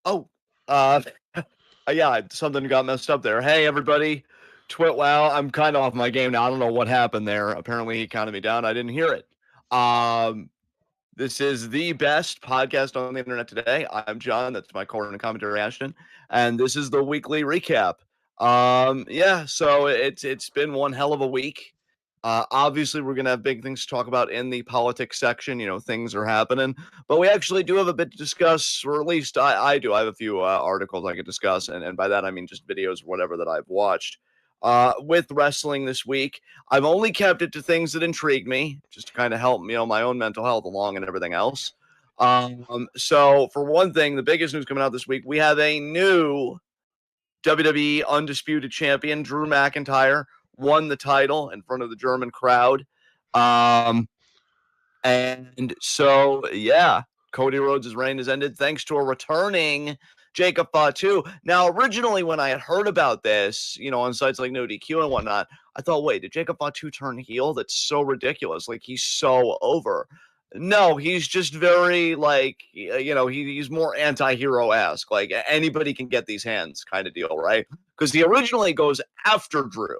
Oh, uh, yeah, something got messed up there. Hey, everybody, TWitWoW. I'm kind of off my game now. I don't know what happened there. Apparently, he counted me down. I didn't hear it. This is the best podcast on the internet today. I'm John. That's my core and commentary Ashton, and this is the weekly recap. Yeah, so it's been one hell of a week. Obviously, we're gonna have big things to talk about in the politics section. You know, things are happening, but we actually do have a bit to discuss, or at least I do. I have a few articles I could discuss, and by that I mean just videos or whatever that I've watched. With wrestling this week, I've only kept it to things that intrigue me, just to kind of help my own mental health along and everything else. So for one thing, the biggest news coming out this week, we have a new WWE Undisputed Champion. Drew McIntyre won the title in front of the German crowd. And so, yeah, Cody Rhodes' reign has ended thanks to a returning Jacob Fatu. Now, originally, when I had heard about this, on sites like NoDQ and whatnot, I thought, wait, did Jacob Fatu turn heel? That's so ridiculous. Like, he's so over. No, he's just very, he's more anti-hero-esque. Like, anybody can get these hands kind of deal, right? Because he originally goes after Drew.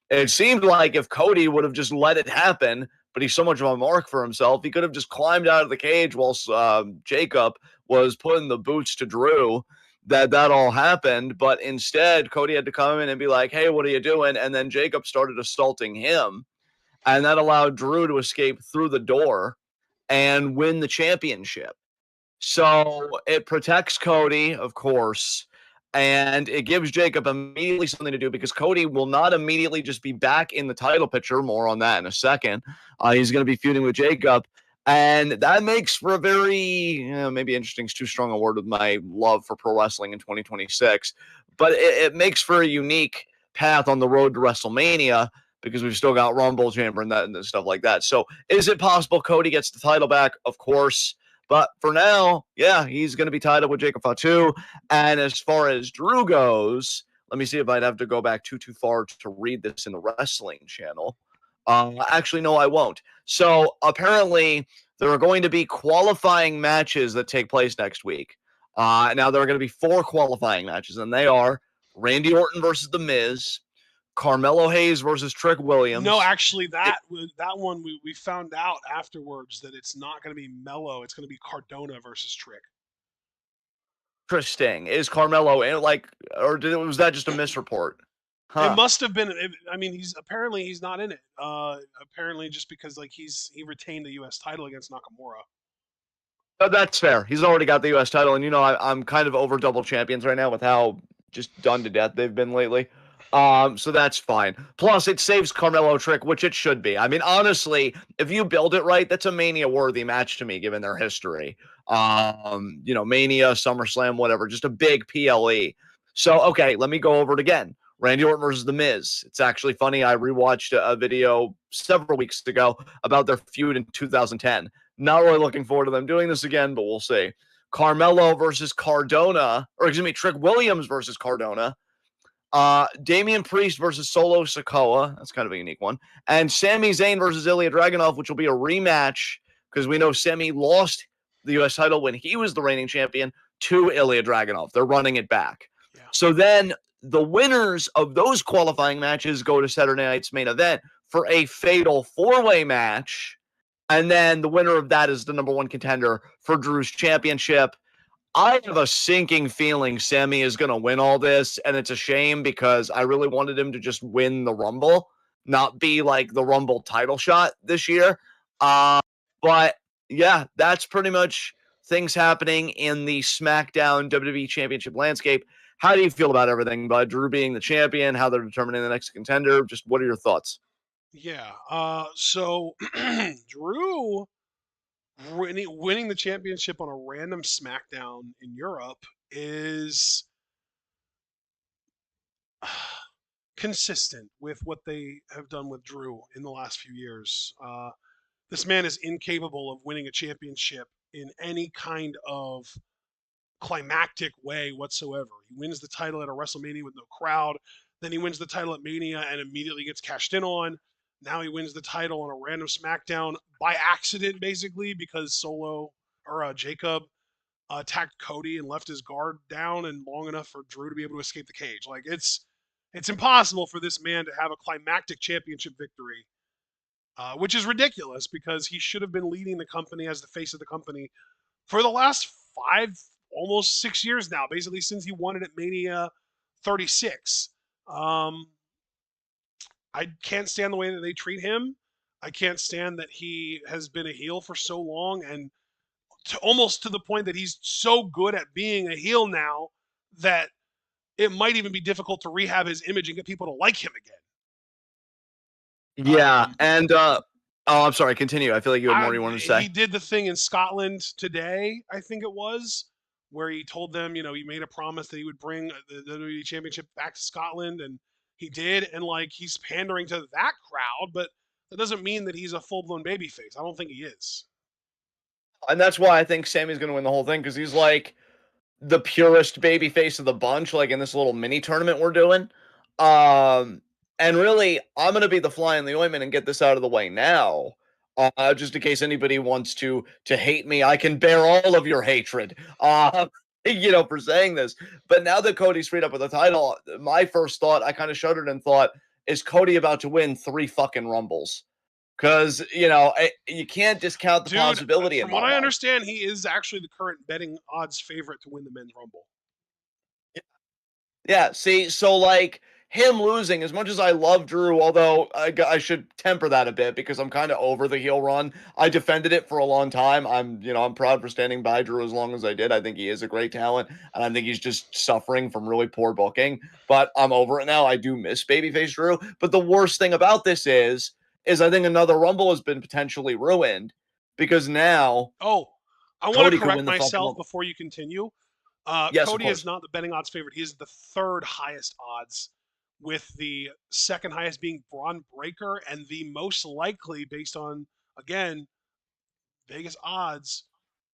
It seemed like if Cody would have just let it happen, but he's so much of a mark for himself, he could have just climbed out of the cage while Jacob was putting the boots to Drew. That all happened, but instead Cody had to come in and be like, "Hey, what are you doing?" And then Jacob started assaulting him, and that allowed Drew to escape through the door and win the championship. So it protects Cody, of course, and it gives Jacob immediately something to do because Cody will not immediately just be back in the title picture. More on that in a second. He's going to be feuding with Jacob, and that makes for a very, maybe interesting is too strong a word with my love for pro wrestling in 2026, but it makes for a unique path on the road to WrestleMania because we've still got Rumble, Chamber, and stuff like that. So is it possible Cody gets the title back? Of course. But for now, yeah, he's going to be tied up with Jacob Fatu. And as far as Drew goes, let me see if I'd have to go back too far to read this in the wrestling channel. Actually, no, I won't. So apparently, there are going to be qualifying matches that take place next week. Now, there are going to be 4 qualifying matches, and they are Randy Orton versus The Miz, Carmelo Hayes versus Trick Williams. No, actually, that one we found out afterwards that it's not going to be Mello. It's going to be Cardona versus Trick. Interesting. Is Carmelo was that just a misreport? It must have been. I mean, he's not in it. Apparently, just because he retained the U.S. title against Nakamura. That's fair. He's already got the U.S. title, and I'm kind of over double champions right now with how just done to death they've been lately. So that's fine. Plus, it saves Carmelo Trick, which it should be. I mean, honestly, if you build it right, that's a Mania-worthy match to me, given their history. Mania, SummerSlam, whatever, just a big PLE. So, okay, let me go over it again. Randy Orton versus The Miz. It's actually funny. I rewatched a video several weeks ago about their feud in 2010. Not really looking forward to them doing this again, but we'll see. Carmelo versus Cardona, Trick Williams versus Cardona. Damian Priest versus Solo Sikoa. That's kind of a unique one. And Sami Zayn versus Ilya Dragunov, which will be a rematch because we know Sami lost the U.S. title when he was the reigning champion to Ilya Dragunov. They're running it back. Yeah. So then the winners of those qualifying matches go to Saturday night's main event for a fatal 4-way match. And then the winner of that is the number 1 contender for Drew's championship. I have a sinking feeling Sami is going to win all this, and it's a shame because I really wanted him to just win the Rumble, not be like the Rumble title shot this year. But yeah, that's pretty much things happening in the SmackDown WWE Championship landscape. How do you feel about everything, bud? Drew being the champion, how they're determining the next contender. Just what are your thoughts? Yeah. So Drew winning the championship on a random SmackDown in Europe is consistent with what they have done with Drew in the last few years. This man is incapable of winning a championship in any kind of climactic way whatsoever. He wins the title at a WrestleMania with no crowd. Then he wins the title at Mania and immediately gets cashed in on. Now he wins the title on a random SmackDown by accident, basically, because Jacob attacked Cody and left his guard down and long enough for Drew to be able to escape the cage. Like it's impossible for this man to have a climactic championship victory, which is ridiculous because he should have been leading the company as the face of the company for the last 5, almost 6 years now, basically since he won it at Mania 36. Um, I can't stand the way that they treat him. I can't stand that he has been a heel for so long and almost to the point that he's so good at being a heel now that it might even be difficult to rehab his image and get people to like him again. Yeah, Um, and oh, I'm sorry. Continue. I feel like you had more you wanted to he say. did the thing in Scotland today, I think it was, where he told them, he made a promise that he would bring the WWE Championship back to Scotland, and he did. And like he's pandering to that crowd, but that doesn't mean that he's a full blown babyface. I don't think he is. And that's why I think Sammy's going to win the whole thing because he's like the purest baby face of the bunch, like in this little mini tournament we're doing. Um, and really, I'm gonna be the fly in the ointment and get this out of the way now. Just in case anybody wants to hate me, I can bear all of your hatred. For saying this. But now that Cody's freed up with the title, my first thought, I kind of shuddered and thought, is Cody about to win 3 fucking rumbles? Because you can't discount the Dude, possibility in from what my I mind. understand, he is actually the current betting odds favorite to win the men's rumble. Yeah, see, so like him losing, as much as I love Drew, although I should temper that a bit because I'm kind of over the heel run. I defended it for a long time. I'm proud for standing by Drew as long as I did. I think he is a great talent, and I think he's just suffering from really poor booking. But I'm over it now. I do miss babyface Drew. But the worst thing about this is I think another Rumble has been potentially ruined because now Oh, I want to Cody could correct win the fucking myself Rumble. before you continue. Yes, of Cody is course. not the betting odds favorite. He is the third highest odds, with the second highest being Braun Breaker, and the most likely, based on, again, Vegas odds,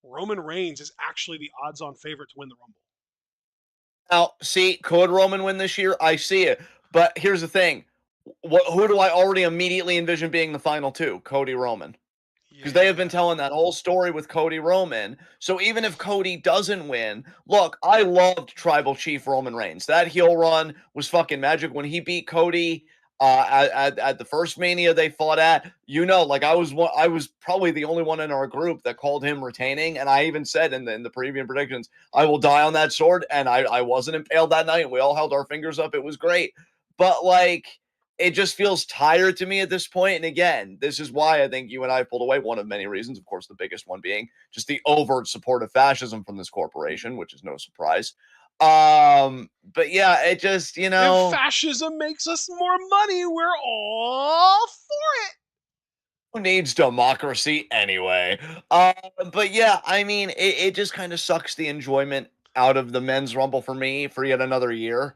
Roman Reigns is actually the odds on favorite to win the Rumble. Now, see, could Roman win this year? I see it. But here's the thing. Who do I already immediately envision being the final two? Cody Roman. Because they have been Yeah. telling that whole story with Cody Roman. So even if Cody doesn't win, look, I loved Tribal Chief Roman Reigns. That heel run was fucking magic when he beat Cody at the first Mania they fought at. Like I was probably the only one in our group that called him retaining, and I even said in the preview predictions, I will die on that sword, and I wasn't impaled that night. We all held our fingers up. It was great, but like it just feels tired to me at this point. And again, this is why I think you and I pulled away. One of many reasons, of course, the biggest one being just the overt support of fascism from this corporation, which is no surprise. But yeah, it just, If fascism makes us more money, we're all for it. who needs democracy anyway? But yeah, I mean, it just kind of sucks the enjoyment out of the men's rumble for me for yet another year.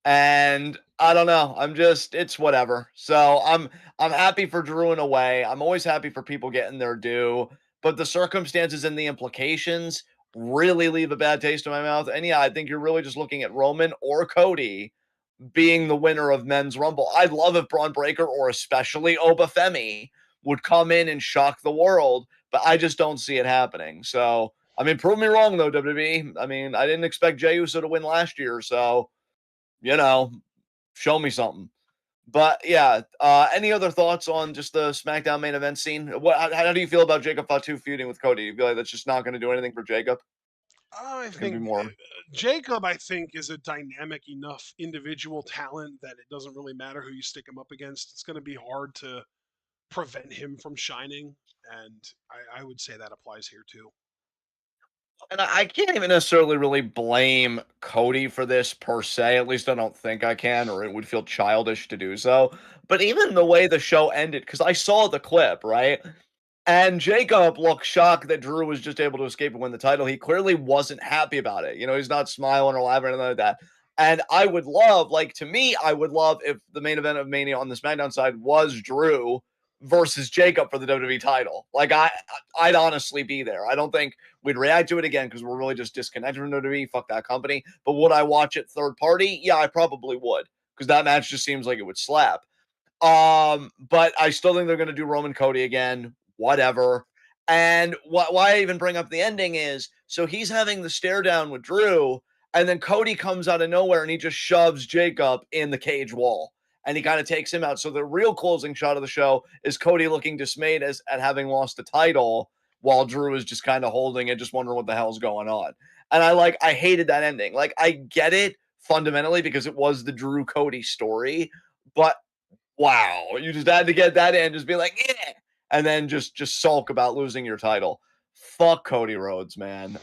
And I don't know. It's whatever. So I'm happy for Drew in a way. I'm always happy for people getting their due, but the circumstances and the implications really leave a bad taste in my mouth. And yeah, I think you're really just looking at Roman or Cody being the winner of men's rumble. I'd love if Braun Breaker or especially Obafemi would come in and shock the world, but I just don't see it happening. So, I mean, prove me wrong though, WWE. I mean, I didn't expect Jey Uso to win last year, so you know, show me something. But yeah, any other thoughts on just the SmackDown main event scene? How do you feel about Jacob Fatu feuding with Cody? You feel like that's just not going to do anything for Jacob? I It's going to think be more. Jacob, I think, is a dynamic enough individual talent that it doesn't really matter who you stick him up against. It's going to be hard to prevent him from shining, and I would say that applies here too. And I can't even necessarily really blame Cody for this per se. At least I don't think I can, or it would feel childish to do so. But even the way the show ended, because I saw the clip, right? And Jacob looked shocked that Drew was just able to escape and win the title. He clearly wasn't happy about it. He's not smiling or laughing or anything like that. And I would love, like, to me, I would love if the main event of Mania on the SmackDown side was Drew versus Jacob for the WWE title. Like, I'd honestly be there. I don't think we'd react to it again because we're really just disconnected from WWE. Fuck that company. But would I watch it third party? Yeah, I probably would because that match just seems like it would slap. But I still think they're going to do Roman Cody again. Whatever. And why I even bring up the ending is, so he's having the stare down with Drew, and then Cody comes out of nowhere and he just shoves Jacob in the cage wall. And he kind of takes him out. So the real closing shot of the show is Cody looking dismayed at having lost the title, while Drew is just kind of holding it, just wondering what the hell's going on. And I hated that ending. Like, I get it fundamentally because it was the Drew Cody story, but wow, you just had to get that in, just be like, yeah, and then just sulk about losing your title. Fuck Cody Rhodes, man.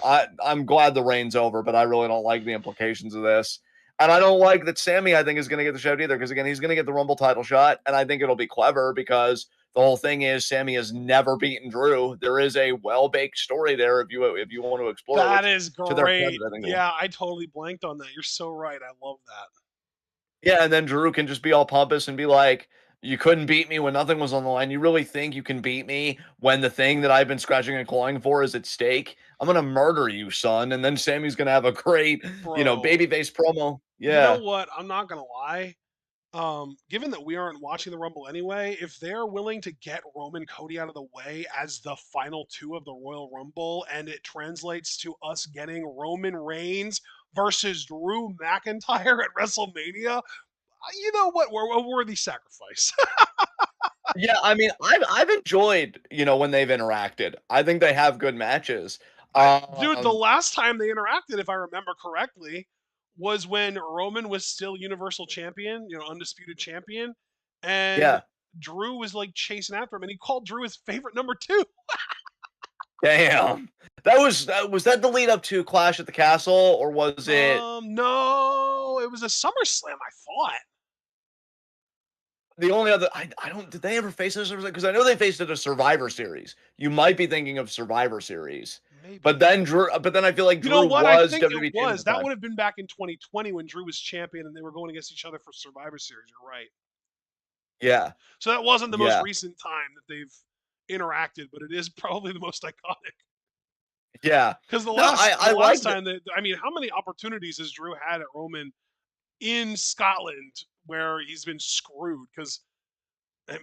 I'm glad the reign's over, but I really don't like the implications of this. And I don't like that Sammy, I think, is going to get the shout either, because again, he's going to get the Rumble title shot, and I think it'll be clever because the whole thing is Sammy has never beaten Drew. There is a well-baked story there if you want to explore it, That which is to their credit, great. I think. Yeah, I totally blanked on that. You're so right. I love that. Yeah, and then Drew can just be all pompous and be like, "You couldn't beat me when nothing was on the line. You really think you can beat me when the thing that I've been scratching and clawing for is at stake? I'm gonna murder you, son." And then Sammy's gonna have a great, Bro, babyface promo. you know Yeah, what? I'm not gonna lie. Given that we aren't watching the Rumble anyway, if they're willing to get Roman Cody out of the way as the final two of the Royal Rumble, and it translates to us getting Roman Reigns versus Drew McIntyre at WrestleMania, you know what? We're a worthy sacrifice. yeah. I mean, I've enjoyed when they've interacted. I think they have good matches. Dude, the Um, last time they interacted, if I remember correctly, was when Roman was still Universal Champion, undisputed champion, and yeah. Drew was like chasing after him, and he called Drew his favorite number two. Damn. Was that the lead up to Clash at the Castle, or was it No, it was a SummerSlam, I thought. the only other? I don't. Did they ever face this? Because I know they faced it at a Survivor Series. You might be thinking of Survivor Series, but Maybe. then Drew. But then I feel like You know Drew what? I was think it WWE champion was. at the That time. would have been back in 2020 when Drew was champion and they were going against each other for Survivor Series. You're right. Yeah, So that wasn't the most yeah, recent time that they've interacted, but it is probably the most iconic. yeah. Because the No, last the I like last that. time that I mean, how many opportunities has Drew had at Roman in Scotland where he's been screwed? Because I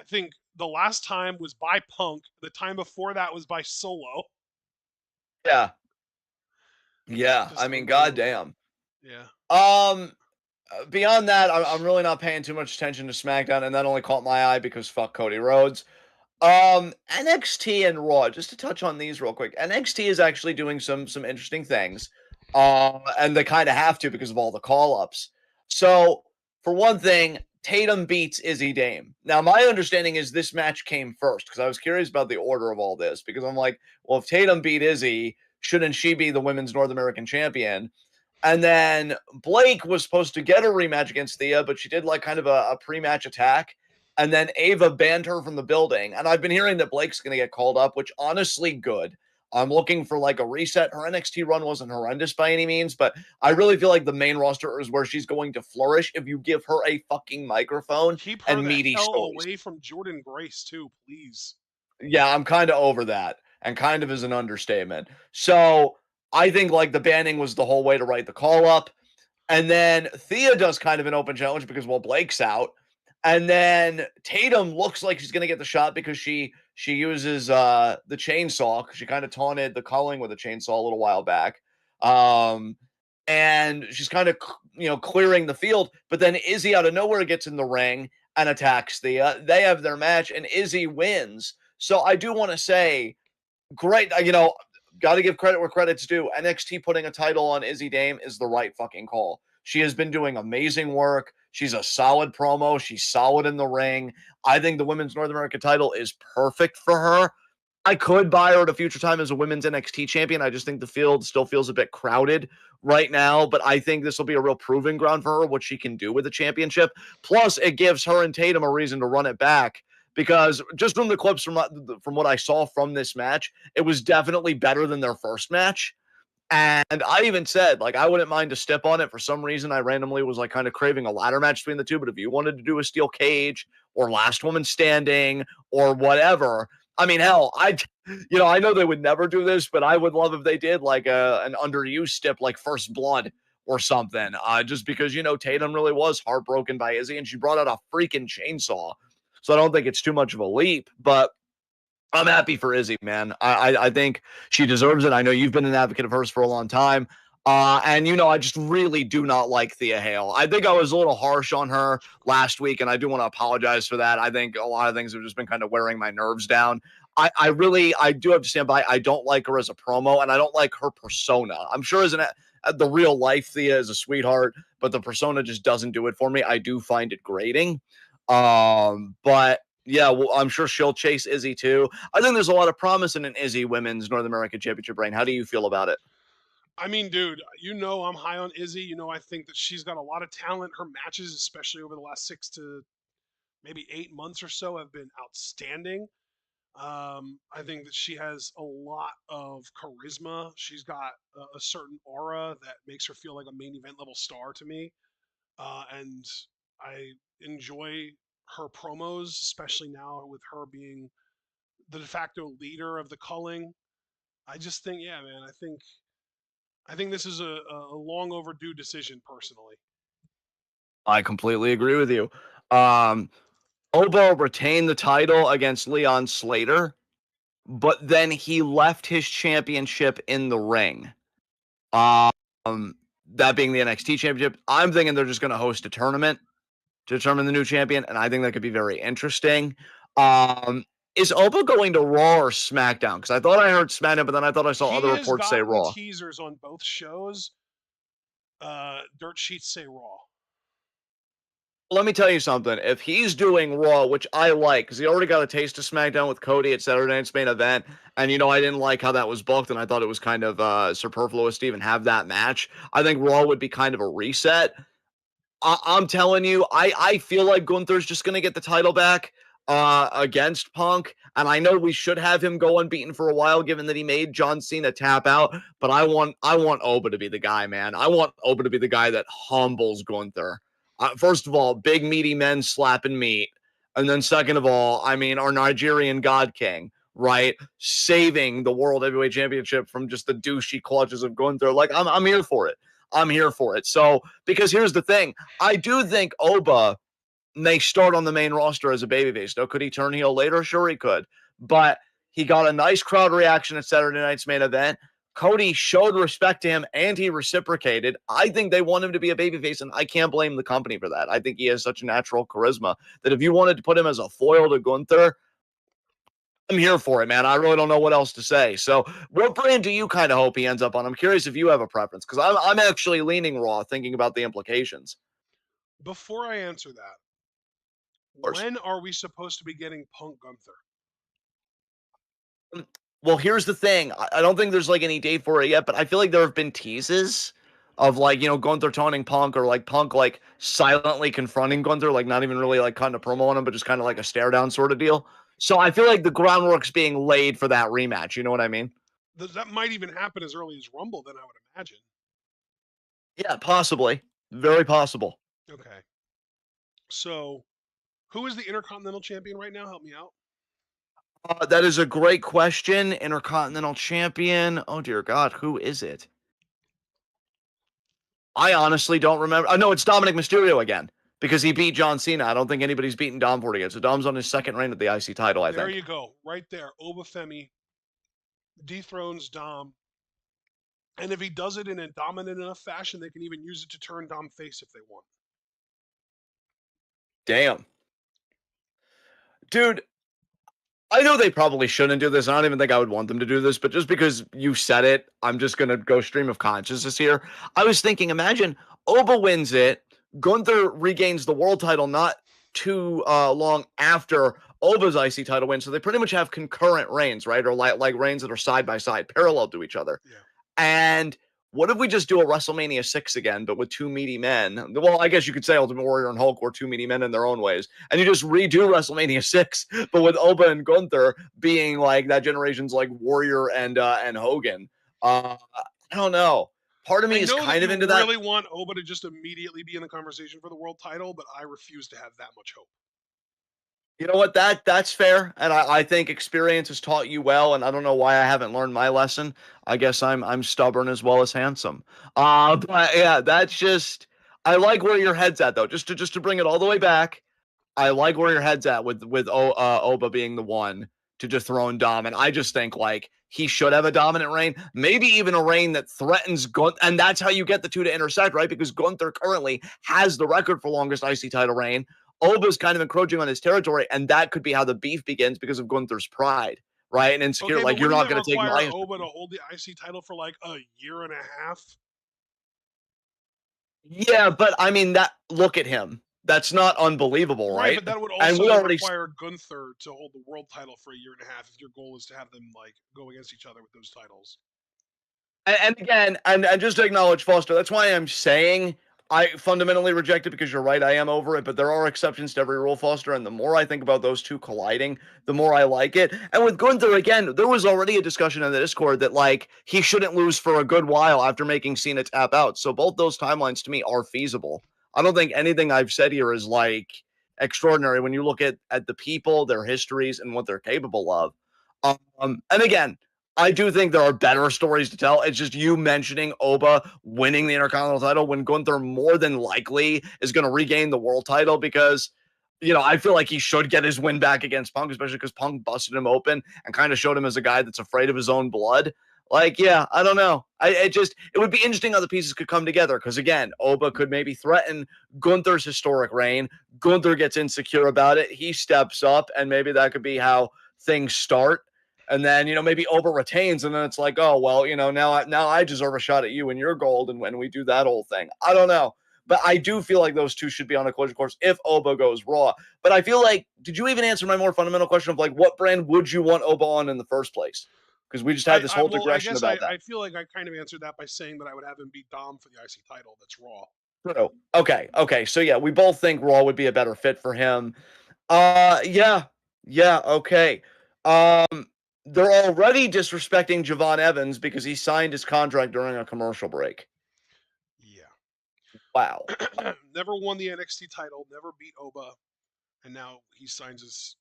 think the last time was by Punk. The time before that was by Solo. Yeah, yeah. I Just mean, unbelievable. goddamn. Yeah. Um, Beyond that, I'm really not paying too much attention to SmackDown, and that only caught my eye because fuck Cody Rhodes. NXT and Raw, just to touch on these real quick. NXT is actually doing some interesting things. And they kind of have to because of all the call-ups. So, for one thing, Tatum beats Izzy Dame. Now, my understanding is this match came first because I was curious about the order of all this because I'm like, well, if Tatum beat Izzy, shouldn't she be the women's North American champion? And then Blake was supposed to get a rematch against Thea, but she did like kind of a pre-match attack. And then Ava banned her from the building. And I've been hearing that Blake's going to get called up, which honestly, good. I'm looking for like a reset. Her NXT run wasn't horrendous by any means, but I really feel like the main roster is where she's going to flourish if you give her a fucking microphone Keep her and the meaty hell stories. away from Jordan Grace too, please. Yeah, I'm kind of over that. And kind of is an understatement. So I think like the banning was the whole way to write the call up. And then Thea does kind of an open challenge because Blake's out. And then Tatum looks like she's gonna get the shot because she uses the chainsaw because she kind of taunted the culling with a chainsaw a little while back. Um and she's kind of clearing the field, but then Izzy out of nowhere gets in the ring and attacks Thea. They have their match and Izzy wins. So I do want to say great, got to give credit where credit's due. NXT putting a title on Izzy Dame is the right fucking call. She has been doing amazing work. She's a solid promo. She's solid in the ring. I think the women's North American title is perfect for her. I could buy her at a future time as a women's NXT champion. I just think the field still feels a bit crowded right now, but I think this will be a real proving ground for her, what she can do with the championship. Plus, it gives her and Tatum a reason to run it back because just from the clips from what I saw from this match, it was definitely better than their first match. And I even said, like, I wouldn't mind to step on it. For some reason, I randomly was like kind of craving a ladder match between the two. But if you wanted to do a steel cage or last woman standing or whatever, I mean, hell, I know they would never do this, but I would love if they did like an underused stip like First Blood or something. Just because, Tatum really was heartbroken by Izzy and she brought out a freaking chainsaw. So I don't think it's too much of a leap. But I'm happy for Izzy, man. I think she deserves it. I know you've been an advocate of hers for a long time. And I just really do not like Thea Hale. I think I was a little harsh on her last week, and I do want to apologize for that. I think a lot of things have just been kind of wearing my nerves down. I do have to stand by. I don't like her as a promo, and I don't like her persona. I'm sure as the real life Thea is a sweetheart, but the persona just doesn't do it for me. I do find it grating. But yeah, well, I'm sure she'll chase Izzy too. I think there's a lot of promise in an Izzy Women's North American Championship reign. How do you feel about it? I mean, dude, I'm high on Izzy. I think that she's got a lot of talent. Her matches, especially over the last 6 to maybe 8 months or so, have been outstanding. I think that she has a lot of charisma. She's got a certain aura that makes her feel like a main event level star to me. And I enjoy her promos, especially now with her being the de facto leader of the culling. I just think, yeah, man, I think this is a long overdue decision, personally. I completely agree with you. Um, Obo retained the title against Leon Slater, but then he left his championship in the ring. Um, that being the NXT championship, I'm thinking they're just going to host a tournament to determine the new champion, and I think that could be very interesting. Um, is Oba going to Raw or SmackDown? Because I thought I heard SmackDown, but then I thought I saw He other has reports say gotten Raw. teasers on both shows. Dirt sheets say Raw. Let me tell you something. If he's doing Raw, which I like, because he already got a taste of SmackDown with Cody at Saturday Night's Main Event, and I didn't like how that was booked, and I thought it was kind of superfluous to even have that match. I think Raw would be kind of a reset. I'm telling you, I feel like Gunther's just going to get the title back against Punk. And I know we should have him go unbeaten for a while, given that he made John Cena tap out. But I want Oba to be the guy, man. I want Oba to be the guy that humbles Gunther. First of all, big meaty men slapping meat. And then second of all, I mean, our Nigerian God King, right? Saving the World Heavyweight Championship from just the douchey clutches of Gunther. Like, I'm here for it. I'm here for it. So, because here's the thing, I do think Oba may start on the main roster as a babyface. Now, could he turn heel later? Sure, he could. But he got a nice crowd reaction at Saturday night's main event. Cody showed respect to him and he reciprocated. I think they want him to be a babyface, and I can't blame the company for that. I think he has such a natural charisma that if you wanted to put him as a foil to Gunther, I'm here for it, man. I really don't know what else to say. So, what brand do you kind of hope he ends up on? I'm curious if you have a preference because I'm actually leaning Raw, thinking about the implications. Before I answer that, Of course. when are we supposed to be getting Punk Gunther? Well, here's the thing. I don't think there's like any date for it yet, but I feel like there have been teases of like Gunther taunting Punk or like Punk like silently confronting Gunther, like not even really like cutting a promo on him, but just kind of like a stare down sort of deal. So I feel like the groundwork's being laid for that rematch. You know what I mean? That might even happen as early as Rumble, then I would imagine. Yeah, possibly. Very possible. Okay. So, who is the Intercontinental Champion right now? Help me out. That is a great question. Intercontinental Champion. Oh dear God, who is it? I honestly don't remember. Oh no, it's Dominic Mysterio again because he beat John Cena. I don't think anybody's beaten Dom for it yet. So Dom's on his second reign of the IC title, I There think. you go. Right there. Obafemi dethrones Dom. And if he does it in a dominant enough fashion, they can even use it to turn Dom face if they want. Damn, dude. I know they probably shouldn't do this. I don't even think I would want them to do this, but just because you said it, I'm just gonna go stream of consciousness here. I was thinking, imagine Oba wins it, Gunther regains the world title not too long after Oba's IC title win, so they pretty much have concurrent reigns, right? Or like reigns that are side by side, parallel to each other. Yeah. And what if we just do a WrestleMania 6 again, but with two meaty men? Well, I guess you could say Ultimate Warrior and Hulk were two meaty men in their own ways. And you just redo WrestleMania 6, but with Oba and Gunther being like that generation's like Warrior and Hogan. I don't know. Part of I me is know that kind of you into that. really want Oba to just immediately be in the conversation for the world title, but I refuse to have that much hope. You know what? That's fair, and I think experience has taught you well, and I don't know why I haven't learned my lesson. I guess I'm stubborn as well as handsome. But yeah, that's just I like where your head's at though. Just to bring it all the way back, I like where your head's at with Oba being the one to dethrone Dom. And I just think like he should have a dominant reign, maybe even a reign that threatens Gunther. And that's how you get the two to intersect, right? Because Gunther currently has the record for longest IC title reign. Oba's kind of encroaching on his territory, and that could be how the beef begins because of Gunther's pride, right? And insecure, Okay, but like you're wouldn't not that going to take require my Oba to hold the IC title for like a year and a half? Yeah, but I mean that. Look at him. That's not unbelievable, Right, right? but that would And also we then already require Gunther to hold the world title for a year and a half if your goal is to have them like go against each other with those titles. And again, and just to acknowledge Foster, that's why I'm saying I fundamentally reject it because you're right, I am over it, but there are exceptions to every rule, Foster, and the more I think about those two colliding, the more I like it. And with Gunther, again, there was already a discussion in the Discord that, like, he shouldn't lose for a good while after making Cena tap out. So both those timelines to me are feasible. I don't think anything I've said here is, like, extraordinary when you look at the people, their histories, and what they're capable of. And again, I do think there are better stories to tell. It's just you mentioning Oba winning the Intercontinental title when Gunther more than likely is going to regain the world title because, I feel like he should get his win back against Punk, especially because Punk busted him open and kind of showed him as a guy that's afraid of his own blood. Like, yeah, I don't know. It would be interesting how the pieces could come together because, again, Oba could maybe threaten Gunther's historic reign. Gunther gets insecure about it. He steps up, and maybe that could be how things start. And then, maybe Oba retains, and then it's like, oh, well, now I deserve a shot at you and your gold, and when we do that whole thing. I don't know. But I do feel like those two should be on a collision course if Oba goes Raw. But I feel like, did you even answer my more fundamental question of, like, what brand would you want Oba on in the first place? Because we just had this whole I digression guess about that. I feel like I kind of answered that by saying that I would have him beat Dom for the IC title. That's Raw. True. Okay. So, yeah, we both think Raw would be a better fit for him. Yeah. Yeah, okay. Um, they're already disrespecting Javon Evans because he signed his contract during a commercial break. Wow. Yeah. Never won the NXT title, never beat Oba, and now he signs his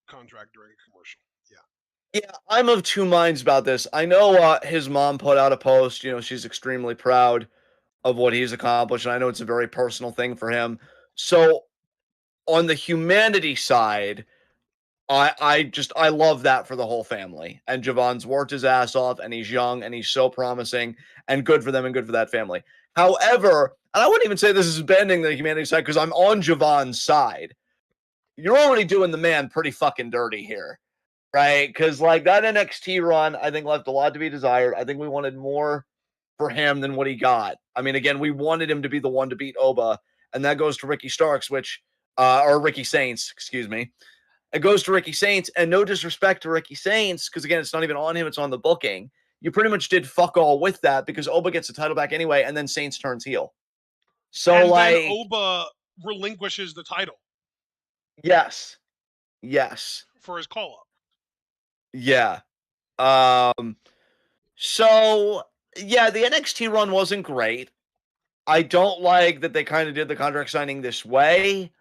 contract during a commercial. Yeah. Yeah, I'm of two minds about this. I know his mom put out a post. She's extremely proud of what he's accomplished, and I know it's a very personal thing for him. So, on the humanity side, I love that for the whole family. And Javon's worked his ass off, and he's young, and he's so promising, and good for them, and good for that family. However, and I wouldn't even say this is bending the humanity side because I'm on Javon's side. You're already doing the man pretty fucking dirty here, right? Because like that NXT run, I think left a lot to be desired. I think we wanted more for him than what he got. I mean, again, we wanted him to be the one to beat Oba, and that goes to Ricky Starks, or Ricky Saints, excuse me. It goes to Ricky Saints, and no disrespect to Ricky Saints, because again, it's not even on him, it's on the booking. You pretty much did fuck all with that because Oba gets the title back anyway, and then Saints turns heel. So, And then like, Oba relinquishes the title yes. Yes. for his call up. Yeah. Um, so yeah, the NXT run wasn't great. I don't like that they kind of did the contract signing this way.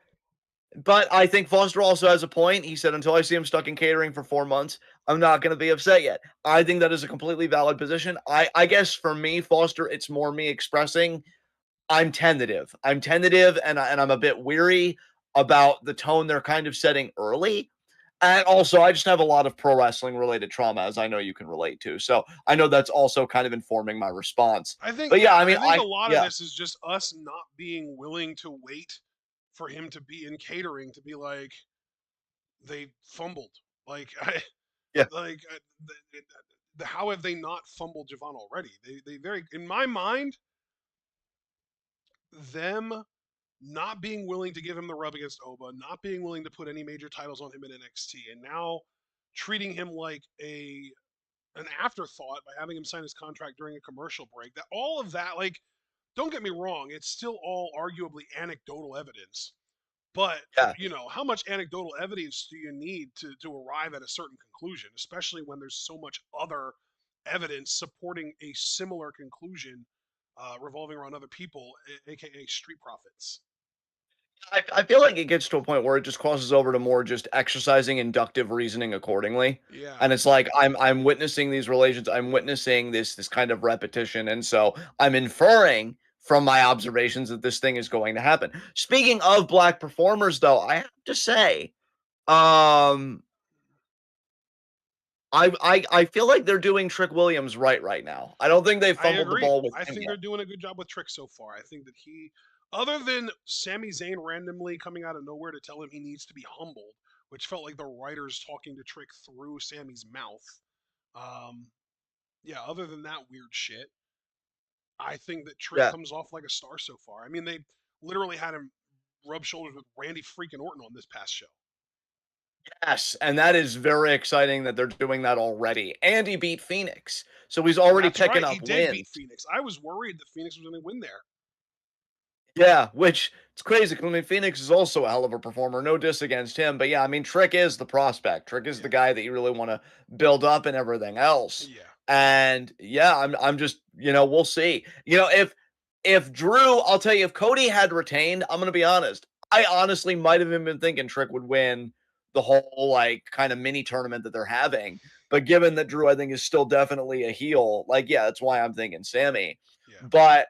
But I think Foster also has a point. He said, until I see him stuck in catering for 4 months, I'm not going to be upset yet. I think that is a completely valid position. I guess for me, Foster, it's more me expressing I'm tentative. I'm tentative and I'm a bit weary about the tone they're kind of setting early. And also, I just have a lot of pro wrestling related trauma, as I know you can relate to. So I know that's also kind of informing my response. I think, But yeah, yeah, I mean, I think a lot of yeah, this is just us not being willing to wait for him to be in catering to be like, they fumbled. Like, yeah, like, how have they not fumbled Javon already? They very, in my mind, them not being willing to give him the rub against Oba, not being willing to put any major titles on him in NXT, and now treating him like an afterthought by having him sign his contract during a commercial break. That all of that, like, don't get me wrong, it's still all arguably anecdotal evidence. But yeah. how much anecdotal evidence do you need to arrive at a certain conclusion, especially when there's so much other evidence supporting a similar conclusion revolving around other people, aka street profits. I feel like it gets to a point where it just crosses over to more just exercising inductive reasoning accordingly. Yeah. And it's like I'm witnessing these relations, I'm witnessing this kind of repetition. And so I'm inferring from my observations that this thing is going to happen. Speaking of black performers, though, I have to say, um, I feel like they're doing Trick Williams right now. I don't think they I fumbled the agree. ball with I him think yet. they're doing a good job with Trick so far. I think that he, other than Sami Zayn randomly coming out of nowhere to tell him he needs to be humbled, which felt like the writers talking to Trick through Sammy's mouth. Um, yeah, other than that weird shit, I think that Trick Yeah. comes off like a star so far. I mean, they literally had him rub shoulders with Randy freaking Orton on this past show. Yes, and that is very exciting that they're doing that already. And he beat Phoenix, so he's already That's picking right. He up did wins. beat Phoenix. I was worried that Phoenix was going to win there. Yeah, which it's crazy 'cause I mean Phoenix is also a hell of a performer. No diss against him, but yeah, I mean Trick is the prospect. Trick is the Yeah. guy that you really want to build up and everything else. Yeah. And yeah, I'm just we'll see. If Drew, I'll tell you, if Cody had retained, I'm gonna be honest. I honestly might have even been thinking Trick would win the whole like kind of mini tournament that they're having. But given that Drew, I think, is still definitely a heel, like yeah, that's why I'm thinking Sammy. Yeah. But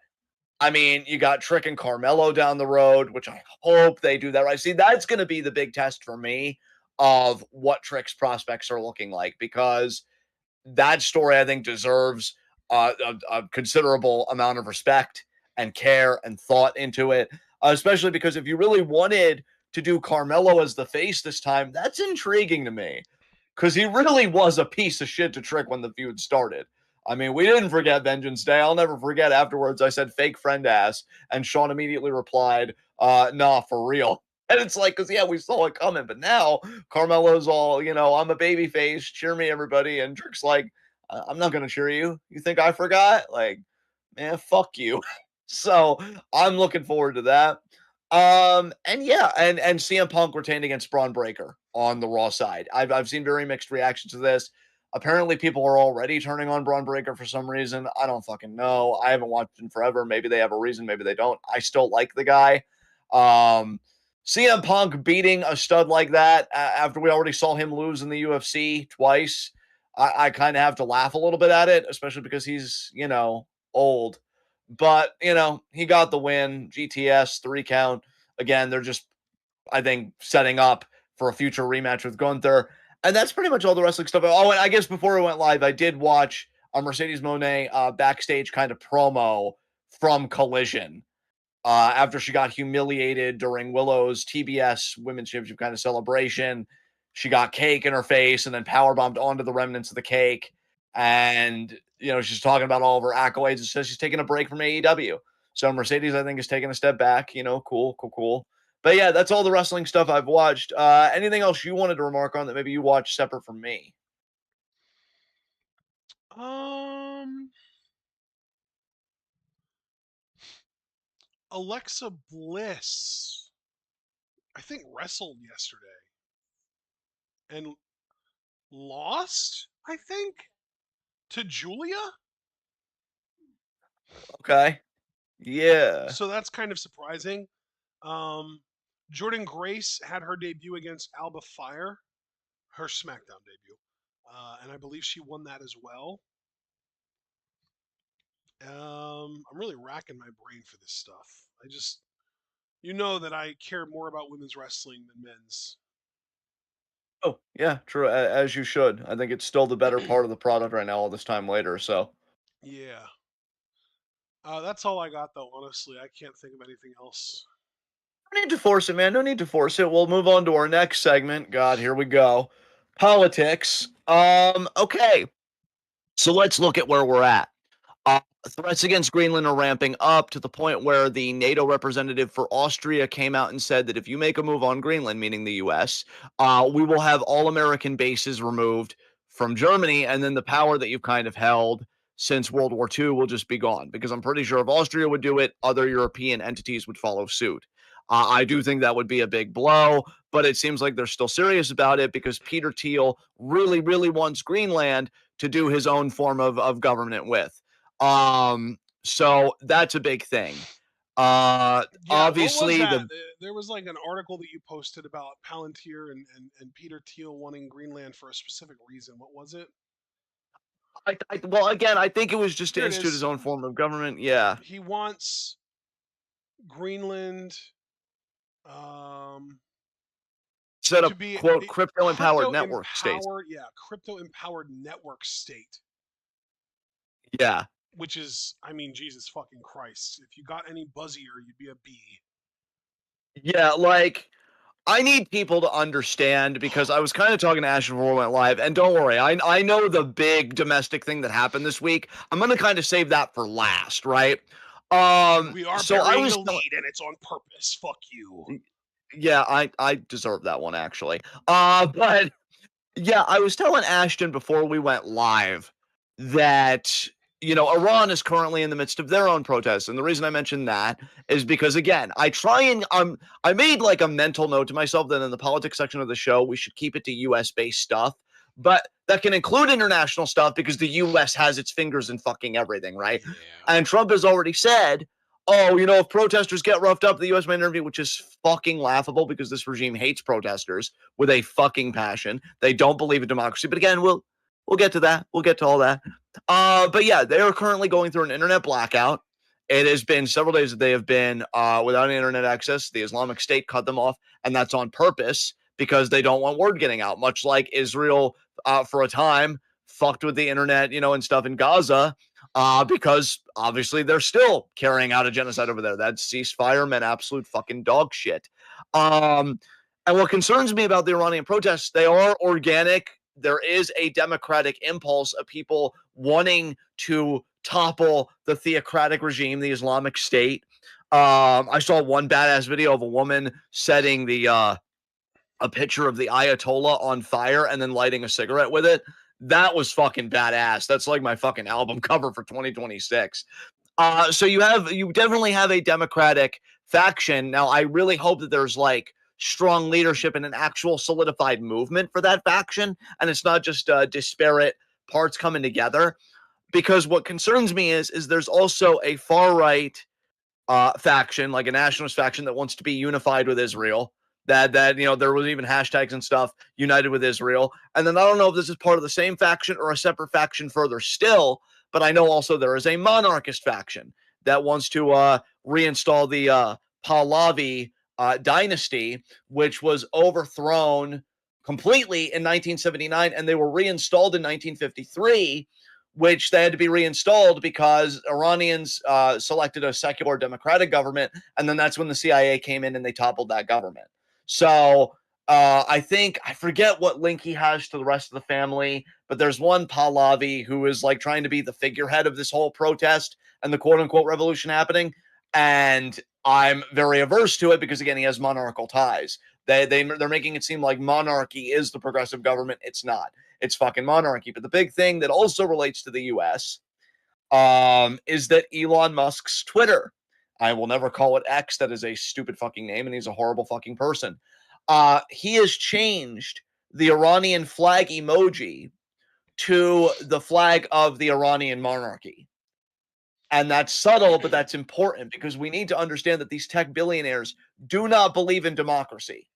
I mean, you got Trick and Carmelo down the road, which I hope they do that right. See, that's going to be the big test for me of what Trick's prospects are looking like because that story, I think, deserves a considerable amount of respect and care and thought into it, especially because if you really wanted to do Carmelo as the face this time, that's intriguing to me because he really was a piece of shit to Trick when the feud started. I mean, we didn't forget Vengeance Day. I'll never forget afterwards I said fake friend ass, and Sean immediately replied, nah, for real. And it's like, because yeah, we saw it coming, but now Carmelo's all, I'm a baby face, cheer me, everybody. And Trick's like, I'm not gonna cheer you. You think I forgot? Like, man, fuck you. So I'm looking forward to that. And yeah, and CM Punk retained against Braun Breaker on the Raw side. I've seen very mixed reactions to this. Apparently, people are already turning on Braun Breaker for some reason. I don't fucking know. I haven't watched him forever. Maybe they have a reason. Maybe they don't. I still like the guy. Um, CM Punk beating a stud like that after we already saw him lose in the UFC twice. I kind of have to laugh a little bit at it, especially because he's old. But he got the win. GTS 3 count. Again, they're just I think setting up for a future rematch with Gunther. And that's pretty much all the wrestling stuff. Oh, and I guess before we went live, I did watch a Mercedes Monet backstage kind of promo from Collision after she got humiliated during Willow's TBS Women's Championship kind of celebration. She got cake in her face and then power bombed onto the remnants of the cake. And, she's talking about all of her accolades and says she's taking a break from AEW. So Mercedes, I think, is taking a step back. Cool, cool, cool. But yeah, that's all the wrestling stuff I've watched. Anything else you wanted to remark on that maybe you watched separate from me? Um, Alexa Bliss, I think wrestled yesterday and lost. I think to Julia. Okay. Yeah. So that's kind of surprising. Um, Jordan Grace had her debut against Alba Fire, her SmackDown debut, and I believe she won that as well. I'm really racking my brain for this stuff. I just, that I care more about women's wrestling than men's. Oh, yeah, true. As you should. I think it's still the better part of the product right now, all this time later. So, Yeah. That's all I got, though, honestly. I can't think of anything else. no need to force it, man. No need to force it. We'll move on to our next segment. God, here we go. Politics. Okay. So let's look at where we're at. Uh, Threats against Greenland are ramping up to the point where the NATO representative for Austria came out and said that if you make a move on Greenland, meaning the US, we will have all American bases removed from Germany, and then the power that you've kind of held since World War II will just be gone. Because I'm pretty sure if Austria would do it, other European entities would follow suit. I do think that would be a big blow, but it seems like they're still serious about it because Peter Thiel really, really wants Greenland to do his own form of government with. So that's a big thing. Yeah, what was Obviously that? the There was like an article that you posted about Palantir and Peter Thiel wanting Greenland for a specific reason. What was it? well again, I think it was just to Here it institute his is. own form of government. Yeah. He wants Greenland. Um, Set to up, be quote, a crypto-empowered network states. crypto empowered network state, Yeah. which is, I mean, Jesus fucking Christ. If you got any buzzier, you'd be a bee. Yeah, like, I need people to understand because I was kind of talking to Ashton before we went live, and don't worry, I know the big domestic thing that happened this week. I'm gonna kind of save that for last, right? We are So I burying was the lead, and it's on purpose. Fuck you. yeah, I deserve that one actually. But yeah, I was telling Ashton before we went live that, Iran is currently in the midst of their own protests. And the reason I mentioned that is because, again, I made like a mental note to myself that in the politics section of the show, we should keep it to US based stuff. But that can include international stuff because the US has its fingers in fucking everything, right? Yeah. And Trump has already said, oh, if protesters get roughed up, the US might intervene, which is fucking laughable because this regime hates protesters with a fucking passion. They don't believe in democracy. But again, we'll get to that. We'll get to all that. But yeah, they are currently going through an internet blackout. It has been several days that they have been without internet access. The Islamic State cut them off, and that's on purpose because they don't want word getting out. Much like Israel, for a time, fucked with the internet, and stuff in Gaza, because obviously they're still carrying out a genocide over there. That ceasefire meant absolute fucking dog shit. And what concerns me about the Iranian protests, they are organic. There is a democratic impulse of people wanting to topple the theocratic regime, the Islamic State. I saw one badass video of a woman setting a picture of the Ayatollah on fire and then lighting a cigarette with it. That was fucking badass. That's like my fucking album cover for 2026. So you definitely have a democratic faction. Now, I really hope that there's like strong leadership and an actual solidified movement for that faction, and it's not just disparate parts coming together. Because what concerns me is there's also a far right faction, like a nationalist faction that wants to be unified with Israel. That there was even hashtags and stuff united with Israel. And then I don't know if this is part of the same faction or a separate faction further still, but I know also there is a monarchist faction that wants to reinstall the Pahlavi dynasty, which was overthrown completely in 1979, and they were reinstalled in 1953, which they had to be reinstalled because Iranians selected a secular democratic government, and then that's when the CIA came in and they toppled that government. So I think, I forget what link he has to the rest of the family, but there's one Pahlavi who is like trying to be the figurehead of this whole protest and the quote unquote revolution happening. And I'm very averse to it because, again, he has monarchical ties. They're making it seem like monarchy is the progressive government. It's not. It's fucking monarchy. But the big thing that also relates to the US is that Elon Musk's Twitter, I will never call it X. That is a stupid fucking name, and he's a horrible fucking person. He has changed the Iranian flag emoji to the flag of the Iranian monarchy. And that's subtle, but that's important because we need to understand that these tech billionaires do not believe in democracy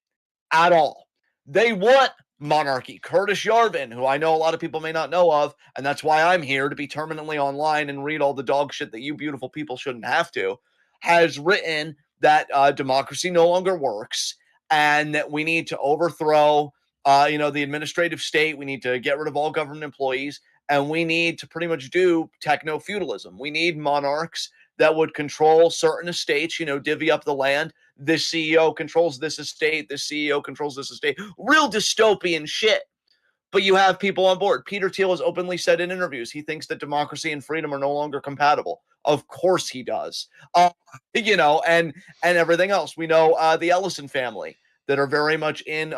at all. They want monarchy. Curtis Yarvin, who I know a lot of people may not know of, and that's why I'm here to be terminally online and read all the dog shit that you beautiful people shouldn't have to, has written that democracy no longer works and that we need to overthrow, the administrative state. We need to get rid of all government employees, and we need to pretty much do techno-feudalism. We need monarchs that would control certain estates, divvy up the land. This CEO controls this estate. This CEO controls this estate. Real dystopian shit. But you have people on board. Peter Thiel has openly said in interviews he thinks that democracy and freedom are no longer compatible. Of course he does. And everything else. We know the Ellison family that are very much in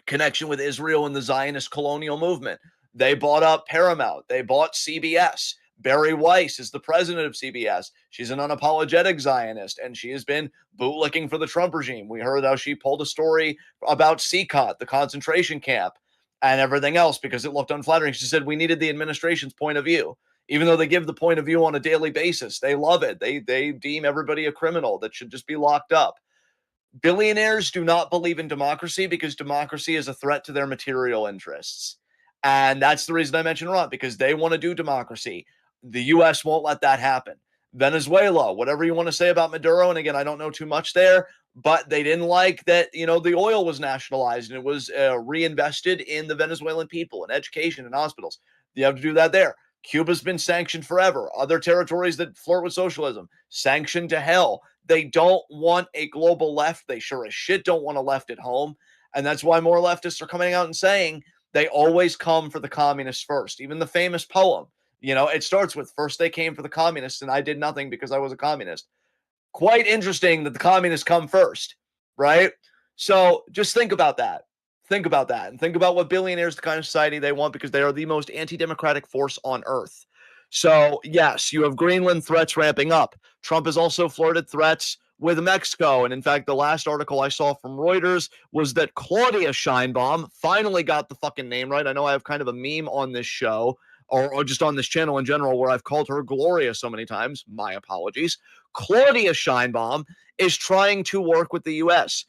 connection with Israel and the Zionist colonial movement. They bought up Paramount. They bought CBS. Barry Weiss is the president of CBS. She's an unapologetic Zionist, and she has been bootlicking for the Trump regime. We heard how she pulled a story about CCOT, the concentration camp, and everything else because it looked unflattering. She said we needed the administration's point of view. Even though they give the point of view on a daily basis, they love it. They deem everybody a criminal that should just be locked up. Billionaires do not believe in democracy because democracy is a threat to their material interests. And that's the reason I mentioned Iran, because they want to do democracy. The US won't let that happen. Venezuela, whatever you want to say about Maduro, and again, I don't know too much there, but they didn't like that, the oil was nationalized and it was reinvested in the Venezuelan people and education and hospitals. You have to do that there. Cuba's been sanctioned forever. Other territories that flirt with socialism, sanctioned to hell. They don't want a global left. They sure as shit don't want a left at home. And that's why more leftists are coming out and saying they always come for the communists first. Even the famous poem, it starts with first they came for the communists and I did nothing because I was a communist. Quite interesting that the communists come first, right? So just think about that. Think about that and think about what billionaires, the kind of society they want, because they are the most anti-democratic force on earth. So yes, you have Greenland threats ramping up. Trump has also flirted threats with Mexico. And in fact, the last article I saw from Reuters was that Claudia Scheinbaum finally got the fucking name right. I know I have kind of a meme on this show or just on this channel in general where I've called her Gloria so many times. My apologies. Claudia Scheinbaum is trying to work with the U.S.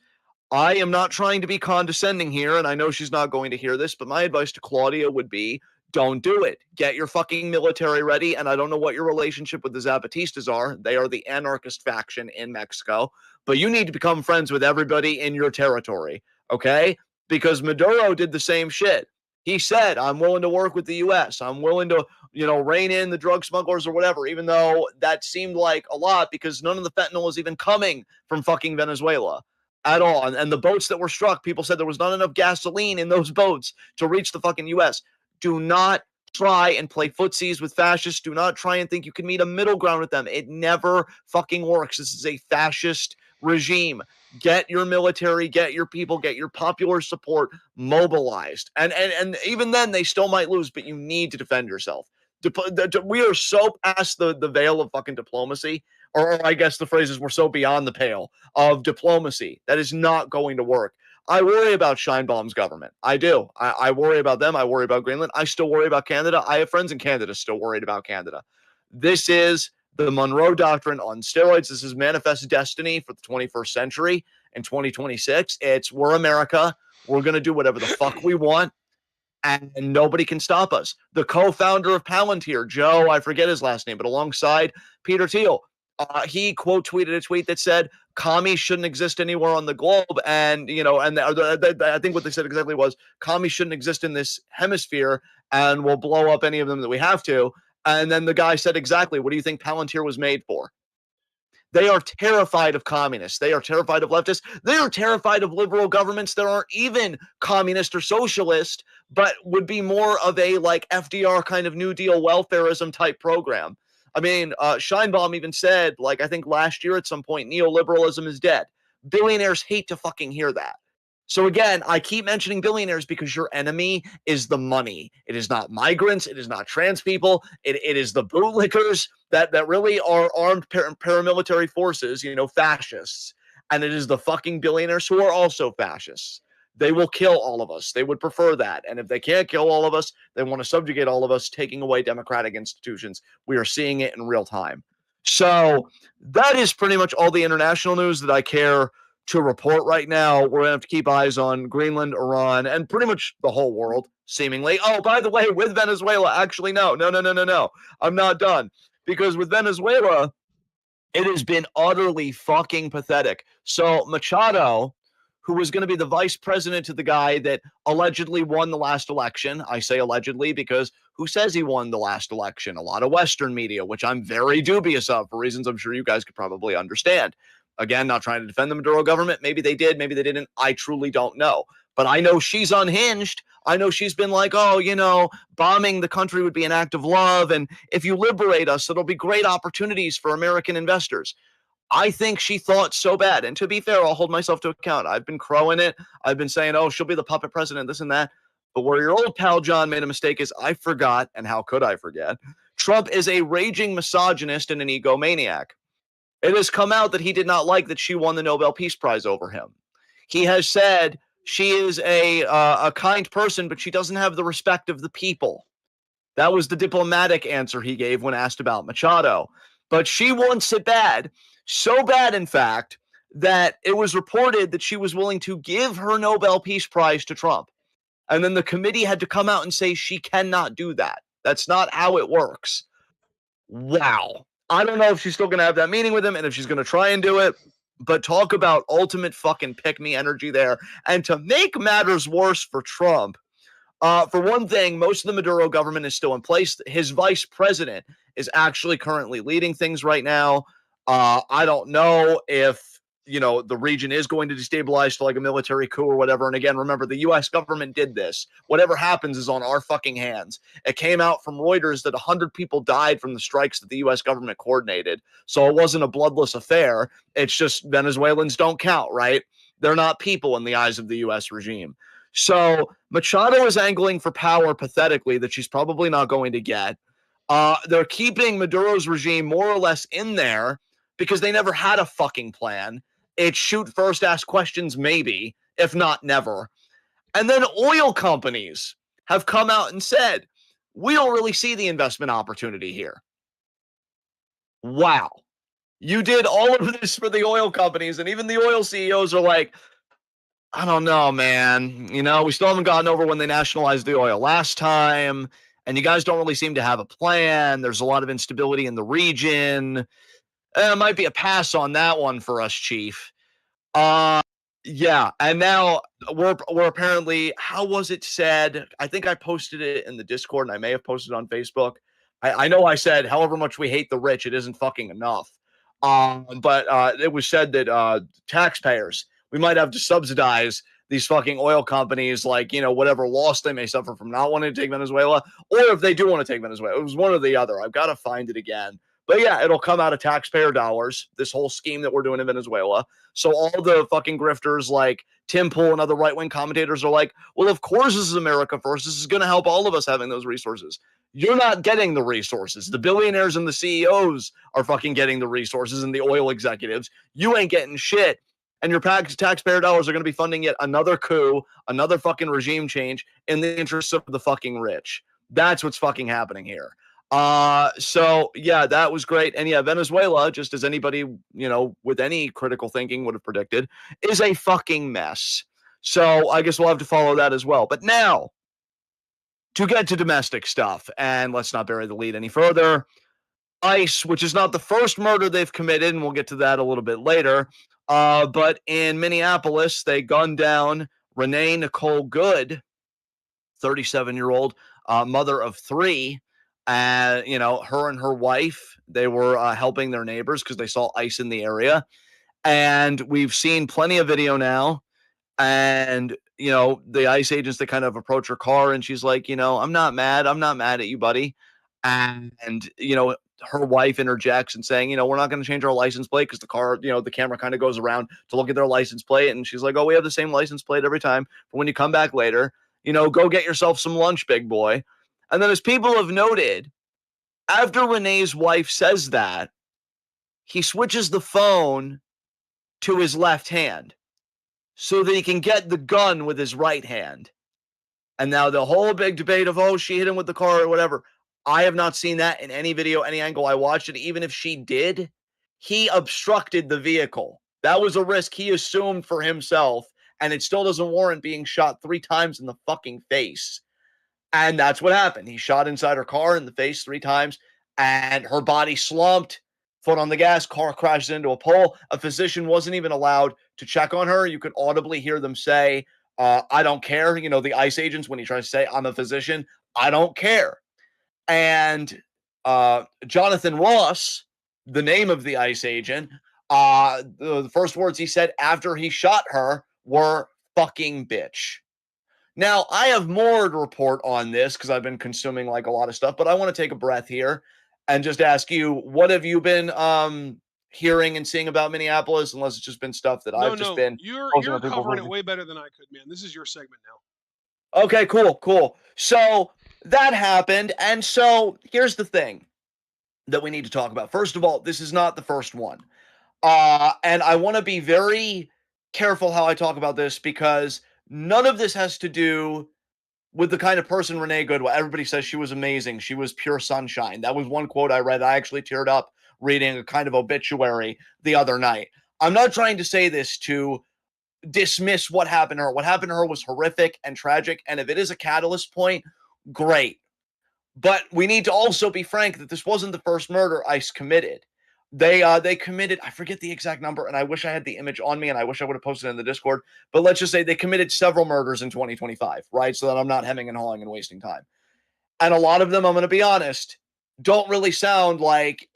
I am not trying to be condescending here, and I know she's not going to hear this, but my advice to Claudia would be don't do it. Get your fucking military ready, and I don't know what your relationship with the Zapatistas are. They are the anarchist faction in Mexico, but you need to become friends with everybody in your territory, okay? Because Maduro did the same shit. He said, I'm willing to work with the U.S. I'm willing to, rein in the drug smugglers or whatever, even though that seemed like a lot because none of the fentanyl was even coming from fucking Venezuela at all. And the boats that were struck, people said there was not enough gasoline in those boats to reach the fucking U.S. Do not try and play footsies with fascists. Do not try and think you can meet a middle ground with them. It never fucking works. This is a fascist regime. Get your military, get your people, get your popular support mobilized. And even then, they still might lose, but you need to defend yourself. We are so past the veil of fucking diplomacy, or I guess the phrase is we're so beyond the pale of diplomacy. That is not going to work. I worry about Scheinbaum's government. I do. I worry about them. I worry about Greenland. I still worry about Canada. I have friends in Canada still worried about Canada. This is the Monroe Doctrine on steroids. This is manifest destiny for the 21st century and 2026. It's we're America. We're going to do whatever the fuck we want, and nobody can stop us. The co-founder of Palantir, Joe, I forget his last name, but alongside Peter Thiel, he quote tweeted a tweet that said commies shouldn't exist anywhere on the globe, and I think what they said exactly was commies shouldn't exist in this hemisphere, and we'll blow up any of them that we have to. And then the guy said exactly, what do you think Palantir was made for? They are terrified of communists. They are terrified of leftists. They are terrified of liberal governments that aren't even communist or socialist, but would be more of a like FDR kind of New Deal welfareism type program. I mean, Scheinbaum even said, like, I think last year at some point, neoliberalism is dead. Billionaires hate to fucking hear that. So again, I keep mentioning billionaires because your enemy is the money. It is not migrants. It is not trans people. It is the bootlickers that really are armed paramilitary forces, fascists. And it is the fucking billionaires who are also fascists. They will kill all of us. They would prefer that. And if they can't kill all of us, they want to subjugate all of us, taking away democratic institutions. We are seeing it in real time. So that is pretty much all the international news that I care to report right now. We're going to have to keep eyes on Greenland, Iran, and pretty much the whole world, seemingly. Oh, by the way, with Venezuela, actually, no. I'm not done. Because with Venezuela, it has been utterly fucking pathetic. So Machado, who was going to be the vice president to the guy that allegedly won the last election. I say allegedly because who says he won the last election? A lot of Western media, which I'm very dubious of for reasons I'm sure you guys could probably understand. Again, not trying to defend the Maduro government. Maybe they did, maybe they didn't. I truly don't know. But I know she's unhinged. I know she's been like, oh, bombing the country would be an act of love. And if you liberate us, it'll be great opportunities for American investors. I think she thought so bad. And to be fair, I'll hold myself to account. I've been crowing it. I've been saying, oh, she'll be the puppet president, this and that. But where your old pal John made a mistake is I forgot, and how could I forget? Trump is a raging misogynist and an egomaniac. It has come out that he did not like that she won the Nobel Peace Prize over him. He has said she is a kind person, but she doesn't have the respect of the people. That was the diplomatic answer he gave when asked about Machado. But she wants it bad. So bad, in fact, that it was reported that she was willing to give her Nobel Peace Prize to Trump. And then the committee had to come out and say she cannot do that. That's not how it works. Wow. I don't know if she's still going to have that meeting with him and if she's going to try and do it, but talk about ultimate fucking pick-me energy there. And to make matters worse for Trump, for one thing, most of the Maduro government is still in place. His vice president is actually currently leading things right now. I don't know if the region is going to destabilize to like a military coup or whatever. And again, remember, the U.S. government did this. Whatever happens is on our fucking hands. It came out from Reuters that 100 people died from the strikes that the U.S. government coordinated. So it wasn't a bloodless affair. It's just Venezuelans don't count, right? They're not people in the eyes of the U.S. regime. So Machado is angling for power pathetically that she's probably not going to get. They're keeping Maduro's regime more or less in there because they never had a fucking plan. It's shoot first, ask questions, maybe, if not never. And then oil companies have come out and said, we don't really see the investment opportunity here. Wow. You did all of this for the oil companies, and even the oil CEOs are like, I don't know, man. We still haven't gotten over when they nationalized the oil last time, and you guys don't really seem to have a plan. There's a lot of instability in the region. It might be a pass on that one for us, Chief. Yeah, and now we're apparently, how was it said? I think I posted it in the Discord, and I may have posted it on Facebook. I know I said, however much we hate the rich, it isn't fucking enough. But it was said that taxpayers, we might have to subsidize these fucking oil companies, like, whatever loss they may suffer from not wanting to take Venezuela, or if they do want to take Venezuela. It was one or the other. I've got to find it again. But yeah, it'll come out of taxpayer dollars, this whole scheme that we're doing in Venezuela. So all the fucking grifters like Tim Pool and other right-wing commentators are like, well, of course this is America first. This is going to help all of us having those resources. You're not getting the resources. The billionaires and the CEOs are fucking getting the resources, and the oil executives. You ain't getting shit. And your taxpayer dollars are going to be funding yet another coup, another fucking regime change in the interests of the fucking rich. That's what's fucking happening here. So yeah, that was great. And yeah, Venezuela, just as anybody, with any critical thinking would have predicted, is a fucking mess. So I guess we'll have to follow that as well. But now, to get to domestic stuff, and let's not bury the lead any further, ICE, which is not the first murder they've committed, and we'll get to that a little bit later, but in Minneapolis, they gunned down Renee Nicole Good, 37-year-old mother of three. Her and her wife, they were helping their neighbors because they saw ICE in the area. And we've seen plenty of video now. And, the ICE agents, they kind of approach her car and she's like, I'm not mad. I'm not mad at you, buddy. And, her wife interjects and saying, we're not going to change our license plate because the car, the camera kind of goes around to look at their license plate. And she's like, oh, we have the same license plate every time. But when you come back later, go get yourself some lunch, big boy. And then, as people have noted, after Renee's wife says that, he switches the phone to his left hand so that he can get the gun with his right hand. And now the whole big debate of, oh, she hit him with the car or whatever. I have not seen that in any video, any angle I watched it. Even if she did, he obstructed the vehicle. That was a risk he assumed for himself, and it still doesn't warrant being shot 3 times in the fucking face. And that's what happened. He shot inside her car in the face 3 times, and her body slumped, foot on the gas, car crashes into a pole. A physician wasn't even allowed to check on her. You could audibly hear them say, I don't care. The ICE agents, when he tries to say, I'm a physician, I don't care. And Jonathan Ross, the name of the ICE agent, the first words he said after he shot her were fucking bitch. Now, I have more to report on this because I've been consuming like a lot of stuff, but I want to take a breath here and just ask you, what have you been hearing and seeing about Minneapolis, unless it's just been stuff that I've just been you're covering it way better than I could, man. This is your segment now. Okay, cool. So that happened, and so here's the thing that we need to talk about. First of all, this is not the first one. And I want to be very careful how I talk about this because none of this has to do with the kind of person Renee Goodwin. Everybody says she was amazing. She was pure sunshine. That was one quote I read. I actually teared up reading a kind of obituary the other night. I'm not trying to say this to dismiss what happened to her. What happened to her was horrific and tragic. And if it is a catalyst point, great. But we need to also be frank that this wasn't the first murder ICE committed. They committed, I forget the exact number, and I wish I had the image on me, and I wish I would have posted it in the Discord. But let's just say they committed several murders in 2025, right? So that I'm not hemming and hawing and wasting time. And a lot of them, I'm going to be honest, don't really sound like,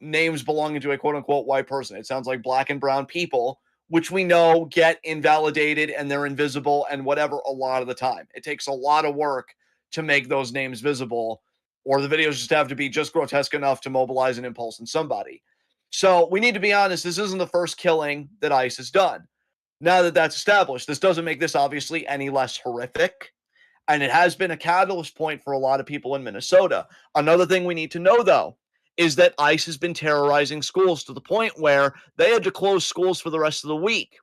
names belonging to a quote unquote white person. It sounds like black and brown people, which we know get invalidated and they're invisible and whatever a lot of the time. It takes a lot of work to make those names visible, or the videos just have to be just grotesque enough to mobilize an impulse in somebody. So we need to be honest, this isn't the first killing that ICE has done. Now that that's established, this doesn't make this obviously any less horrific. And it has been a catalyst point for a lot of people in Minnesota. Another thing we need to know, though, is that ICE has been terrorizing schools to the point where they had to close schools for the rest of the week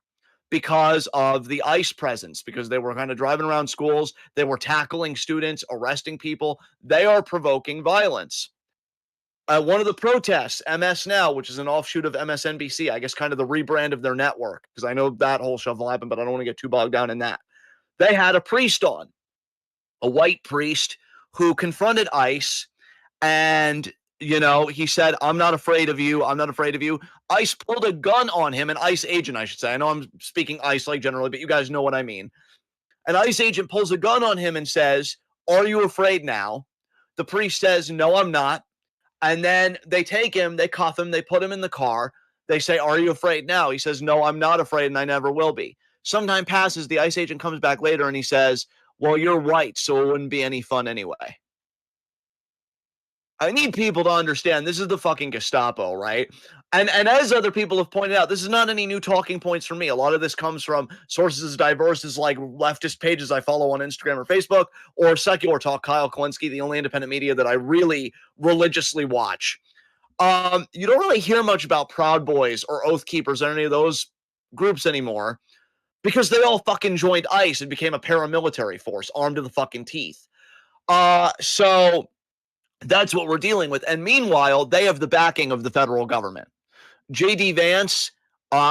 because of the ICE presence, because they were kind of driving around schools. They were tackling students, arresting people. They are provoking violence. One of the protests, MS Now, which is an offshoot of MSNBC, I guess kind of the rebrand of their network, because I know that whole shuffle happened, but I don't want to get too bogged down in that. They had a priest on, a white priest who confronted ICE, and he said, I'm not afraid of you. I'm not afraid of you. ICE pulled a gun on him, an ICE agent, I should say. I know I'm speaking ICE like generally, but you guys know what I mean. An ICE agent pulls a gun on him and says, are you afraid now? The priest says, no, I'm not. And then they take him, they cuff him, they put him in the car. They say, are you afraid now? He says, no, I'm not afraid, and I never will be. Some time passes, the ICE agent comes back later and he says, well, you're right, so it wouldn't be any fun anyway. I need people to understand this is the fucking Gestapo, right? And as other people have pointed out, this is not any new talking points for me. A lot of this comes from sources as diverse as like leftist pages I follow on Instagram or Facebook, or Secular Talk, Kyle Kalinske, the only independent media that I really religiously watch. You don't really hear much about Proud Boys or Oath Keepers or any of those groups anymore, because they all fucking joined ICE and became a paramilitary force armed to the fucking teeth. So that's what we're dealing with. And meanwhile, they have the backing of the federal government. J.D. Vance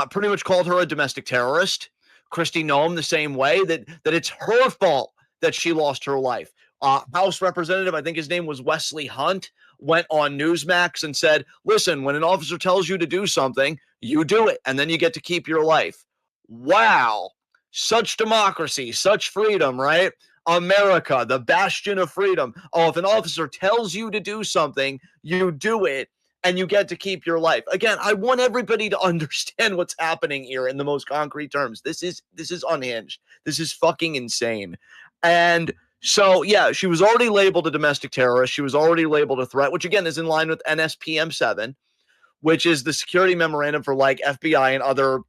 pretty much called her a domestic terrorist. Kristi Noem the same way, that it's her fault that she lost her life. House Representative, I think his name was Wesley Hunt, went on Newsmax and said, listen, when an officer tells you to do something, you do it, and then you get to keep your life. Wow. Such democracy, such freedom, right? America, the bastion of freedom. Oh, if an officer tells you to do something, you do it, and you get to keep your life. Again, I want everybody to understand what's happening here in the most concrete terms. This is unhinged. This is fucking insane. And so, yeah, she was already labeled a domestic terrorist. She was already labeled a threat, which again is in line with NSPM 7, which is the security memorandum for like FBI and other,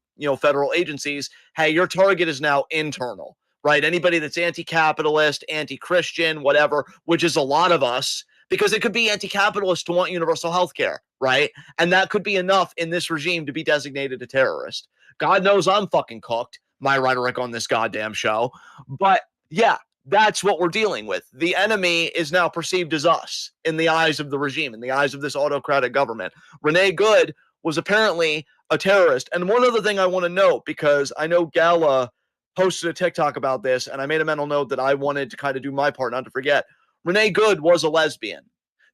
federal agencies. Hey, your target is now internal, right? Anybody that's anti-capitalist, anti-Christian, whatever, which is a lot of us, because it could be anti-capitalist to want universal health care, right? And that could be enough in this regime to be designated a terrorist. God knows I'm fucking cooked, my rhetoric on this goddamn show. But yeah, that's what we're dealing with. The enemy is now perceived as us in the eyes of the regime, in the eyes of this autocratic government. Renee Good was apparently a terrorist. And one other thing I want to note, because I know Gala posted a TikTok about this, and I made a mental note that I wanted to kind of do my part, not to forget. Renee Good was a lesbian.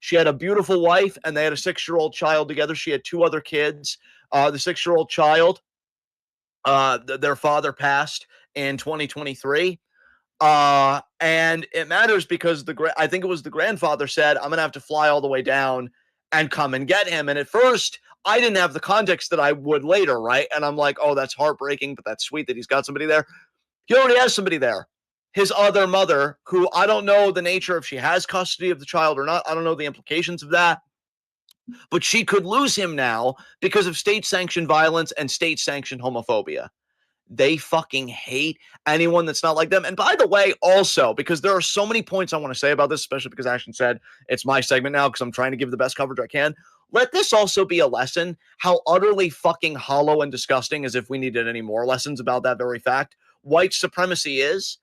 She had a beautiful wife, and they had a 6-year-old child together. She had 2 other kids. The 6-year-old child, their father passed in 2023. And it matters because I think it was the grandfather said, I'm going to have to fly all the way down and come and get him. And at first, I didn't have the context that I would later, right? And I'm like, oh, that's heartbreaking, but that's sweet that he's got somebody there. He already has somebody there. His other mother, who I don't know the nature if she has custody of the child or not. I don't know the implications of that. But she could lose him now because of state-sanctioned violence and state-sanctioned homophobia. They fucking hate anyone that's not like them. And by the way, also, because there are so many points I want to say about this, especially because Ashton said it's my segment now because I'm trying to give the best coverage I can. Let this also be a lesson how utterly fucking hollow and disgusting, as if we needed any more lessons about that very fact, white supremacy is.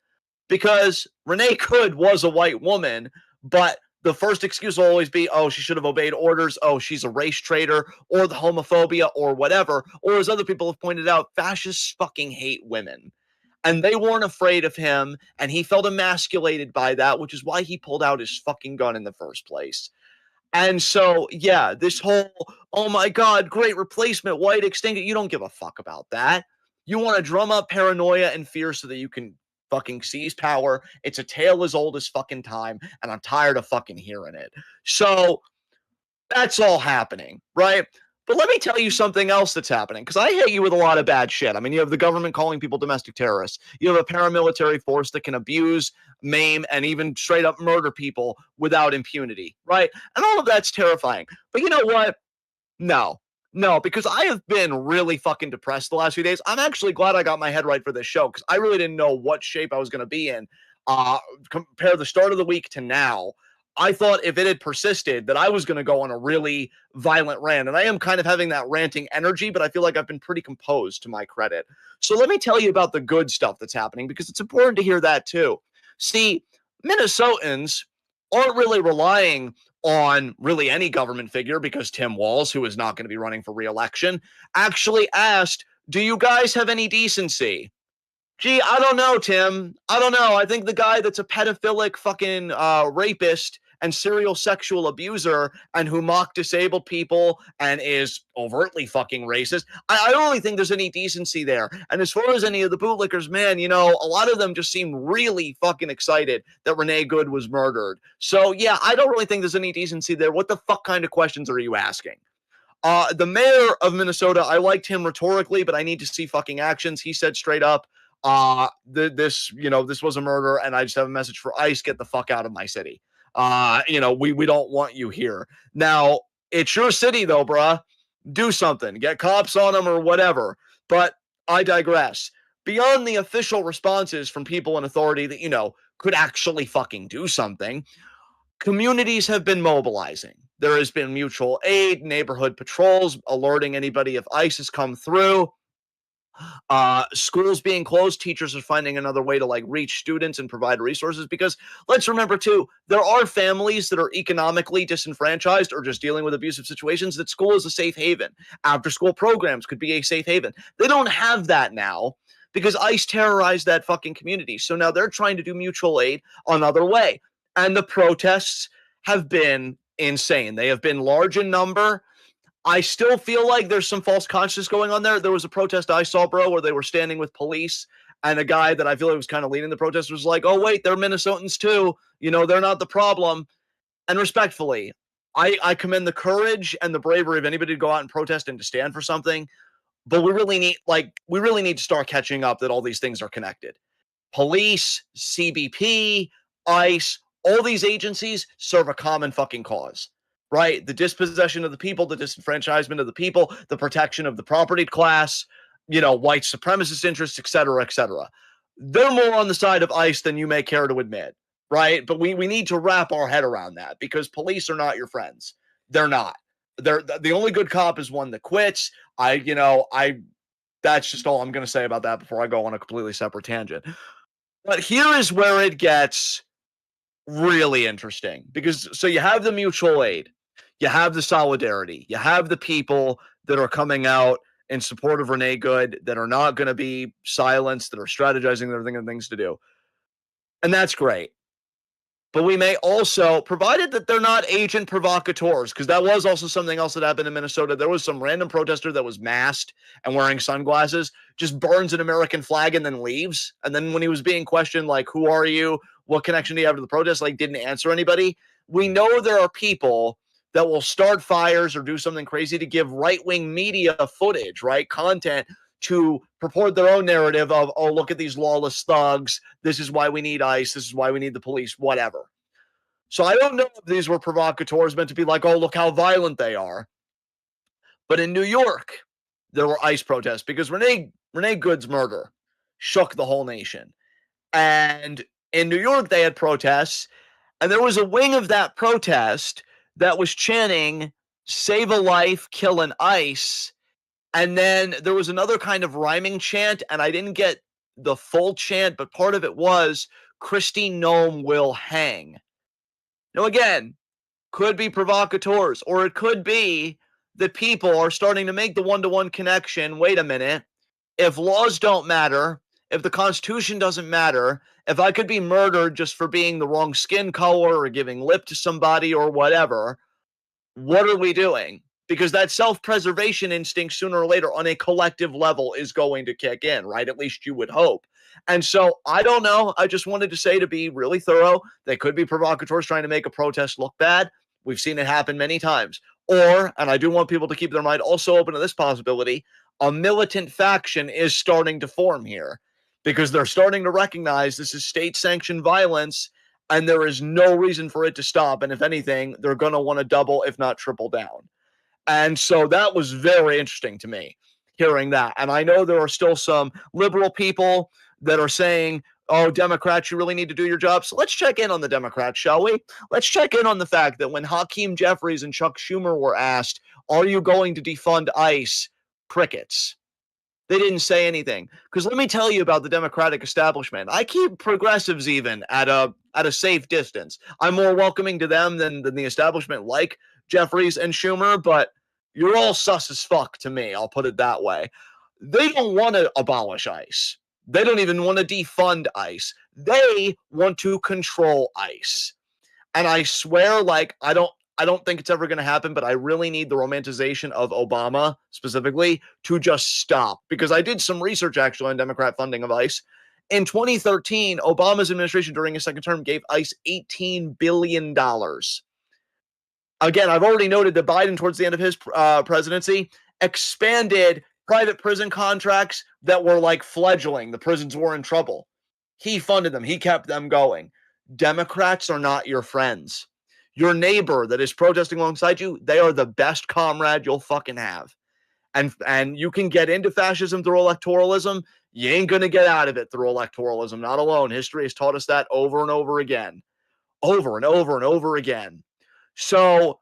Because Renee Good was a white woman, but the first excuse will always be, oh, she should have obeyed orders. Oh, she's a race traitor, or the homophobia, or whatever. Or as other people have pointed out, fascists fucking hate women. And they weren't afraid of him, and he felt emasculated by that, which is why he pulled out his fucking gun in the first place. And so, yeah, this whole, oh my God, great replacement, white extinct, you don't give a fuck about that. You want to drum up paranoia and fear so that you can fucking seize power. It's a tale as old as fucking time, and I'm tired of fucking hearing it. So that's all happening, right? But let me tell you something else that's happening, because I hit you with a lot of bad shit. I mean, you have the government calling people domestic terrorists. You have a paramilitary force that can abuse, maim, and even straight up murder people without impunity, right? And all of that's terrifying. But you know what? No, because I have been really fucking depressed the last few days. I'm actually glad I got my head right for this show, because I really didn't know what shape I was going to be in. Compare the start of the week to now. I thought if it had persisted that I was going to go on a really violent rant. And I am kind of having that ranting energy, but I feel like I've been pretty composed, to my credit. So let me tell you about the good stuff that's happening, because it's important to hear that too. See, Minnesotans aren't really relying on really any government figure, because Tim Walz, who is not going to be running for re-election, actually asked, do you guys have any decency? Gee, I don't know, Tim. I don't know. I think the guy that's a pedophilic fucking rapist and serial sexual abuser and who mock disabled people and is overtly fucking racist, I don't really think there's any decency there. And as far as any of the bootlickers, man, you know, a lot of them just seem really fucking excited that Renee Good was murdered. So, yeah, I don't really think there's any decency there. What the fuck kind of questions are you asking? The mayor of Minnesota, I liked him rhetorically, but I need to see fucking actions. He said straight up, this was a murder, and I just have a message for ICE: get the fuck out of my city. We don't want you here. Now, it's your city though, bruh. Do something. Get cops on them or whatever. But I digress. Beyond the official responses from people in authority that, could actually fucking do something, communities have been mobilizing. There has been mutual aid, neighborhood patrols, alerting anybody if ICE has come through. Schools being closed, teachers are finding another way to reach students and provide resources, because let's remember too, there are families that are economically disenfranchised or just dealing with abusive situations that school is a safe haven. After school programs could be a safe haven. They don't have that now because ICE terrorized that fucking community. So now they're trying to do mutual aid another way. And the protests have been insane. They have been large in number. I still feel like there's some false consciousness going on there. There was a protest I saw, bro, where they were standing with police, and a guy that I feel like was kind of leading the protest was like, oh, wait, they're Minnesotans too. They're not the problem. And respectfully, I commend the courage and the bravery of anybody to go out and protest and to stand for something. But we really need to start catching up that all these things are connected. Police, CBP, ICE, all these agencies serve a common fucking cause. Right? The dispossession of the people, the disenfranchisement of the people, the protection of the property class, white supremacist interests, et cetera, et cetera. They're more on the side of ICE than you may care to admit, right? But we need to wrap our head around that, because police are not your friends. They're not. They're the only good cop is one that quits. That's just all I'm going to say about that before I go on a completely separate tangent. But here is where it gets really interesting, because so you have the mutual aid. You have the solidarity. You have the people that are coming out in support of Renee Good, that are not going to be silenced, that are strategizing, that are thinking of things to do. And that's great. But we may also, provided that they're not agent provocateurs, because that was also something else that happened in Minnesota. There was some random protester that was masked and wearing sunglasses, just burns an American flag and then leaves. And then when he was being questioned, who are you? What connection do you have to the protest? Didn't answer anybody. We know there are people that will start fires or do something crazy to give right-wing media footage, right? Content to purport their own narrative of, oh, look at these lawless thugs. This is why we need ICE. This is why we need the police, whatever. So I don't know if these were provocateurs meant to be oh, look how violent they are. But in New York, there were ICE protests because Renee Good's murder shook the whole nation. And in New York, they had protests, and there was a wing of that protest that was chanting, save a life, kill an ICE. And then there was another kind of rhyming chant, and I didn't get the full chant, but part of it was, Kristi Noem will hang. Now, again, could be provocateurs, or it could be that people are starting to make the one-to-one connection. Wait a minute. If laws don't matter, if the Constitution doesn't matter, if I could be murdered just for being the wrong skin color or giving lip to somebody or whatever, what are we doing? Because that self-preservation instinct sooner or later on a collective level is going to kick in, right? At least you would hope. And so I don't know. I just wanted to say, to be really thorough, they could be provocateurs trying to make a protest look bad. We've seen it happen many times. Or, and I do want people to keep their mind also open to this possibility, a militant faction is starting to form here because they're starting to recognize this is state-sanctioned violence and there is no reason for it to stop. And if anything, they're going to want to double, if not triple down. And so that was very interesting to me, hearing that. And I know there are still some liberal people that are saying, oh, Democrats, you really need to do your job. So let's check in on the Democrats, shall we? Let's check in on the fact that when Hakeem Jeffries and Chuck Schumer were asked, are you going to defund ICE? Crickets. They didn't say anything. Because let me tell you about the Democratic establishment. I keep progressives even at a safe distance. I'm more welcoming to them than the establishment, like Jeffries and Schumer, but you're all sus as fuck to me. I'll put it that way. They don't want to abolish ICE. They don't even want to defund ICE. They want to control ICE. And I swear, like, I don't think it's ever going to happen, but I really need the romanticization of Obama specifically to just stop, because I did some research actually on Democrat funding of ICE. In 2013, Obama's administration during his second term gave ICE $18 billion. Again, I've already noted that Biden, towards the end of his presidency, expanded private prison contracts that were like fledgling. The prisons were in trouble. He funded them. He kept them going. Democrats are not your friends. Your neighbor that is protesting alongside you, they are the best comrade you'll fucking have. And you can get into fascism through electoralism. You ain't going to get out of it through electoralism. Not alone. History has taught us that over and over again. Over and over and over again. So,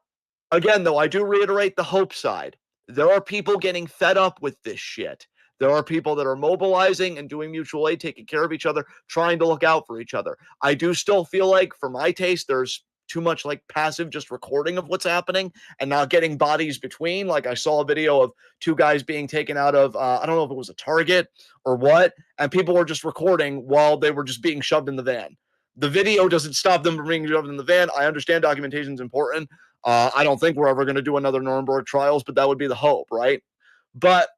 again, though, I do reiterate the hope side. There are people getting fed up with this shit. There are people that are mobilizing and doing mutual aid, taking care of each other, trying to look out for each other. I do still feel like, for my taste, there's too much like passive just recording of what's happening and not getting bodies between. Like, I saw a video of two guys being taken out of, I don't know if it was a Target or what, and people were just recording while they were just being shoved in the van. The video doesn't stop them from being shoved in the van. I understand documentation is important. I don't think we're ever going to do another Nuremberg trials, but that would be the hope, right? But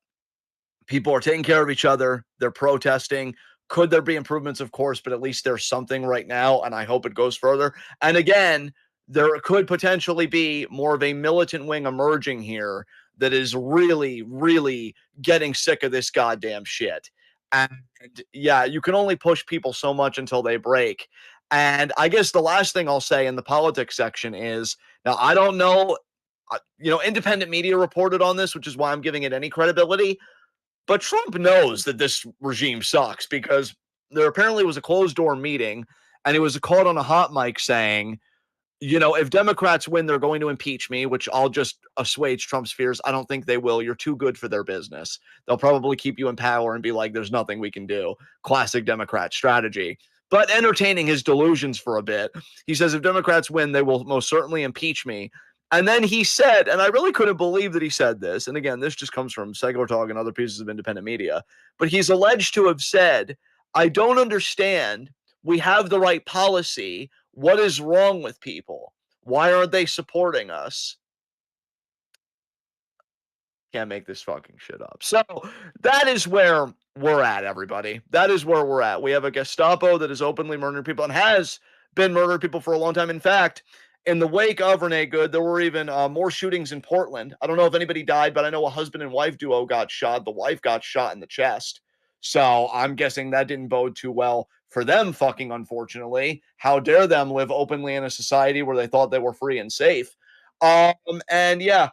people are taking care of each other. They're protesting. Could there be improvements? Of course, but at least there's something right now, and I hope it goes further. And again, there could potentially be more of a militant wing emerging here that is really, really getting sick of this goddamn shit. And yeah, you can only push people so much until they break. And I guess the last thing I'll say in the politics section is, now I don't know, independent media reported on this, which is why I'm giving it any credibility. But Trump knows that this regime sucks, because there apparently was a closed door meeting and he was caught on a hot mic saying, if Democrats win, they're going to impeach me, which I'll just assuage Trump's fears. I don't think they will. You're too good for their business. They'll probably keep you in power and be like, there's nothing we can do. Classic Democrat strategy. But entertaining his delusions for a bit. He says, if Democrats win, they will most certainly impeach me. And then he said, and I really couldn't believe that he said this, and again, this just comes from Secular Talk and other pieces of independent media, but he's alleged to have said, I don't understand. We have the right policy. What is wrong with people? Why aren't they supporting us? Can't make this fucking shit up. So that is where we're at, everybody. That is where we're at. We have a Gestapo that is openly murdering people and has been murdering people for a long time. In fact, in the wake of Renee Good, there were even more shootings in Portland. I don't know if anybody died, but I know a husband and wife duo got shot. The wife got shot in the chest. So I'm guessing that didn't bode too well for them, fucking unfortunately. How dare them live openly in a society where they thought they were free and safe. And yeah,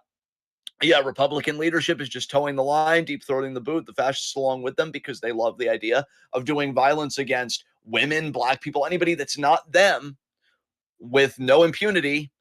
Republican leadership is just towing the line, deep throating the boot, the fascists along with them, because they love the idea of doing violence against women, black people, anybody that's not them, with no impunity.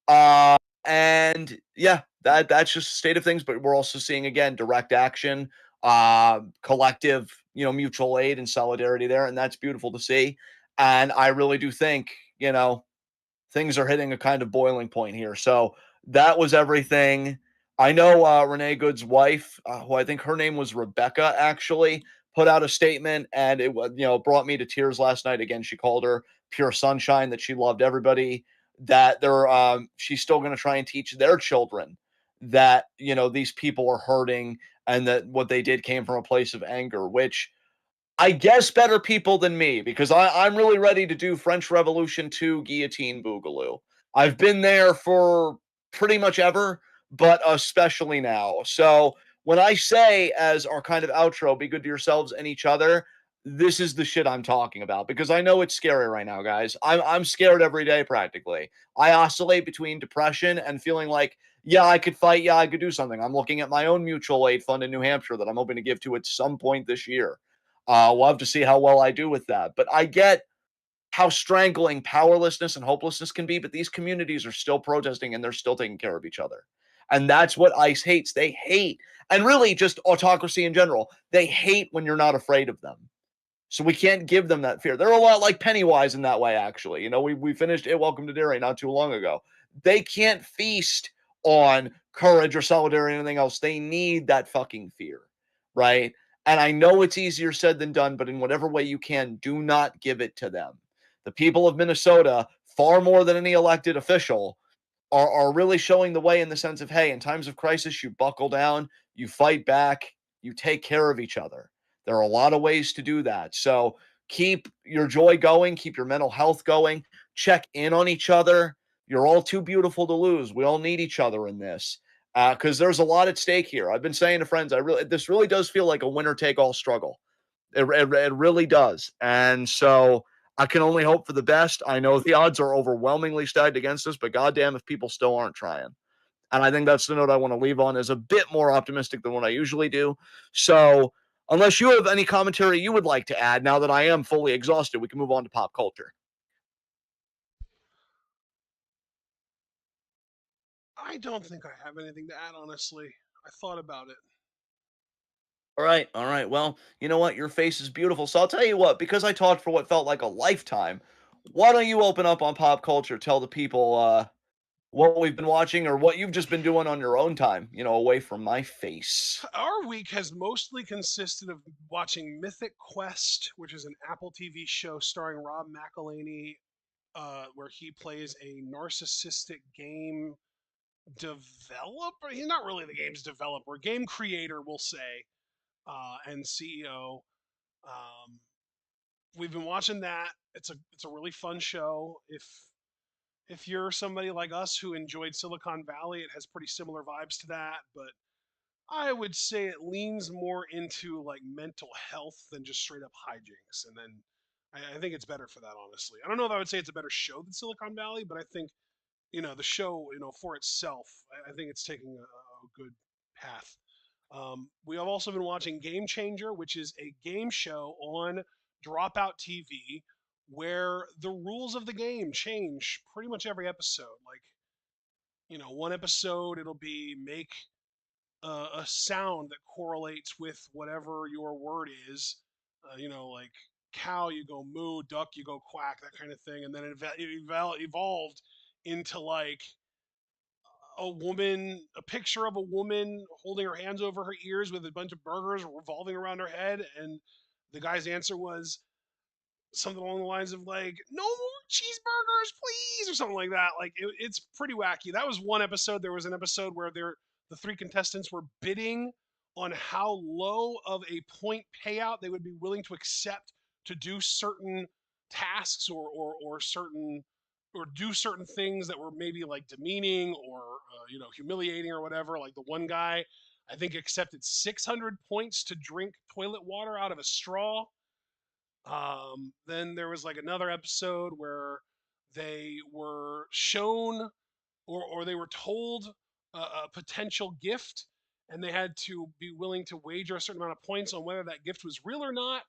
And yeah, that's just the state of things. But we're also seeing, again, direct action, collective, mutual aid and solidarity there. And that's beautiful to see. And I really do think, things are hitting a kind of boiling point here. So that was everything. I know Renee Good's wife, who I think her name was Rebecca, actually put out a statement, and it was, brought me to tears last night. Again, she called her pure sunshine, that she loved everybody, that she's still going to try and teach their children that, these people are hurting, and that what they did came from a place of anger, which I guess better people than me, because I'm really ready to do French Revolution 2 Guillotine Boogaloo. I've been there for pretty much ever, but especially now. So when I say, as our kind of outro, be good to yourselves and each other, this is the shit I'm talking about, because I know it's scary right now, guys. I'm scared every day practically. I oscillate between depression and feeling like, yeah, I could fight, yeah, I could do something. I'm looking at my own mutual aid fund in New Hampshire that I'm hoping to give to at some point this year. We'll have to see how well I do with that. But I get how strangling powerlessness and hopelessness can be, but these communities are still protesting and they're still taking care of each other. And that's what ICE hates. They hate, and really just autocracy in general, they hate when you're not afraid of them. So we can't give them that fear. They're a lot like Pennywise in that way, actually. We finished It Welcome to Derry not too long ago. They can't feast on courage or solidarity or anything else. They need that fucking fear, right? And I know it's easier said than done, but in whatever way you can, do not give it to them. The people of Minnesota, far more than any elected official, are really showing the way, in the sense of, hey, in times of crisis, you buckle down, you fight back, you take care of each other. There are a lot of ways to do that. So keep your joy going, keep your mental health going, check in on each other. You're all too beautiful to lose. We all need each other in this, because there's a lot at stake here. I've been saying to friends, this really does feel like a winner take all struggle. It really does. And so I can only hope for the best. I know the odds are overwhelmingly stacked against us, but goddamn if people still aren't trying. And I think that's the note I want to leave on, is a bit more optimistic than what I usually do. So unless you have any commentary you would like to add, now that I am fully exhausted, we can move on to pop culture. I don't think I have anything to add, honestly. I thought about it. All right. All right. Well, you know what? Your face is beautiful. So I'll tell you what, because I talked for what felt like a lifetime, why don't you open up on pop culture? Tell the people what we've been watching, or what you've just been doing on your own time, away from my face. Our week has mostly consisted of watching Mythic Quest, which is an Apple TV show starring Rob McElhenney, where he plays a narcissistic game developer. He's not really the game's developer, game creator, we'll say, and CEO. Um, we've been watching that. It's a really fun show. If you're somebody like us who enjoyed Silicon Valley, it has pretty similar vibes to that, but I would say it leans more into like mental health than just straight up hijinks. And then I think it's better for that, honestly. I don't know if I would say it's a better show than Silicon Valley, but I think, the show, for itself, I think it's taking a good path. We have also been watching Game Changer, which is a game show on Dropout TV where the rules of the game change pretty much every episode. Like, one episode it'll be make a sound that correlates with whatever your word is. Like cow, you go moo, duck, you go quack, that kind of thing. And then it evolved into like a picture of a woman holding her hands over her ears with a bunch of burgers revolving around her head. And the guy's answer was something along the lines of like, no more cheeseburgers, please, or something like that. Like it's pretty wacky. That was one episode. There was an episode where the three contestants were bidding on how low of a point payout they would be willing to accept to do certain tasks or certain or do certain things that were maybe like demeaning or humiliating or whatever. Like the one guy, I think, accepted 600 points to drink toilet water out of a straw. Then there was like another episode where they were shown or they were told a potential gift, and they had to be willing to wager a certain amount of points on whether that gift was real or not.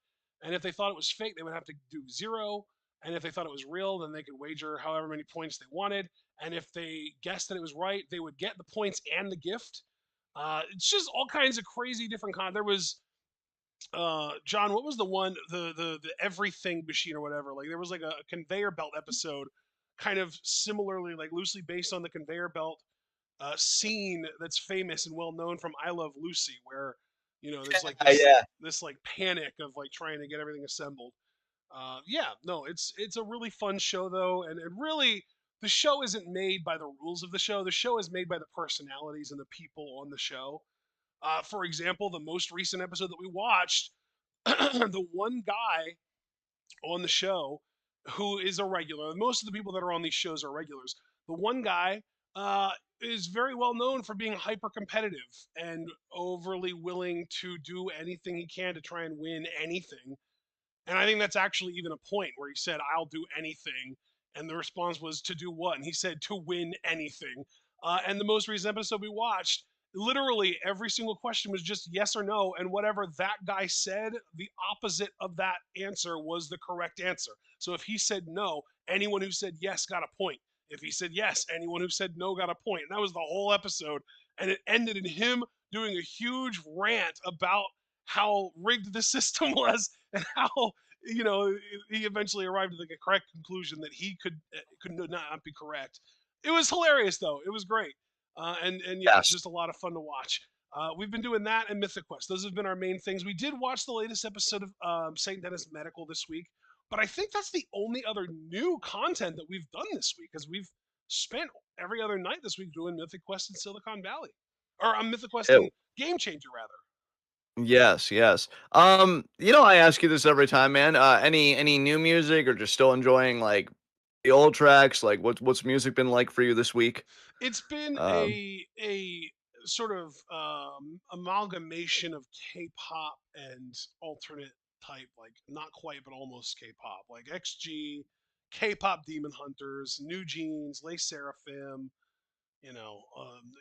And if they thought it was fake, they would have to do 0. And if they thought it was real, then they could wager however many points they wanted. And if they guessed that it was right, they would get the points and the gift. It's just all kinds of crazy different There was John, what was the one the everything machine or whatever? Like there was like a conveyor belt episode, kind of similarly like loosely based on the conveyor belt scene that's famous and well known from I Love Lucy, where There's like Yeah. this like panic of like trying to get everything assembled. Yeah, no, it's a really fun show though, and really the show isn't made by the rules of the show. The show is made by the personalities and the people on the show. For example, the most recent episode that we watched, the one guy on the show who is a regular. Most of the people that are on these shows are regulars. The one guy uh, is very well known for being hyper competitive and overly willing to do anything he can to try and win anything. And I think that's actually even a point where he said, I'll do anything. And the response was, to do what? And he said, to win anything. And the most recent episode we watched, literally every single question was just yes or no. And whatever that guy said, the opposite of that answer was the correct answer. So if he said no, anyone who said yes got a point. If he said yes, anyone who said no got a point. And that was the whole episode. And it ended in him doing a huge rant about how rigged the system was and how he eventually arrived at the correct conclusion that he could not be correct. It was hilarious though. It was great, and yeah, it's Yes. just a lot of fun to watch. We've been doing that and Mythic Quest. Those have been our main things. We did watch the latest episode of St. Dennis Medical this week, but I think that's the only other new content that we've done this week, because we've spent every other night this week doing Mythic Quest in Silicon Valley, or Mythic Quest in Game Changer rather. Yes, yes. I ask you this every time, man. Any new music or just still enjoying like the old tracks? Like what's music been like for you this week? It's been Um, a sort of amalgamation of K-pop and alternate type, like not quite but almost K-pop, like XG, K-pop Demon Hunters, New Jeans, Les Seraphim.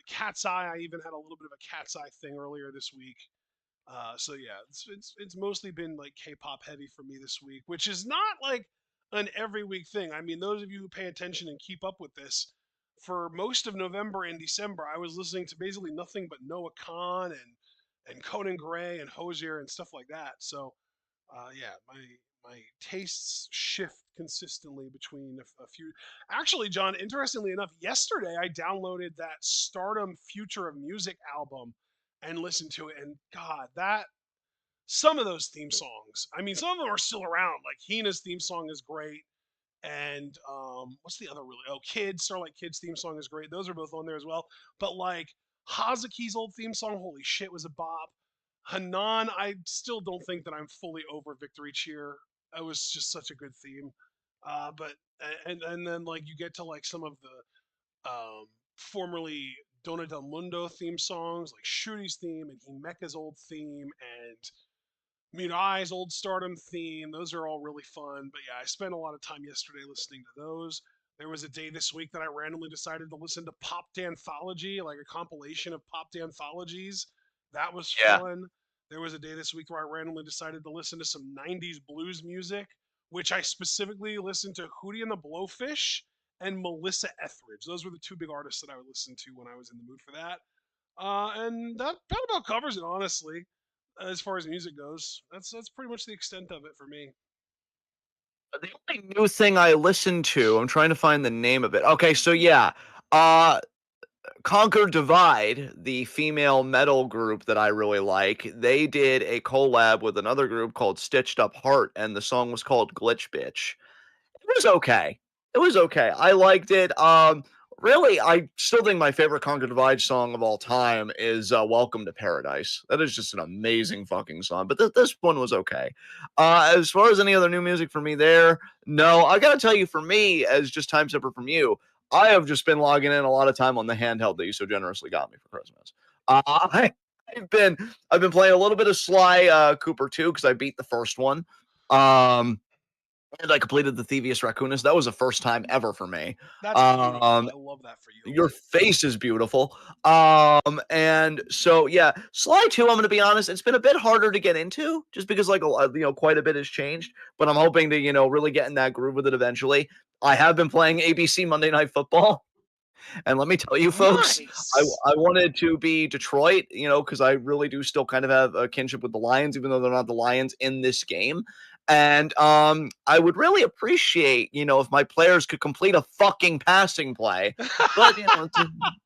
Cat's Eye. I even had a little bit of a Cat's Eye thing earlier this week. So yeah, it's mostly been like K-pop heavy for me this week, which is not like an every week thing. I mean, those of you who pay attention and keep up with this, for most of November and December, I was listening to basically nothing but Noah Khan and Conan Gray and Hosier and stuff like that. So yeah, my tastes shift consistently between a few. Actually, John, interestingly enough, yesterday I downloaded that Stardom Future of Music album and listened to it, and God, that some of those theme songs. I mean, some of them are still around. Like Hina's theme song is great, and what's the other really? Oh, Starlight Kids theme song is great. Those are both on there as well. But like Hazuki's old theme song, holy shit, was a bop. Hanan, I still don't think that I'm fully over Victory Cheer. It was just such a good theme. But and then like you get to like some of the formerly Dona del Mundo theme songs, like Shruti's theme and Himeka's old theme and Mirai's old Stardom theme. Those are all really fun. But yeah, I spent a lot of time yesterday listening to those. There was a day this week that I randomly decided to listen to Pop Danthology, like a compilation of Pop Danthologies. That was yeah. fun. There was a day this week where I randomly decided to listen to some 90s blues music, which I specifically listened to Hootie and the Blowfish and Melissa Etheridge. Those were the two big artists that I would listen to when I was in the mood for that. And that about covers it, honestly, as far as music goes. That's pretty much the extent of it for me. The only new thing I listened to, I'm trying to find the name of it. Okay, so yeah. Uh Conquer Divide, the female metal group that I really like, they did a collab with another group called Stitched Up Heart, and the song was called Glitch Bitch. It was okay. It was okay. I liked it. Really, I still think my favorite Conquer Divide song of all time is "Welcome to Paradise." That is just an amazing fucking song. But this one was okay. As far as any other new music for me, there, no. I gotta tell you, for me, as just time separate from you, I have just been logging in a lot of time on the handheld that you so generously got me for Christmas. I've been I've been playing a little bit of Sly Cooper 2 because I beat the first one. Um, and I completed the Thievius Raccoonus. That was the first time ever for me. That's beautiful. Um, I love that for you. your face is beautiful. And so yeah, Sly 2, I'm gonna be honest, it's been a bit harder to get into just because like quite a bit has changed. But I'm hoping to, really get in that groove with it eventually. I have been playing ABC Monday Night Football. And let me tell you, folks, I Nice. I wanted to be Detroit, because I really do still kind of have a kinship with the Lions, even though they're not the Lions in this game. And I would really appreciate, if my players could complete a fucking passing play. But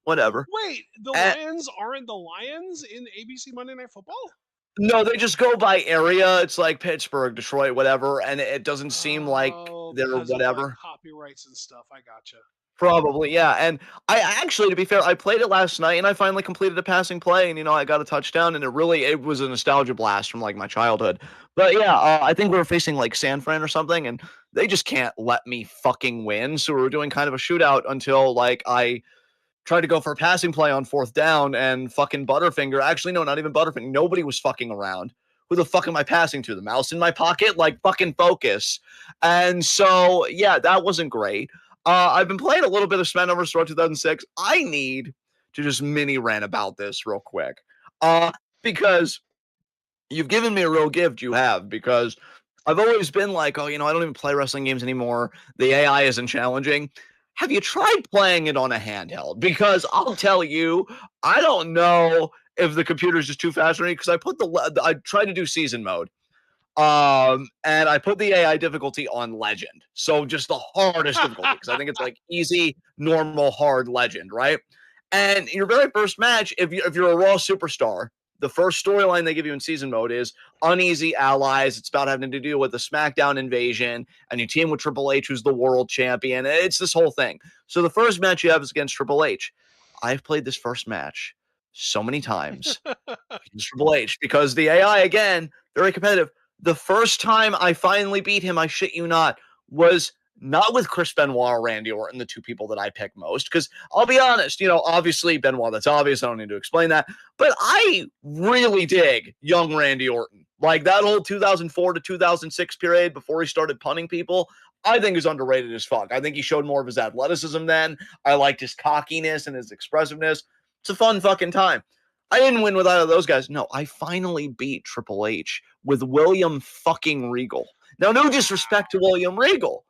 whatever. Wait, the And Lions aren't the Lions in ABC Monday Night Football? No, they just go by area. It's like Pittsburgh, Detroit, whatever, and it doesn't seem like Oh, they're because of like whatever. copyrights and stuff. I gotcha. Probably, yeah. And I actually, to be fair, I played it last night and I finally completed a passing play and I got a touchdown and it was a nostalgia blast from like my childhood. But yeah, I think we were facing like San Fran or something and they just can't let me fucking win. So we were doing kind of a shootout until like I tried to go for a passing play on fourth down and fucking Butterfinger. Actually, no, not even Butterfinger. Nobody was fucking around. Who the fuck am I passing to? The mouse in my pocket? Like fucking focus. And so, yeah, that wasn't great. I've been playing a little bit of Smash over throughout 2006. I need to just mini rant about this real quick. Because you've given me a real gift, you have, because I've always been like, oh, I don't even play wrestling games anymore. The AI isn't challenging. Have you tried playing it on a handheld? Because I'll tell you, I don't know if the computer's just too fast for me because I tried to do season mode. And I put the AI difficulty on legend. So just the hardest difficulty because I think it's like easy, normal, hard, legend, right? And in your very first match, if you're a Raw superstar, the first storyline they give you in season mode is uneasy allies. It's about having to deal with the SmackDown invasion, and you team with Triple H, who's the world champion. It's this whole thing. So the first match you have is against Triple H. I've played this first match so many times against Triple H because the AI, again, very competitive. The first time I finally beat him, I shit you not, was not with Chris Benoit or Randy Orton, the two people that I pick most. Because I'll be honest, obviously Benoit, that's obvious. I don't need to explain that. But I really dig young Randy Orton. Like that whole 2004 to 2006 period before he started punning people, I think is underrated as fuck. I think he showed more of his athleticism then. I liked his cockiness and his expressiveness. It's a fun fucking time. I didn't win with either of those guys. No, I finally beat Triple H with William fucking Regal. Now, no disrespect to William Regal.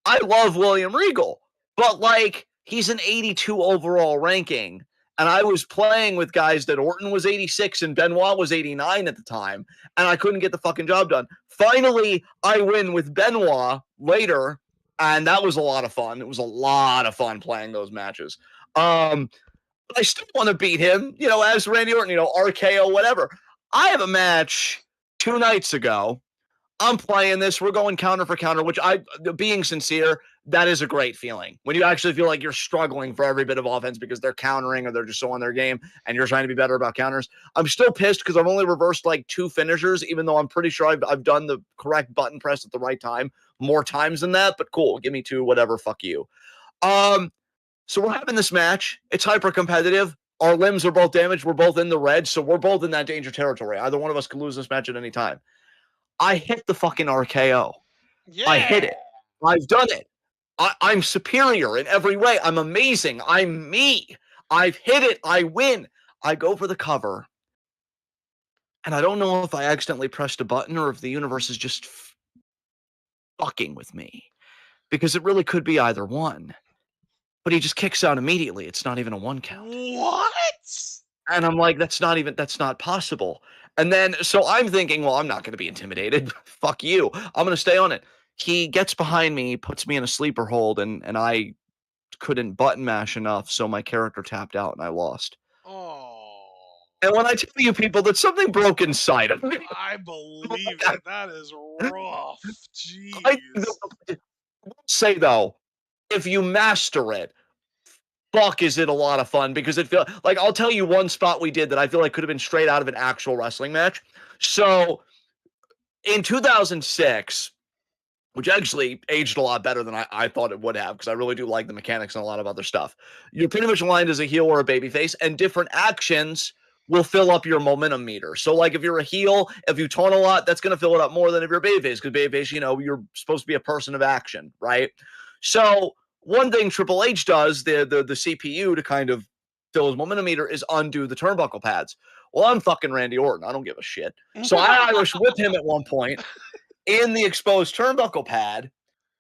I love William Regal, but like he's an 82 overall ranking. And I was playing with guys that Orton was 86 and Benoit was 89 at the time, and I couldn't get the fucking job done. Finally, I win with Benoit later, and that was a lot of fun. It was a lot of fun playing those matches. But I still want to beat him, as Randy Orton, RKO, whatever. I have a match 2 nights ago. I'm playing this. We're going counter for counter, which being sincere, that is a great feeling. When you actually feel like you're struggling for every bit of offense because they're countering or they're just so on their game and you're trying to be better about counters. I'm still pissed because I've only reversed like 2 finishers, even though I'm pretty sure I've done the correct button press at the right time more times than that. But cool. Give me 2, whatever. Fuck you. So we're having this match. It's hyper competitive. Our limbs are both damaged. We're both in the red. So we're both in that danger territory. Either one of us could lose this match at any time. I hit the fucking RKO. I hit Yeah. it. I've done it. I'm superior in every way. I'm amazing. I'm me. I've hit it. I win. I go for the cover. And I don't know if I accidentally pressed a button or if the universe is just fucking with me. Because it really could be either one. But he just kicks out immediately. It's not even a 1 count. What? And I'm like, that's not possible. And then, so I'm thinking, well, I'm not going to be intimidated. Fuck you. I'm going to stay on it. He gets behind me, puts me in a sleeper hold, and I couldn't button mash enough. So my character tapped out and I lost. Oh, And when I tell you people that something broke inside of me, I believe it. That is rough. I Jeez. say though, if you master it, fuck, is it a lot of fun because it feel like I'll tell you one spot we did that I feel like could have been straight out of an actual wrestling match. So in 2006, which actually aged a lot better than I thought it would have because I really do like the mechanics and a lot of other stuff. You're pretty much aligned as a heel or a babyface, and different actions will fill up your momentum meter. So, like if you're a heel, if you taunt a lot, that's going to fill it up more than if you're a babyface because babyface, you're supposed to be a person of action, right? So, one thing Triple H does, the CPU to kind of fill his momentum meter is undo the turnbuckle pads. Well, I'm fucking Randy Orton. I don't give a shit. So I Irish whip him at one point in the exposed turnbuckle pad,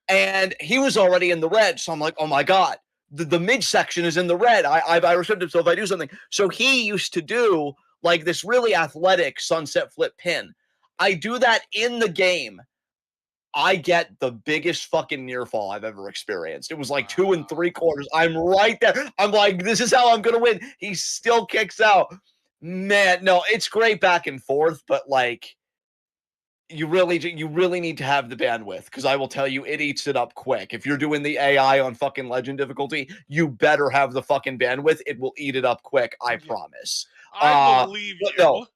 and he was already in the red. So I'm like, oh my God, the midsection is in the red. I've Irish whipped him. So if I do something, so he used to do like this really athletic sunset flip pin. I do that in the game. I get the biggest fucking near fall I've ever experienced. It was like 2 3/4. I'm right there. I'm like, this is how I'm gonna win. He still kicks out. Man, no, it's great back and forth, but like you really need to have the bandwidth because I will tell you it eats it up quick. If you're doing the AI on fucking legend difficulty, you better have the fucking bandwidth. It will eat it up quick, I Yeah, promise. I Uh believe but no, you.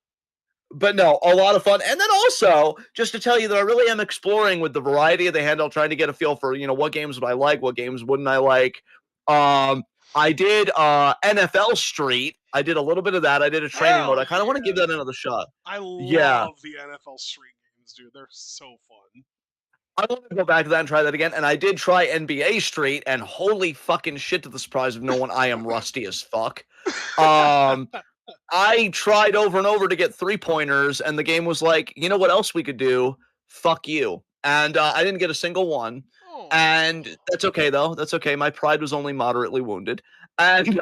but no, a lot of fun. And then also, just to tell you that I really am exploring with the variety of the handle, trying to get a feel for, what games would I like, what games wouldn't I like. Um, I did NFL Street. I did a little bit of that. I did a training mode. Hell I kind of want to give yeah! that another shot. I Yeah. love the NFL Street games, dude. They're so fun. I want to go back to that and try that again. And I did try NBA Street, and holy fucking shit, to the surprise of no one, I am rusty as fuck. Um, I tried over and over to get 3-pointers, and the game was like, you know what else we could do? Fuck you. And I didn't get a single one. Oh, And that's okay, though. That's okay. My pride was only moderately wounded. And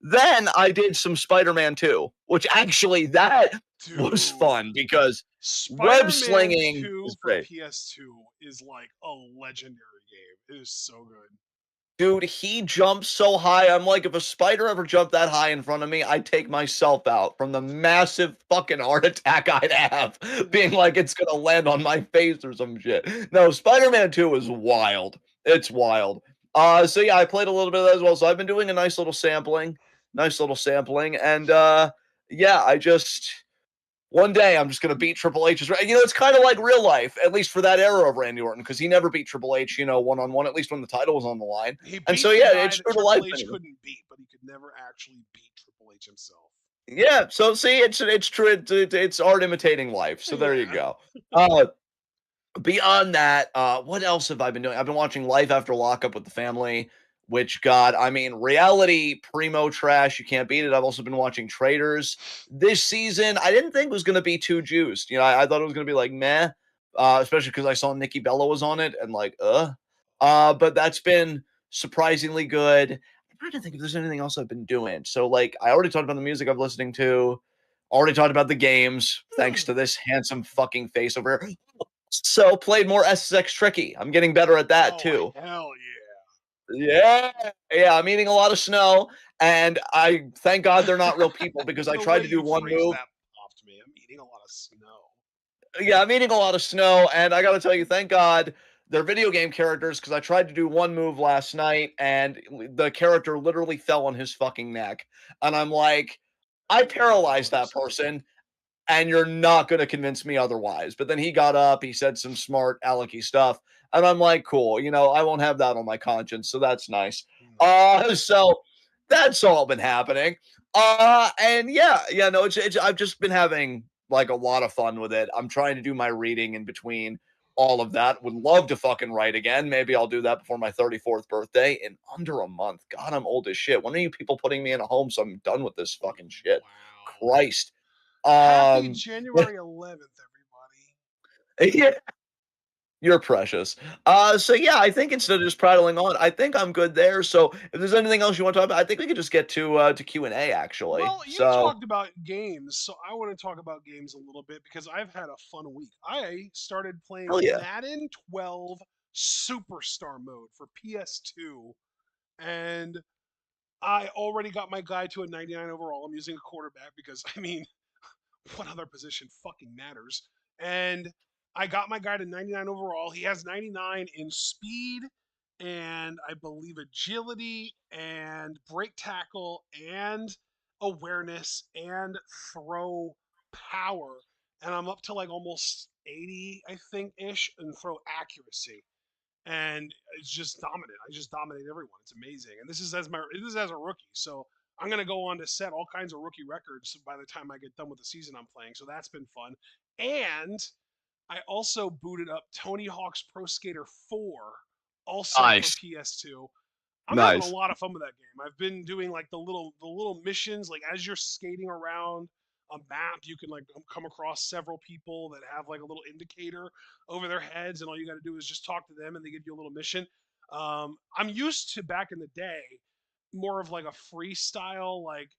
then I did some Spider Man 2, which actually that was dude. fun because web Spider-Man slinging 2 is for great. PS2 is like a legendary game. It is so good. Dude, he jumps so high. I'm like, if a spider ever jumped that high in front of me, I'd take myself out from the massive fucking heart attack I'd have, being like it's gonna land on my face or some shit. No, Spider-Man 2 is wild. It's wild. So yeah, I played a little bit of that as well. So I've been doing a nice little sampling, and yeah, I just one day I'm just gonna beat Triple H's. It's kind of like real life, at least for that era of Randy Orton, because he never beat Triple H, one on one, at least when the title was on the line. He And so beat the yeah, guy it's that true to life Triple H anyway. couldn't beat, but he could never actually beat Triple H himself. Yeah, so see, it's true. It's art imitating life. So there you Yeah. go. Beyond that, what else have I been doing? I've been watching Life After Lockup with the family, which, God, I mean, reality primo trash. You can't beat it. I've also been watching Traders this season. I didn't think it was going to be too juiced. I thought it was going to be like meh, especially because I saw Nikki Bella was on it and like, but that's been surprisingly good. I'm trying to think if there's anything else I've been doing. So, like, I already talked about the music I'm listening to. Already talked about the games, thanks to this handsome fucking face over here. So played more SSX Tricky. I'm getting better at that Oh too. hell yeah. Yeah, yeah. I'm eating a lot of snow, and I thank God they're not real people because I The tried way to do you one phrased move. that popped me. I'm eating a lot of snow. Yeah, I'm eating a lot of snow, and I got to tell you, thank God they're video game characters because I tried to do one move last night, and the character literally fell on his fucking neck, and I'm like, I Oh my paralyzed that goodness. person, and you're not going to convince me otherwise. But then he got up, he said some smart alecky stuff, and I'm like, cool, I won't have that on my conscience, so that's nice. Nice. So that's all been happening. And yeah, no, it's I've just been having like a lot of fun with it. I'm trying to do my reading in between all of that. Would love to fucking write again. Maybe I'll do that before my 34th birthday in under a month. God, I'm old as shit. When are you people putting me in a home so I'm done with this fucking shit? Wow. Christ. Happy Yeah, January 11th, everybody. yeah, you're precious. So yeah, I think instead of just prattling on, I think I'm good there. So if there's anything else you want to talk about, I think we could just get to Q&A actually. Well, you So talked about games, so I want to talk about games a little bit because I've had a fun week. I started playing hell yeah. Madden 12 Superstar mode for PS2, and I already got my guy to a 99 overall. I'm using a quarterback because, I mean, what other position fucking matters? And I got my guy to 99 overall. He has 99 in speed and I believe agility and break tackle and awareness and throw power. And I'm up to like almost 80, I think, ish, in throw accuracy. And it's just dominant. I just dominate everyone. It's amazing. And this is as a rookie. So I'm gonna go on to set all kinds of rookie records by the time I get done with the season I'm playing. So that's been fun. And I also booted up Tony Hawk's Pro Skater 4, also for Nice. PS2. I'm having a Nice. lot of fun with that game. I've been doing like the little missions, like as you're skating around a map, you can like come across several people that have like a little indicator over their heads, and all you got to do is just talk to them, and they give you a little mission. I'm used to back in the day more of like a freestyle, like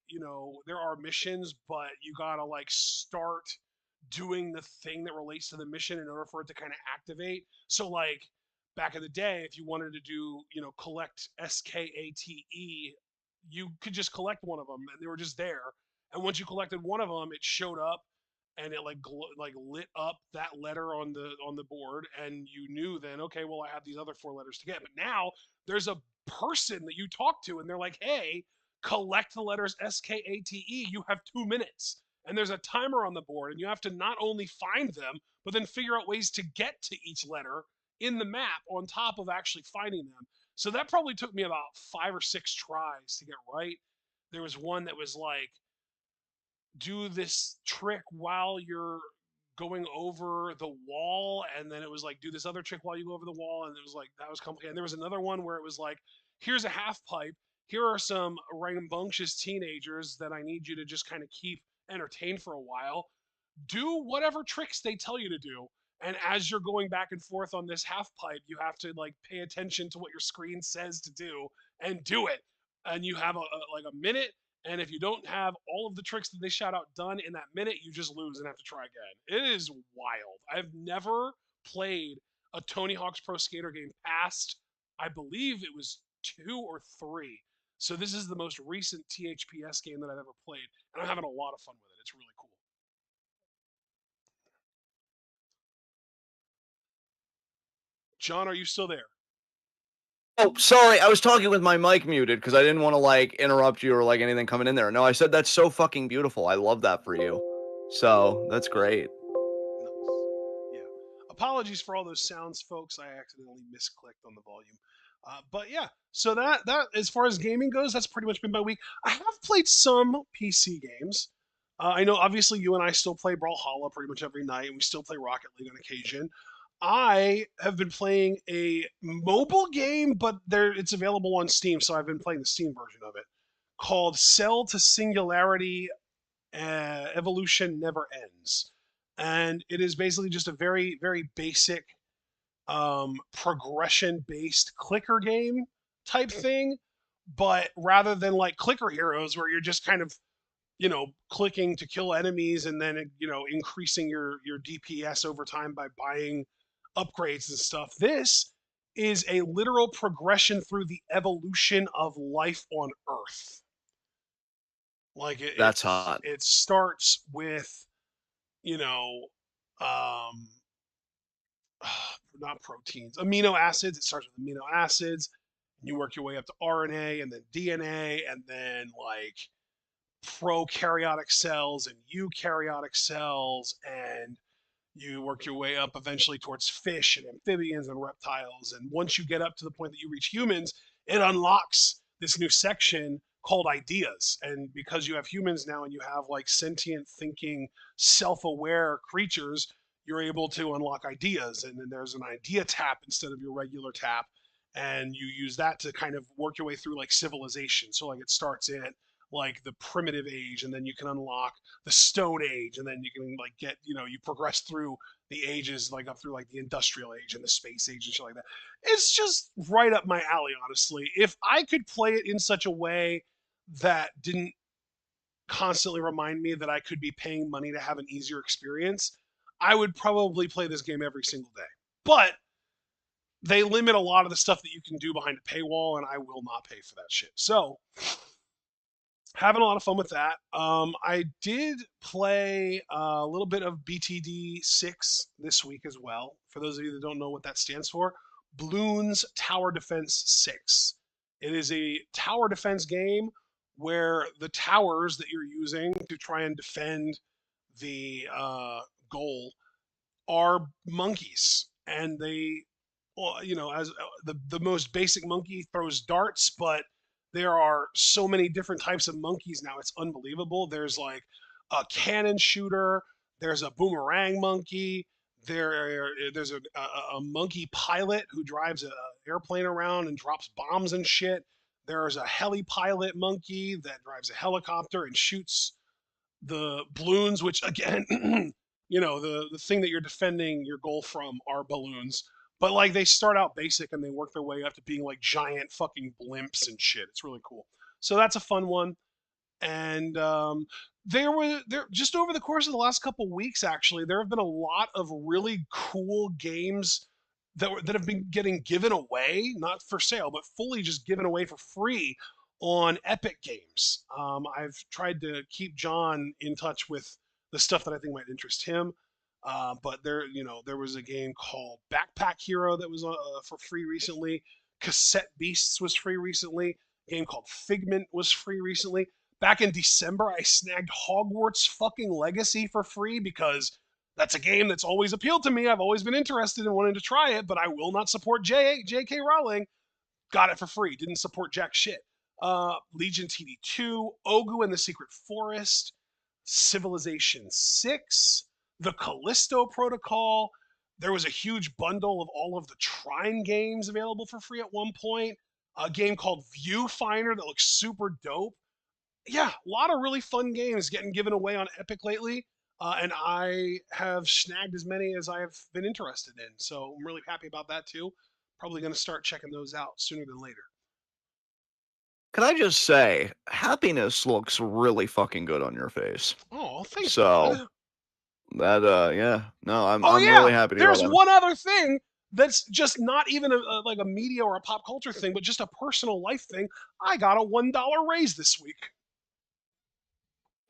there are missions, but you gotta like start doing the thing that relates to the mission in order for it to kind of activate. So like back in the day, if you wanted to do, collect SKATE, you could just collect one of them and they were just there. And once you collected one of them, it showed up and it like lit up that letter on the board, and you knew then, okay, well, I have these other 4 letters to get. But now there's a person that you talk to and they're like, hey, collect the letters SKATE. You have 2 minutes. And there's a timer on the board, and you have to not only find them, but then figure out ways to get to each letter in the map on top of actually finding them. So that probably took me about 5 or 6 tries to get right. There was one that was like, do this trick while you're going over the wall, and then it was like, do this other trick while you go over the wall, and it was like, that was complicated. And there was another one where it was like, here's a half pipe, here are some rambunctious teenagers that I need you to just kind of keep entertained for a while, do whatever tricks they tell you to do. And as you're going back and forth on this half pipe, you have to like pay attention to what your screen says to do and do it. And you have like a minute. And if you don't have all of the tricks that they shout out done in that minute, you just lose and have to try again. It is wild. I've never played a Tony Hawk's Pro Skater game past, I believe it was 2 or 3. So this is the most recent THPS game that I've ever played, and I'm having a lot of fun with it. It's really cool. John, are you still there? Oh, sorry. I was talking with my mic muted because I didn't want to like interrupt you or like anything coming in there. No, I said that's so fucking beautiful. I love that for you. So that's great. Nice. Yeah. Apologies for all those sounds, folks. I accidentally misclicked on the volume. But yeah, so that as far as gaming goes, that's pretty much been my week. I have played some PC games. I know obviously you and I still play Brawlhalla pretty much every night, and we still play Rocket League on occasion. I have been playing a mobile game, but it's available on Steam, so I've been playing the Steam version of it, called Cell to Singularity Evolution Never Ends. And it is basically just a very, very basic progression based clicker game type thing. But rather than like clicker heroes, where you're just kind of, clicking to kill enemies and then, increasing your DPS over time by buying upgrades and stuff, this is a literal progression through the evolution of life on Earth. Like That's hot. it starts with, you know, um, not proteins, amino acids. It starts with amino acids. And you work your way up to RNA and then DNA and then like prokaryotic cells and eukaryotic cells, and you work your way up eventually towards fish and amphibians and reptiles. And once you get up to the point that you reach humans, it unlocks this new section called ideas. And because you have humans now and you have like sentient thinking, self-aware creatures, you're able to unlock ideas. And then there's an idea tap instead of your regular tap. And you use that to kind of work your way through like civilization. So like it starts at like the primitive age, and then you can unlock the stone age, and then you can like get, you progress through the ages, like up through like the industrial age and the space age and shit like that. It's just right up my alley, honestly. If I could play it in such a way that didn't constantly remind me that I could be paying money to have an easier experience, I would probably play this game every single day. But they limit a lot of the stuff that you can do behind a paywall, and I will not pay for that shit. So having a lot of fun with that. I did play a little bit of BTD 6 this week as well. For those of you that don't know what that stands for, Bloons Tower Defense 6. It is a tower defense game where the towers that you're using to try and defend the goal are monkeys, and they, well, as the most basic monkey throws darts, but there are so many different types of monkeys now. It's unbelievable. There's like a cannon shooter. There's a boomerang monkey. There's a monkey pilot who drives an airplane around and drops bombs and shit. There's a heli pilot monkey that drives a helicopter and shoots the balloons, which again, the thing that you're defending your goal from are balloons. But like they start out basic and they work their way up to being like giant fucking blimps and shit. It's really cool. So that's a fun one. And there just over the course of the last couple weeks, actually, there have been a lot of really cool games that have been getting given away, not for sale, but fully just given away for free on Epic Games. I've tried to keep John in touch with the stuff that I think might interest him. But there was a game called Backpack Hero that was for free recently. Cassette Beasts was free recently. A game called Figment was free recently. Back in December, I snagged Hogwarts fucking Legacy for free because that's a game that's always appealed to me. I've always been interested in wanting to try it, but I will not support J.K. Rowling. Got it for free. Didn't support jack shit. Legion TD2, Ogu and the Secret Forest, Civilization 6, the Callisto Protocol. There was a huge bundle of all of the Trine games available for free at one point. A game called Viewfinder that looks super dope. Yeah, a lot of really fun games getting given away on Epic lately. And I have snagged as many as I've been interested in. So I'm really happy about that too. Probably going to start checking those out sooner than later. Can I just say, happiness looks really fucking good on your face. Oh, thanks, So bud. that yeah, no, Oh I'm yeah, really happy to hear there's that. one other thing that's just not even like a media or a pop culture thing, but just a personal life thing. I got a $1 raise this week.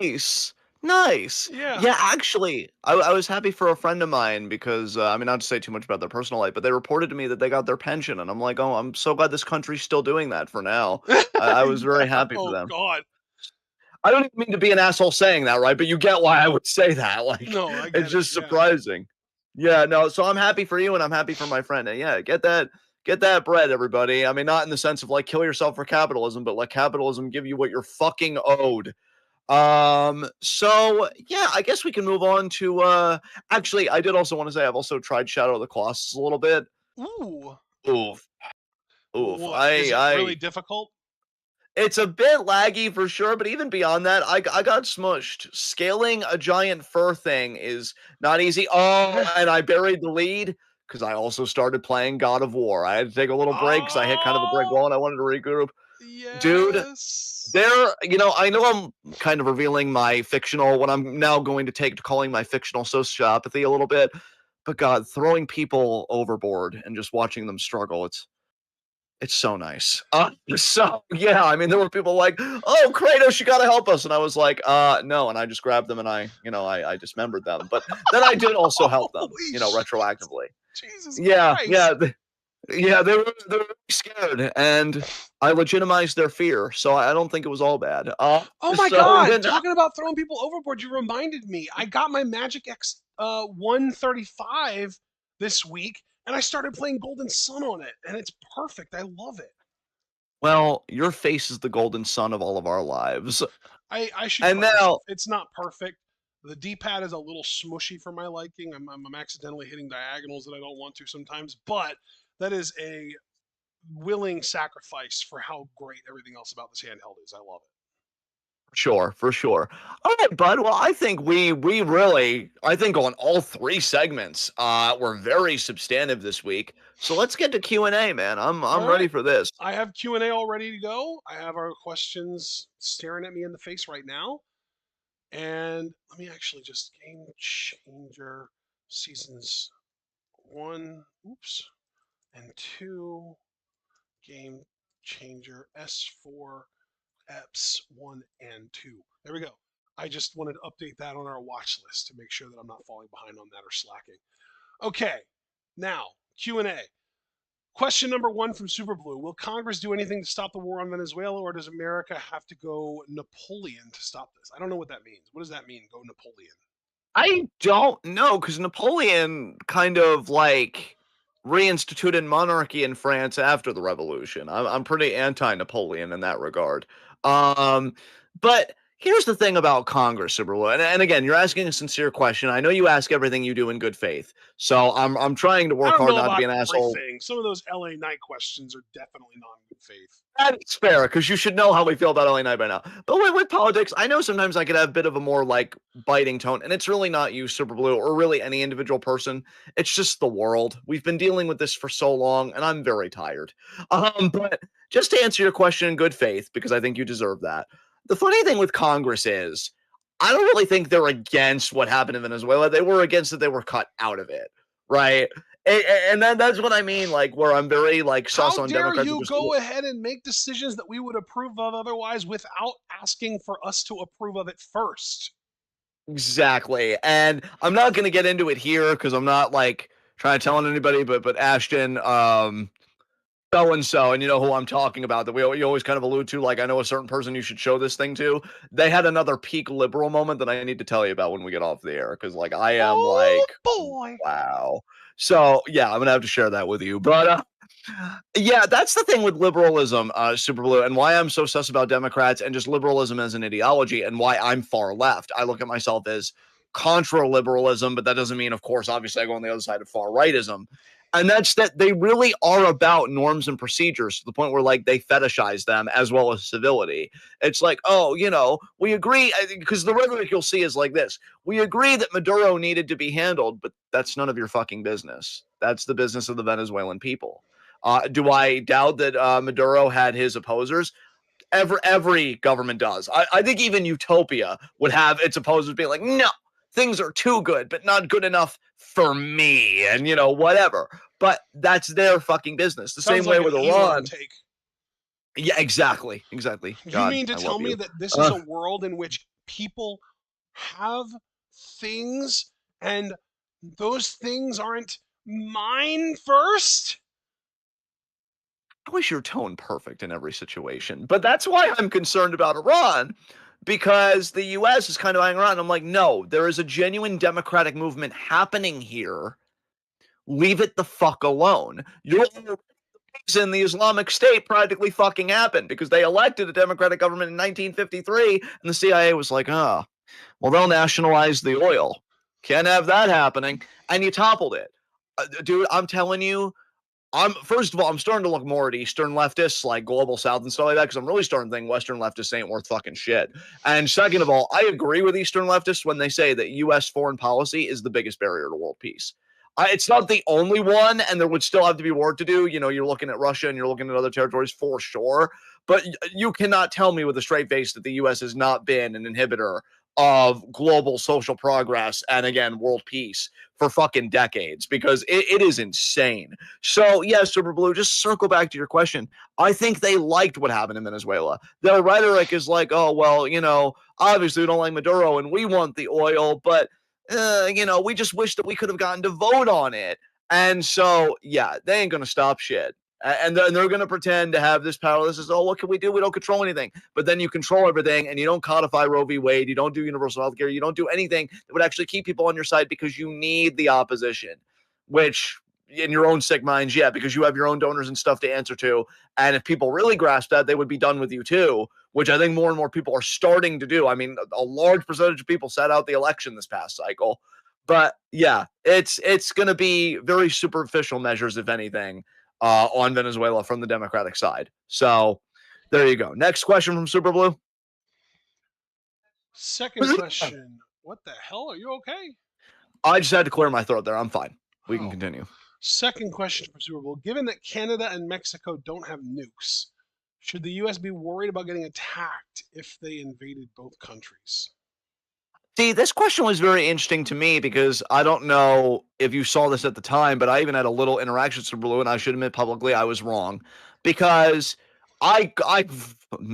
Nice. Nice. Yeah. Yeah, actually, I was happy for a friend of mine because, I mean, not to say too much about their personal life, but they reported to me that they got their pension, and I'm like, "Oh, I'm so glad this country's still doing that for now." I was very Yeah. happy for Oh them. God. I don't even mean to be an asshole saying that, right? But you get why I would say that. Like, No, I it's get it. just Yeah. surprising. Yeah, no, so I'm happy for you and I'm happy for my friend. And yeah, get that bread, everybody. I mean, not in the sense of like kill yourself for capitalism, but let capitalism give you what you're fucking owed. So yeah, I guess we can move on to actually I did also want to say I've also tried Shadow of the Colossus a little bit. Ooh. Oof. Oof. What is it? Really difficult? It's a bit laggy for sure, but even beyond that, I got smushed. Scaling a giant fur thing is not easy. Oh, and I buried the lead because I also started playing God of War. I had to take a little break because I hit kind of a brick Oh wall and I wanted to regroup. Dude, yes. there, I know I'm kind of revealing my fictional, what I'm now going to take to calling my fictional sociopathy a little bit, but God, throwing people overboard and just watching them struggle, it's so nice. So yeah, I mean, there were people like, "Oh, Kratos, you gotta help us," and I was like, no," and I just grabbed them and I dismembered them. But then I did also help them, Holy shit. retroactively. Jesus Yeah, Christ. yeah, they were scared, and I legitimized their fear, so I don't think it was all bad. Oh my So God! Talking about throwing people overboard, you reminded me. I got my Magic X 135 this week, and I started playing Golden Sun on it, and it's perfect. I love it. well, your face is the golden sun of all of our lives, I should and cut myself. now It's not perfect. The D-pad is a little smushy for my liking. I'm accidentally hitting diagonals that I don't want to sometimes, but that is a willing sacrifice for how great everything else about this handheld is. I love it. sure, for sure. All right, bud. Well, I think we really I think on all three segments, we're very substantive this week. So let's get to Q&A, man. All I'm ready right. for this. I have Q&A all ready to go. I have our questions staring at me in the face right now. And let me actually just Game Changer Seasons 1, oops, and 2, Game Changer S4 EPS 1 and 2. There we go. I just wanted to update that on our watch list to make sure that I'm not falling behind on that or slacking. Okay, now Q&A. Question number 1 from Super Blue. Will Congress do anything to stop the war on Venezuela, or does America have to go Napoleon to stop this? I don't know what that means. What does that mean, go Napoleon? I don't know because Napoleon kind of like reinstituted monarchy in France after the revolution. I'm pretty anti-Napoleon in that regard. Um, but here's the thing about Congress, Superboy, and again, you're asking a sincere question. I know you ask everything you do in good faith, so I'm trying to I work don't hard know not to about be an asshole. everything. Some of those LA Night questions are definitely not in good faith. That's fair, because you should know how we feel about LA Knight by now. But with politics, I know sometimes I could have a bit of a more like biting tone, and it's really not you, Super Blue, or really any individual person. It's just the world. We've been dealing with this for so long, and I'm very tired. But just to answer your question in good faith, because I think you deserve that. The funny thing with Congress is, I don't really think they're against what happened in Venezuela. They were against that they were cut out of it, right? And then that's what I mean, like where I'm very like sus How on dare Democrats. you go ahead and make decisions that we would approve of otherwise without asking for us to approve of it first? Exactly. And I'm not going to get into it here because I'm not like trying to tell anybody, but Ashton, so and so, and you know who I'm talking about that you always kind of allude to. Like, I know a certain person you should show this thing to. They had another peak liberal moment that I need to tell you about when we get off the air because, like, I am Oh like, boy. wow. So, yeah, I'm going to have to share that with you. But, yeah, that's the thing with liberalism, Super Blue, and why I'm so sus about Democrats and just liberalism as an ideology, and why I'm far left. I look at myself as contra liberalism, but that doesn't mean, of course, obviously, I go on the other side of far rightism. And that's that they really are about norms and procedures to the point where, like, they fetishize them as well as civility. It's like, oh, we agree, because the rhetoric you'll see is like this: we agree that Maduro needed to be handled, but that's none of your fucking business. That's the business of the Venezuelan people. Do I doubt that Maduro had his opposers? Every government does. I think even Utopia would have its opposers being like, no, things are too good, but not good enough for me, and whatever. But that's their fucking business. The Sounds same like way an with Elon Iran. take. Yeah, exactly, exactly. You God, mean to I tell love me you. that this is a world in which people have things and those things aren't mine first? I wish your tone perfect in every situation, but that's why I'm concerned about Iran. Because the US is kind of hanging around. I'm like, no, there is a genuine democratic movement happening here. Leave it the fuck alone. Your in the Islamic State practically fucking happened because they elected a democratic government in 1953, and the CIA was like, oh, well, they'll nationalize the oil. Can't have that happening. And you toppled it. Dude, I'm telling you, first of all, I'm starting to look more at Eastern leftists like Global South and stuff like that because I'm really starting to think Western leftists ain't worth fucking shit. And second of all, I agree with Eastern leftists when they say that U.S. foreign policy is the biggest barrier to world peace. It's not the only one, and there would still have to be work to do. You're looking at Russia and you're looking at other territories for sure. But you cannot tell me with a straight face that the U.S. has not been an inhibitor of global social progress and, again, world peace for fucking decades because it is insane. So, yeah, Super Blue, just circle back to your question. I think they liked what happened in Venezuela. Their rhetoric is like, oh, well, obviously we don't like Maduro and we want the oil, but, we just wish that we could have gotten to vote on it. And so, yeah, they ain't going to stop shit. And they're going to pretend to have this power. This is, oh, what can we do? We don't control anything. But then you control everything and you don't codify Roe v. Wade. You don't do universal health care. You don't do anything that would actually keep people on your side because you need the opposition, which in your own sick minds, yeah, because you have your own donors and stuff to answer to. And if people really grasp that, they would be done with you too, which I think more and more people are starting to do. I mean, a large percentage of people sat out the election this past cycle. But yeah, it's going to be very superficial measures, if anything, on Venezuela from the Democratic side. So there you go. Next question from Super Blue. Second question. What the hell? Are you okay? I just had to clear my throat there. I'm fine. We can Oh. continue. Second question for Super Bowl. Given that Canada and Mexico don't have nukes, should the U.S. be worried about getting attacked if they invaded both countries? See, this question was very interesting to me because I don't know if you saw this at the time, but I even had a little interaction with Super Blue, and I should admit publicly I was wrong because I,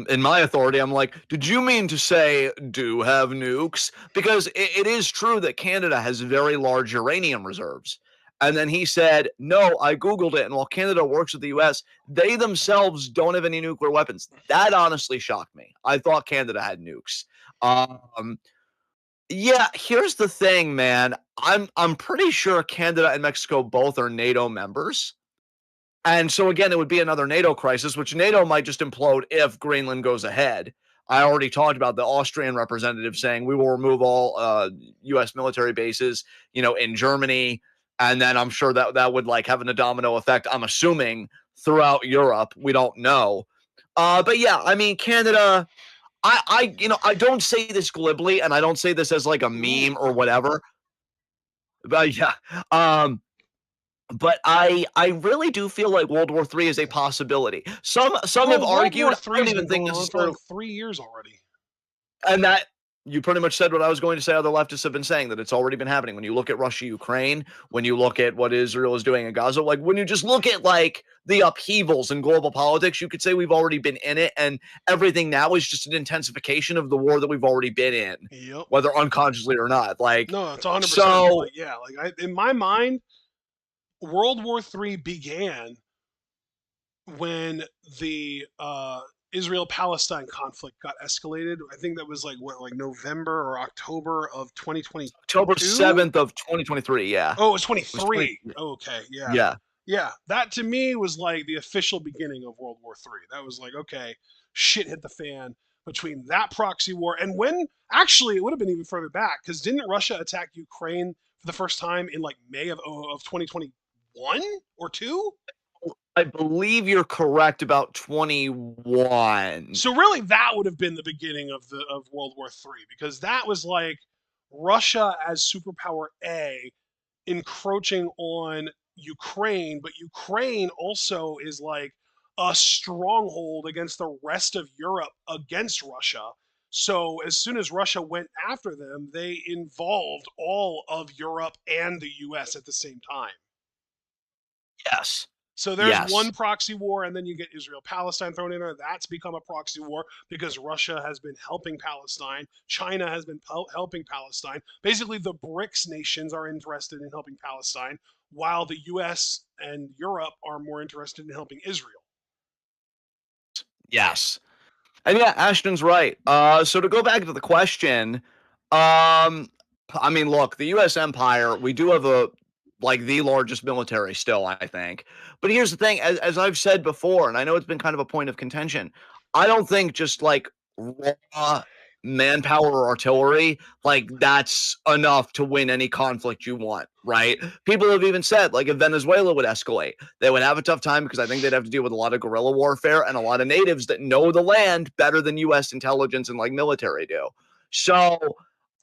in my authority, I'm like, did you mean to say do have nukes? Because it is true that Canada has very large uranium reserves. And then he said, no, I Googled it. And while Canada works with the US, they themselves don't have any nuclear weapons. That honestly shocked me. I thought Canada had nukes. Um, yeah, here's the thing, man. I'm pretty sure Canada and Mexico both are NATO members. And so again, it would be another NATO crisis, which NATO might just implode if Greenland goes ahead. I already talked about the Austrian representative saying we will remove all U.S. military bases, in Germany, and then I'm sure that would like have a domino effect. I'm assuming throughout Europe. We don't know, but yeah, I mean Canada. I don't say this glibly, and I don't say this as like a meme or whatever. But yeah, but I really do feel like World War III is a possibility. Some have Oh, World argued. War I III don't has even been think going on for necessarily, like 3 years already. and you pretty much said what I was going to say other leftists have been saying, that it's already been happening. When you look at Russia, Ukraine, when you look at what Israel is doing in Gaza, like when you just look at like the upheavals in global politics, you could say we've already been in it, and everything now is just an intensification of the war that we've already been in, Yep. whether unconsciously or not. Like, No, it's 100%. so Like, yeah, like in my mind, World War III began when the Israel-Palestine conflict got escalated. I think that was like what, like November or October of 2022. October 7th of 2023. Yeah, Oh, it was it was 20. 23. Oh, okay, yeah, Yeah. yeah. That to me was like the official beginning of World War III. That was like, okay, shit hit the fan between that proxy war and when actually it would have been even further back because didn't Russia attack Ukraine for the first time in like May of 2021 or two? I believe you're correct about 21. So really, that would have been the beginning of World War III because that was like Russia as superpower A encroaching on Ukraine, but Ukraine also is like a stronghold against the rest of Europe against Russia. So as soon as Russia went after them, they involved all of Europe and the US at the same time. Yes. So there's Yes. one proxy war, and then you get Israel Palestine thrown in there. That's become a proxy war because Russia has been helping Palestine. China has been helping Palestine. Basically, the BRICS nations are interested in helping Palestine, while the US and Europe are more interested in helping Israel. Yes. And yeah, Ashton's right. So to go back to the question, I mean, look, the U.S. empire, we do have the largest military still, I think. But here's the thing, as I've said before, and I know it's been kind of a point of contention, I don't think just like raw manpower or artillery, like that's enough to win any conflict you want, right? People have even said, like, if Venezuela would escalate, they would have a tough time because I think they'd have to deal with a lot of guerrilla warfare and a lot of natives that know the land better than U.S. intelligence and like military do. So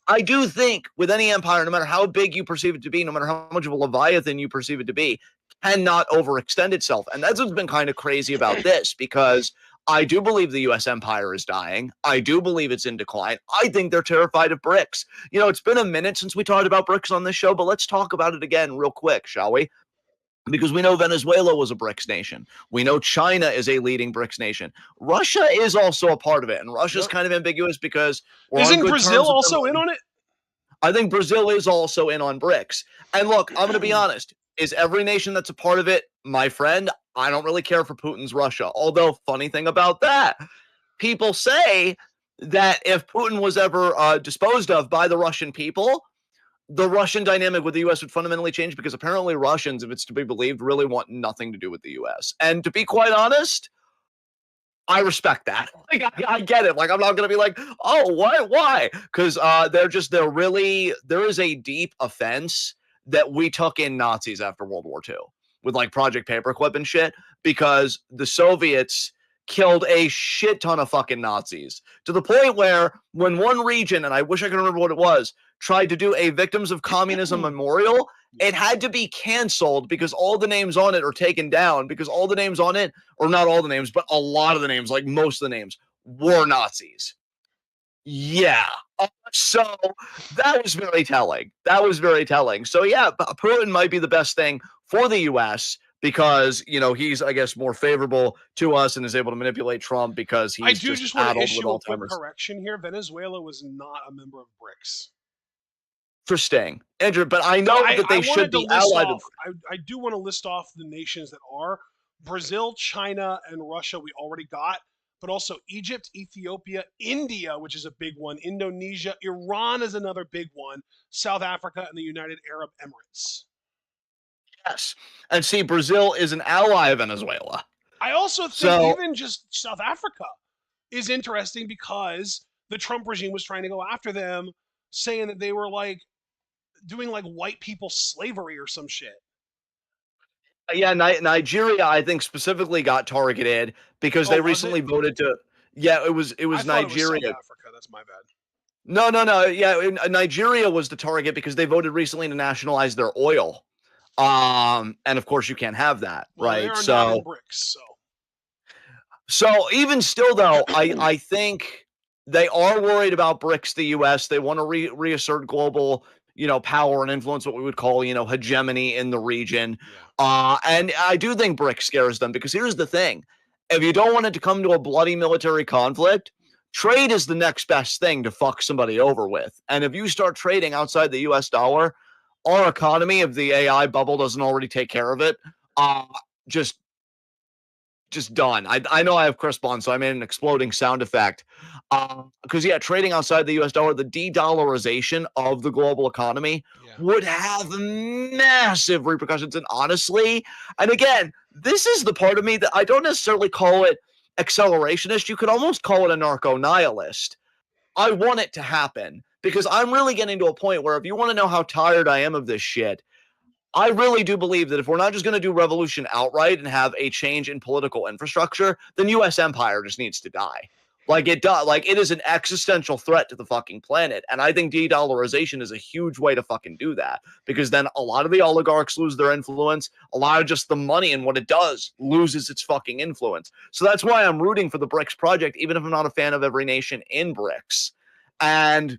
I do think with any empire, no matter how big you perceive it to be, no matter how much of a leviathan you perceive it to be, cannot overextend itself. And that's what's been kind of crazy about this, because I do believe the US empire is dying. I do believe it's in decline. I think they're terrified of BRICS. You know, it's been a minute since we talked about BRICS on this show, but let's talk about it again real quick, shall we? Because we know Venezuela was a BRICS nation. We know China is a leading BRICS nation. Russia is also a part of it. And Russia's Yep. kind of ambiguous because we're on Isn't good Brazil terms with them. also in on it? I think Brazil is also in on BRICS. And look, I'm going to be honest. Is every nation that's a part of it my friend? I don't really care for Putin's Russia. Although, funny thing about that, people say that if Putin was ever disposed of by the Russian people, the Russian dynamic with the U.S. would fundamentally change, because apparently Russians, if it's to be believed, really want nothing to do with the U.S. And to be quite honest, I respect that. Like, I get it. Like, I'm not gonna be like, oh, what? Why? Because there is a deep offense that we took in Nazis after World War II with like Project Paperclip and shit, because the Soviets killed a shit ton of fucking Nazis to the point where when one region, and I wish I could remember what it was, tried to do a Victims of Communism memorial, it had to be canceled because all the names on it are taken down, because all the names on it, or not all the names, but a lot of the names, like most of the names, were Nazis. Yeah. So that was very telling. That was very telling. So yeah, Putin might be the best thing for the U.S. because, you know, he's, I guess, more favorable to us and is able to manipulate Trump because I he's do just just want to addled with issue a quick Alzheimer's. correction here. Venezuela was not a member of BRICS. Interesting. Andrew, but I So know I, that I they should wanted to be list allied off, with. I do want to list off the nations that are Brazil, China, and Russia we already got, but also Egypt, Ethiopia, India, which is a big one, Indonesia, Iran is another big one, South Africa, and the United Arab Emirates. Yes. And see, Brazil is an ally of Venezuela. I also think So even just South Africa is interesting because the Trump regime was trying to go after them, saying that they were like doing like white people slavery or some shit. yeah, Nigeria, I think, specifically got targeted because Oh, they was it? recently voted to. Yeah, it I was thought it was South Nigeria. Africa. That's my bad. No, no, no. Yeah, Nigeria was the target because they voted recently to nationalize their oil. And of course you can't have that, Well, they right? are not in BRICS, so So even still though, I think they are worried about BRICS, the US. They want to reassert global, power and influence, what we would call, hegemony in the region. Yeah. And I do think BRICS scares them because here's the thing. If you don't want it to come to a bloody military conflict, trade is the next best thing to fuck somebody over with. And if you start trading outside the US dollar, our economy, if the AI bubble doesn't already take care of it, just done. I know I have Chris Bond, so I made an exploding sound effect. Because trading outside the US dollar, the de-dollarization of the global economy Yeah. would have massive repercussions. And honestly, and again, this is the part of me that I don't necessarily call it accelerationist. You could almost call it a narco-nihilist. I want it to happen because I'm really getting to a point where if you want to know how tired I am of this shit, I really do believe that if we're not just going to do revolution outright and have a change in political infrastructure, then U.S. empire just needs to die. Like it does. Like it is an existential threat to the fucking planet. And I think de-dollarization is a huge way to fucking do that because then a lot of the oligarchs lose their influence. A lot of just the money and what it does loses its fucking influence. So that's why I'm rooting for the BRICS project, even if I'm not a fan of every nation in BRICS. And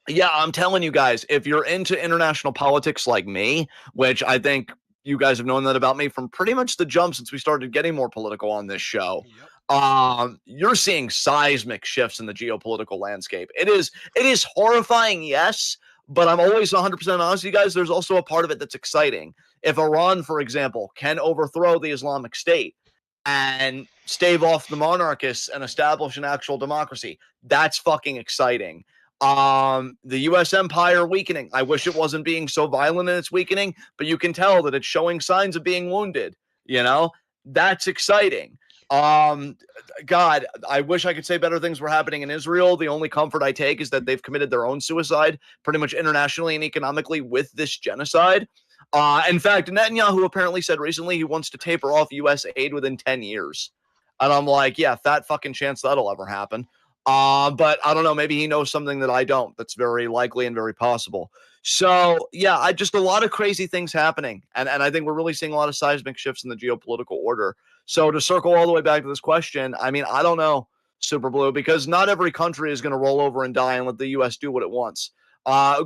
yeah, I'm telling you guys, if you're into international politics like me, which I think you guys have known that about me from pretty much the jump since we started getting more political on this show. Yep. You're seeing seismic shifts in the geopolitical landscape. It is horrifying, yes, but I'm always 100% honest with you guys. There's also a part of it that's exciting. If Iran, for example, can overthrow the Islamic State and stave off the monarchists and establish an actual democracy, that's fucking exciting. The US empire weakening. I wish it wasn't being so violent in its weakening, but you can tell that it's showing signs of being wounded, that's exciting. God, I wish I could say better things were happening in Israel. The only comfort I take is that they've committed their own suicide pretty much internationally and economically with this genocide. In fact, Netanyahu apparently said recently he wants to taper off US aid within 10 years. And I'm like, yeah, fat fucking chance that'll ever happen. But I don't know. Maybe he knows something that I don't. That's very likely and very possible. So yeah, I just a lot of crazy things happening, and I think we're really seeing a lot of seismic shifts in the geopolitical order. So to circle all the way back to this question, I mean, I don't know, Super Blue, because not every country is going to roll over and die and let the U.S. do what it wants.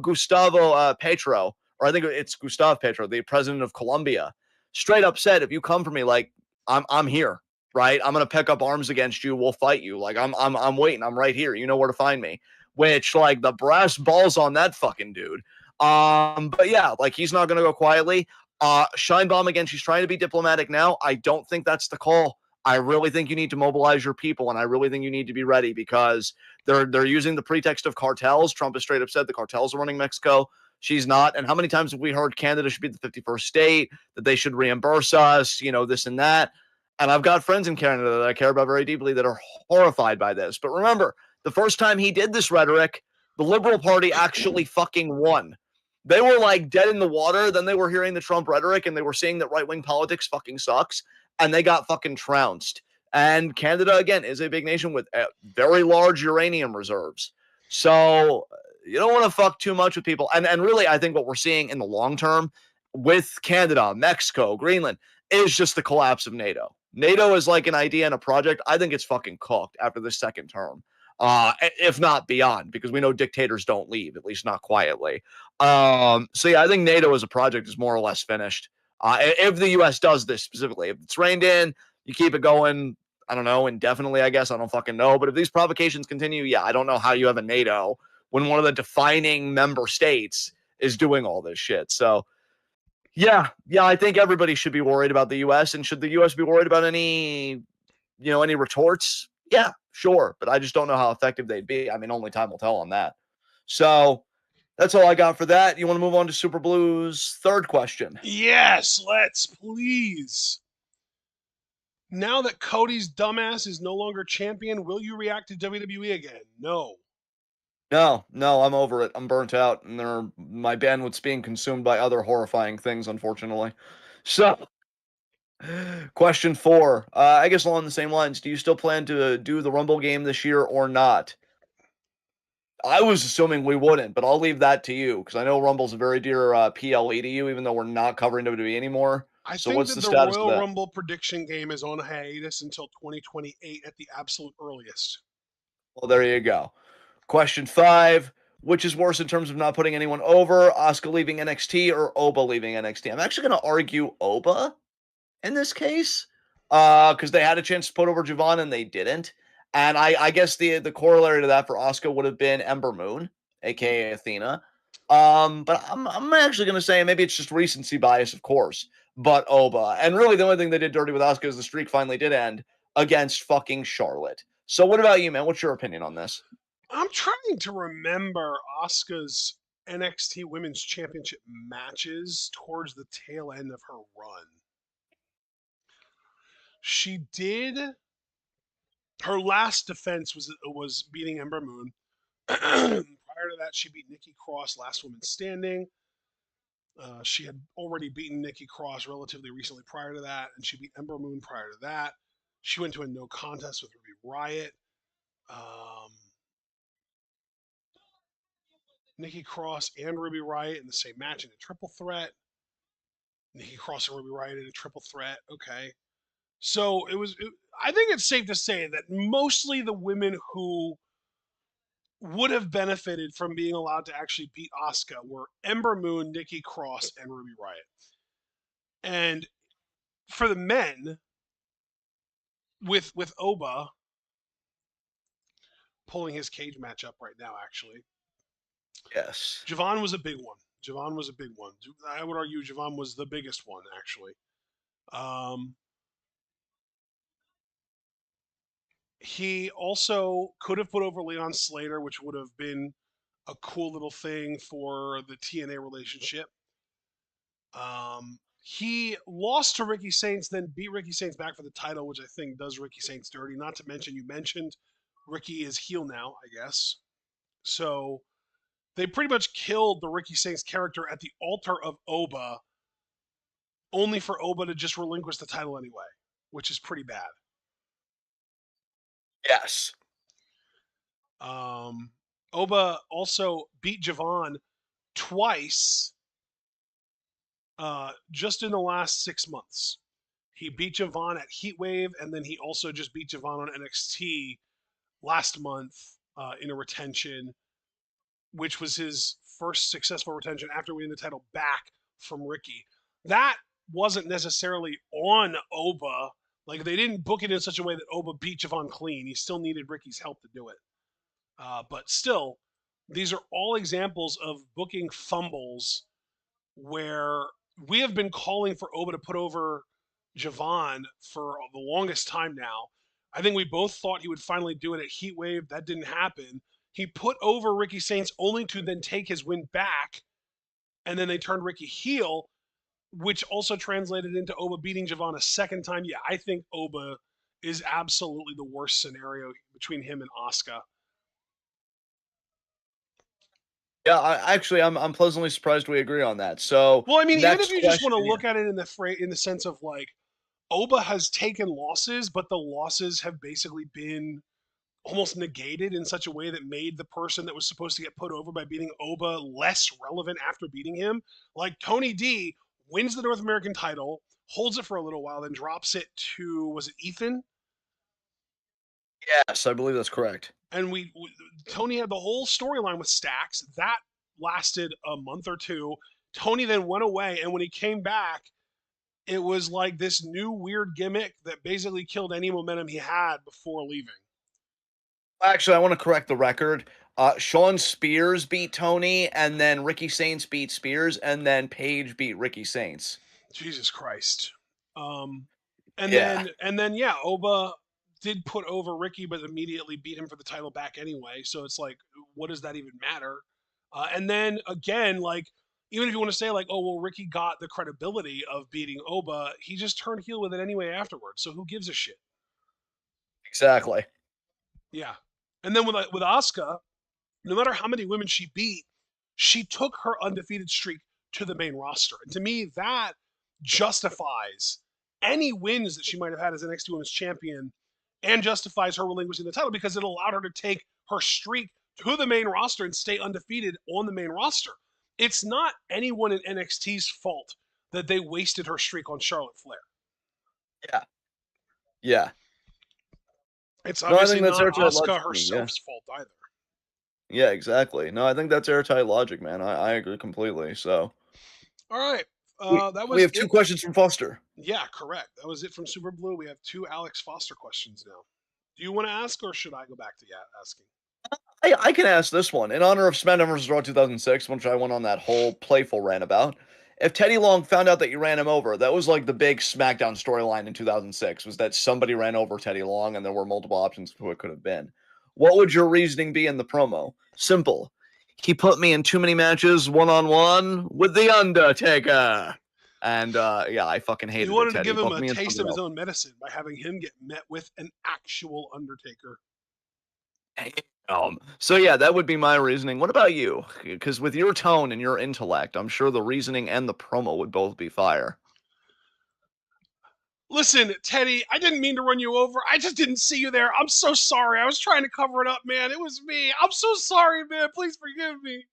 Gustavo Petro, or I think it's Gustavo Petro, the president of Colombia, straight up said, "If you come for me, like I'm here." Right? I'm gonna pick up arms against you. We'll fight you. Like I'm waiting. I'm right here. You know where to find me. Which like the brass balls on that fucking dude. But yeah, like he's not gonna go quietly. Scheinbaum again. She's trying to be diplomatic now. I don't think that's the call. I really think you need to mobilize your people, and I really think you need to be ready because they're using the pretext of cartels. Trump has straight up said the cartels are running Mexico. She's not. And how many times have we heard Canada should be the 51st state, that they should reimburse us, this and that? And I've got friends in Canada that I care about very deeply that are horrified by this. But remember, the first time he did this rhetoric, the Liberal Party actually fucking won. They were like dead in the water. Then they were hearing the Trump rhetoric and they were seeing that right-wing politics fucking sucks. And they got fucking trounced. And Canada, again, is a big nation with very large uranium reserves. So you don't want to fuck too much with people. And really, I think what we're seeing in the long term with Canada, Mexico, Greenland, is just the collapse of NATO. NATO is like an idea and a project. I think it's fucking cooked after this second term, if not beyond, because we know dictators don't leave, at least not quietly. So yeah, I think NATO as a project is more or less finished. If the U.S. does this specifically, if it's reined in, you keep it going. I don't know, indefinitely. I guess I don't fucking know. But if these provocations continue, yeah, I don't know how you have a NATO when one of the defining member states is doing all this shit. So yeah, I think everybody should be worried about the U.S. And should the U.S. be worried about any retorts? Yeah, sure, but I just don't know how effective they'd be. I mean, only time will tell on that. So that's all I got for that. You want to move on to Super Blue's third question? Yes, let's please. Now that Cody's dumbass is no longer champion, will you react to WWE again? No. No, I'm over it. I'm burnt out, and my bandwidth's being consumed by other horrifying things, unfortunately. So question 4. I guess along the same lines, do you still plan to do the Rumble game this year or not? I was assuming we wouldn't, but I'll leave that to you because I know Rumble's a very dear PLE to you, even though we're not covering WWE anymore. I So think what's that the the status of Royal that? Rumble prediction game is on hiatus until 2028 at the absolute earliest. Well, there you go. Question 5. Which is worse in terms of not putting anyone over? Asuka leaving NXT or Oba leaving NXT? I'm actually going to argue Oba in this case, because they had a chance to put over Javon and they didn't. And I guess the corollary to that for Asuka would have been Ember Moon, aka Athena. But I'm actually gonna say maybe it's just recency bias, of course. But Oba, and really the only thing they did dirty with Asuka is the streak finally did end against fucking Charlotte. So what about you, man? What's your opinion on this? I'm trying to remember Asuka's NXT Women's Championship matches towards the tail end of her run. She did her last defense was beating Ember Moon. Prior to that, she beat Nikki Cross, last woman standing. She had already beaten Nikki Cross relatively recently prior to that, and she beat Ember Moon prior to that. She went to a no contest with Ruby Riot. Um, Nikki Cross and Ruby Riot in the same match in a triple threat. Nikki Cross and Ruby Riot in a triple threat. Okay. So I think it's safe to say that mostly the women who would have benefited from being allowed to actually beat Asuka were Ember Moon, Nikki Cross, and Ruby Riot. And for the men, with Oba pulling his cage match up right now, actually, Yes. Javon was a big one. Javon was a big one. I would argue Javon was the biggest one, actually. Um, he also could have put over Leon Slater, which would have been a cool little thing for the TNA relationship. He lost to Ricky Saints, then beat Ricky Saints back for the title, which I think does Ricky Saints dirty. Not to mention, you mentioned Ricky is heel now, I guess. So they pretty much killed the Ricky Saints character at the altar of Oba, only for Oba to just relinquish the title anyway, which is pretty bad. Yes. Um, Oba also beat Javon twice just in the last 6 months. He beat Javon at Heatwave, and then he also just beat Javon on NXT last month in a retention, which was his first successful retention after winning the title back from Ricky. That wasn't necessarily on Oba. Like, they didn't book it in such a way that Oba beat Javon clean. He still needed Ricky's help to do it. But still, these are all examples of booking fumbles where we have been calling for Oba to put over Javon for the longest time now. I think we both thought he would finally do it at Heatwave. That didn't happen. He put over Ricky Saints only to then take his win back, and then they turned Ricky heel, which also translated into Oba beating Javon a second time. Yeah, I think Oba is absolutely the worst scenario between him and Asuka. Yeah, I'm pleasantly surprised we agree on that. So Well, I mean, even if next you just want to question. look at it in the sense of like Oba has taken losses, but the losses have basically been almost negated in such a way that made the person that was supposed to get put over by beating Oba less relevant after beating him. Like Tony D wins the North American title, holds it for a little while, then drops it to, was it Ethan? Yes, I believe that's correct. And Tony had the whole storyline with Stacks that lasted a month or two. Tony then went away, and when he came back, it was like this new weird gimmick that basically killed any momentum he had before leaving. Actually, I want to correct the record. Sean Spears beat Tony, and then Ricky Saints beat Spears, and then Paige beat Ricky Saints. Jesus Christ. Um, and Yeah, then yeah, Oba did put over Ricky, but immediately beat him for the title back anyway. So it's like, what does that even matter? And then again, like, even if you want to say like, oh well, Ricky got the credibility of beating Oba, he just turned heel with it anyway afterwards. So who gives a shit? exactly. Yeah. And then with Asuka, no matter how many women she beat, she took her undefeated streak to the main roster. And to me, that justifies any wins that she might have had as NXT Women's Champion and justifies her relinquishing the title because it allowed her to take her streak to the main roster and stay undefeated on the main roster. It's not anyone in NXT's fault that they wasted her streak on Charlotte Flair. Yeah, yeah. It's No, I obviously think that's not airtight Asuka logic to me. Yeah. herself's fault either. Yeah, exactly. No, I think that's airtight logic, man. I agree completely. So All right. That we was have two it. questions from Foster. Yeah, correct. That was it from Super Blue. We have two Alex Foster questions now. Do you want to ask, or should I go back to asking? I can ask this one. In honor of SmackDown vs. Raw 2006, which I went on that whole playful rant about. If Teddy Long found out that you ran him over, that was like the big SmackDown storyline in 2006, was that somebody ran over Teddy Long and there were multiple options of who it could have been. What would your reasoning be in the promo? Simple. He put me in too many matches one-on-one with The Undertaker. And yeah, I fucking You hated it, wanted to Teddy. give him Book a me in taste something of his else. own medicine by having him get met with an actual Undertaker. So yeah, that would be my reasoning. What about you? Because with your tone and your intellect, I'm sure the reasoning and the promo would both be fire. Listen, Teddy, I didn't mean to run you over. I just didn't see you there. I'm so sorry. I was trying to cover it up, man. It was me. I'm so sorry, man. Please forgive me.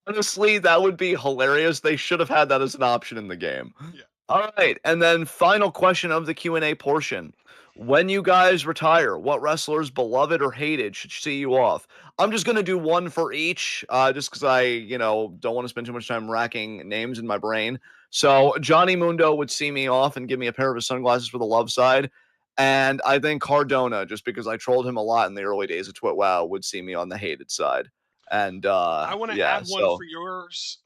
Honestly, that would be hilarious. They should have had that as an option in the game. Yeah. All right, and then final question of the Q&A portion. When you guys retire, what wrestlers, beloved or hated, should see you off? I'm just going to do one for each, just because I, don't want to spend too much time racking names in my brain. So Johnny Mundo would see me off and give me a pair of his sunglasses for the love side. And I think Cardona, just because I trolled him a lot in the early days of TWitWoW, would see me on the hated side. And I want to yeah, add one so for yours.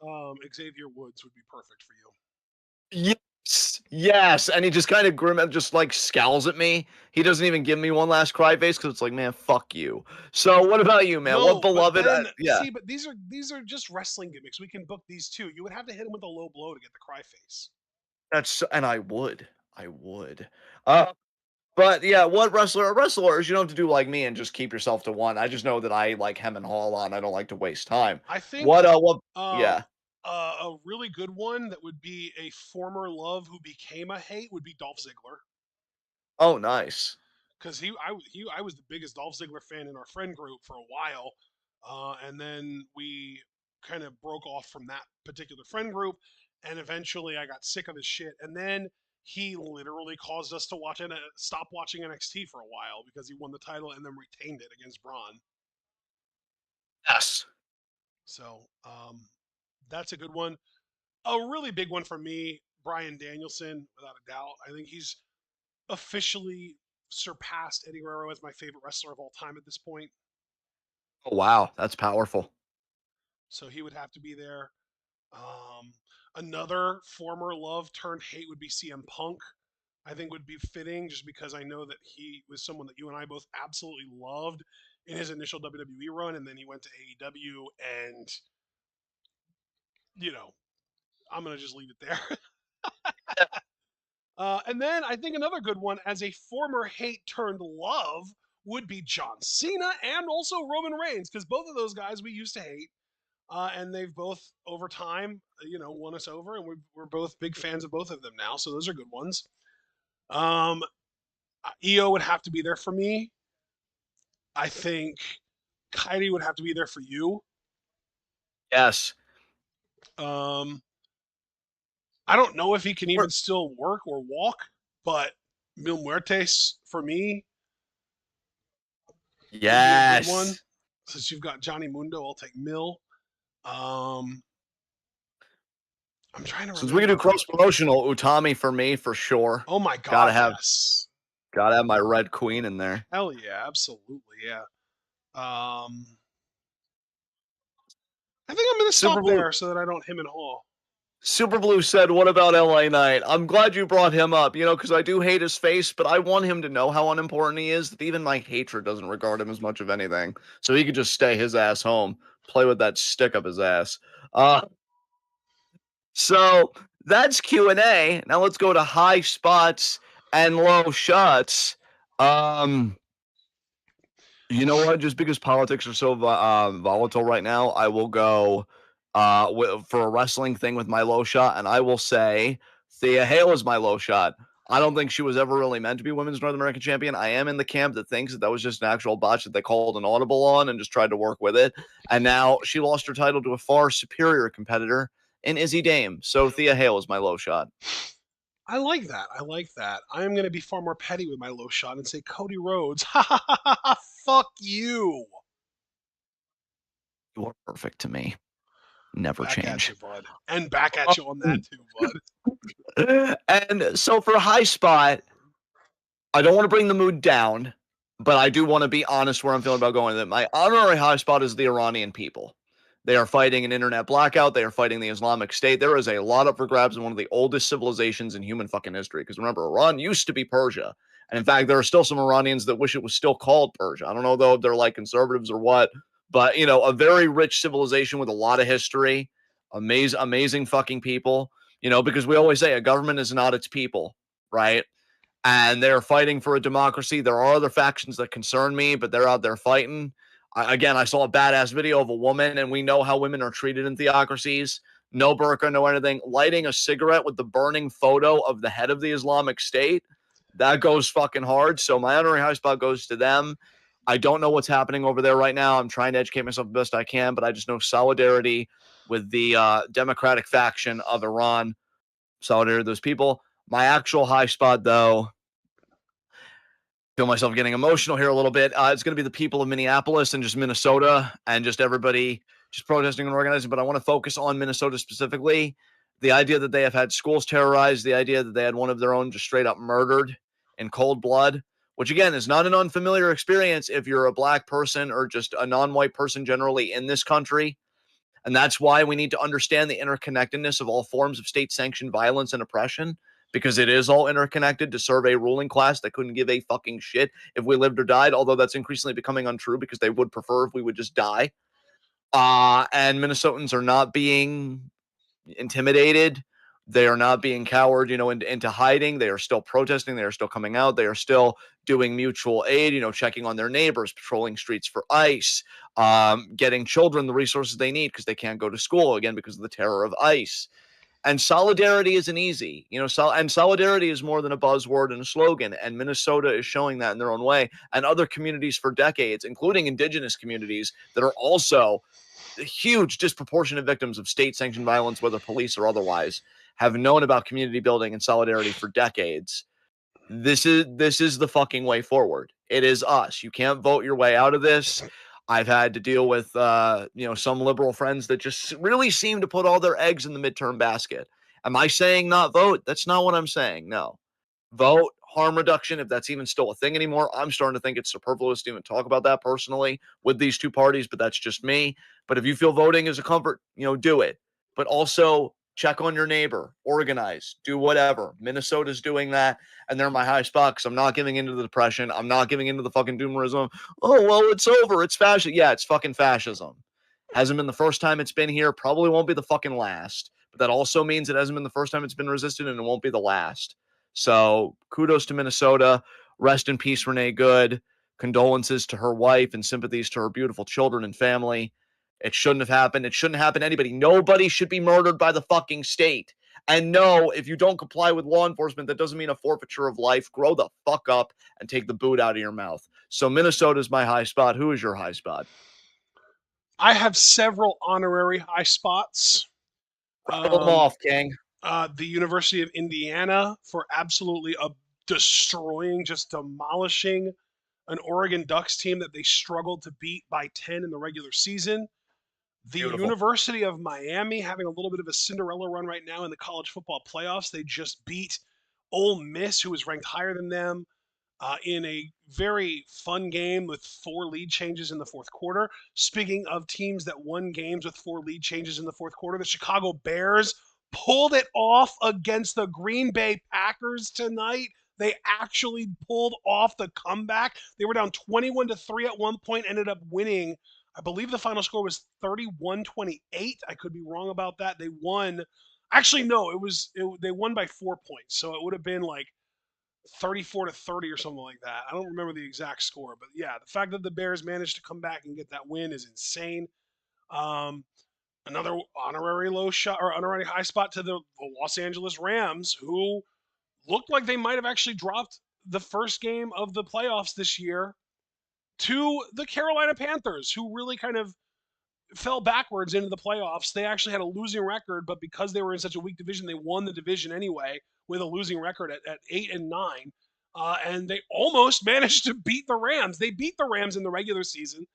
Xavier Woods would be perfect for you. yes, yes, and he just kind of just like scowls at me. He doesn't even give me one last cry face because it's like, man, fuck you. So what about you, man? What No, but beloved? then Yeah, see, but these are just wrestling gimmicks. We can book these too. You would have to hit him with a low blow to get the cry face. and I would. Uh, but yeah, what wrestlers? You don't have to do like me and just keep yourself to one. I just know that I like hem and haw a lot. And I don't like to waste time. I think What? uh, Yeah. a really good one that would be a former love who became a hate would be Dolph Ziggler. Oh, nice. Because I was the biggest Dolph Ziggler fan in our friend group for a while, and then we kind of broke off from that particular friend group, and eventually I got sick of his shit, and then he literally caused us to stop watching NXT for a while because he won the title and then retained it against Braun. Yes. So that's a good one. A really big one for me, Brian Danielson, without a doubt. I think he's officially surpassed Eddie Guerrero as my favorite wrestler of all time at this point. Oh, wow, that's powerful. So he would have to be there. Um, Another former love turned hate would be CM Punk. I think would be fitting just because I know that he was someone that you and I both absolutely loved in his initial WWE run, and then he went to AEW, and you know, I'm gonna just leave it there. And then I think another good one as a former hate turned love would be John Cena and also Roman Reigns, because both of those guys we used to hate, and they've both over time, won us over, and we're both big fans of both of them now. So those are good ones. Um, EO would have to be there for me. I think Kairi would have to be there for you. Yes. Um, I don't know if he can even still work or walk, but Mil Muertes for me would be a good one. Yes. Since you've got Johnny Mundo, I'll take Mil. Um, I'm trying to Since we can do remember. cross promotional, Utami for me for sure. Oh my Gotta God, have yes. gotta have my Red Queen in there. Hell yeah, absolutely, yeah. I think I'm gonna Super stop Blue. there so that I don't him and haw. Super Blue said, "What about LA Knight?" I'm glad you brought him up. Because I do hate his face, but I want him to know how unimportant he is. That even my hatred doesn't regard him as much of anything. So he could just stay his ass home, play with that stick up his ass. So that's Q&A. Now let's go to high spots and low shots. You know what? Just because politics are so volatile right now, I will go for a wrestling thing with my low shot, and I will say Thea Hale is my low shot. I don't think she was ever really meant to be Women's North American Champion. I am in the camp that thinks that was just an actual botch that they called an audible on and just tried to work with it. And now she lost her title to a far superior competitor in Izzy Dame. So Thea Hale is my low shot. I like that. I like that. I am going to be far more petty with my low shot and say Cody Rhodes. Ha ha ha ha! Ha, fuck you. You are perfect to me. Never Back at change. you, bud. And back at you on that too, bud. And so for high spot, I don't want to bring the mood down, but I do want to be honest where I'm feeling about going. That my honorary high spot is the Iranian people. They are fighting an internet blackout. They are fighting the Islamic State. There is a lot up for grabs in one of the oldest civilizations in human fucking history. Because remember, Iran used to be Persia. And in fact, there are still some Iranians that wish it was still called Persia. I don't know, though, if they're like conservatives or what. But, a very rich civilization with a lot of history. Amazing fucking people. Because we always say a government is not its people, right? And they're fighting for a democracy. There are other factions that concern me, but they're out there fighting. Again, I saw a badass video of a woman, and we know how women are treated in theocracies. No burqa, no anything. Lighting a cigarette with the burning photo of the head of the Islamic State, that goes fucking hard. So my honorary high spot goes to them. I don't know what's happening over there right now. I'm trying to educate myself the best I can, but I just know solidarity with the democratic faction of Iran. Solidarity with those people. My actual high spot, though, feel myself getting emotional here a little bit. It's going to be the people of Minneapolis and just Minnesota and just everybody just protesting and organizing. But I want to focus on Minnesota specifically. The idea that they have had schools terrorized, the idea that they had one of their own just straight up murdered in cold blood, which again is not an unfamiliar experience if you're a black person or just a non-white person generally in this country. And that's why we need to understand the interconnectedness of all forms of state sanctioned violence and oppression, because it is all interconnected to serve a ruling class that couldn't give a fucking shit if we lived or died, although that's increasingly becoming untrue because they would prefer if we would just die. And Minnesotans are not being intimidated. They are not being cowered, into hiding. They are still protesting. They are still coming out. They are still doing mutual aid, checking on their neighbors, patrolling streets for ICE, getting children the resources they need because they can't go to school, again, because of the terror of ICE. And solidarity isn't easy, and solidarity is more than a buzzword and a slogan. And Minnesota is showing that in their own way. And other communities for decades, including indigenous communities that are also huge disproportionate victims of state-sanctioned violence, whether police or otherwise, have known about community building and solidarity for decades. This is the fucking way forward. It is us. You can't vote your way out of this. I've had to deal with some liberal friends that just really seem to put all their eggs in the midterm basket. Am I saying not vote? That's not what I'm saying. No. Vote, harm reduction, if that's even still a thing anymore. I'm starting to think it's superfluous to even talk about that personally with these two parties, but that's just me. But if you feel voting is a comfort, do it. But also check on your neighbor, organize, do whatever. Minnesota's doing that, and they're my high spot because I'm not giving into the depression. I'm not giving into the fucking doomerism. Oh, well, it's over. It's fascism. Yeah, it's fucking fascism. Hasn't been the first time it's been here. Probably won't be the fucking last. But that also means it hasn't been the first time it's been resisted, and it won't be the last. So kudos to Minnesota. Rest in peace, Renee Good. Condolences to her wife and sympathies to her beautiful children and family. It shouldn't have happened. It shouldn't happen to anybody. Nobody should be murdered by the fucking state. And no, if you don't comply with law enforcement, that doesn't mean a forfeiture of life. Grow the fuck up and take the boot out of your mouth. So Minnesota is my high spot. Who is your high spot? I have several honorary high spots. Rattle them Um, off, King. the University of Indiana for absolutely destroying, just demolishing an Oregon Ducks team that they struggled to beat by 10 in the regular season. The Beautiful. University of Miami having a little bit of a Cinderella run right now in the college football playoffs. They just beat Ole Miss, who was ranked higher than them, in a very fun game with 4 lead changes in the fourth quarter. Speaking of teams that won games with 4 lead changes in the fourth quarter, the Chicago Bears pulled it off against the Green Bay Packers tonight. They actually pulled off the comeback. They were down 21-3 at one point, ended up winning. I believe the final score was 31-28. I could be wrong about that. They won. Actually, no, they won by 4 points. So it would have been like 34-30 or something like that. I don't remember the exact score, but yeah, the fact that the Bears managed to come back and get that win is insane. Um, Another honorary low shot or honorary high spot to the Los Angeles Rams, who looked like they might have actually dropped the first game of the playoffs this year to the Carolina Panthers, who really kind of fell backwards into the playoffs. They actually had a losing record, but because they were in such a weak division, they won the division anyway with a losing record at 8-9. And they almost managed to beat the Rams. They beat the Rams in the regular season,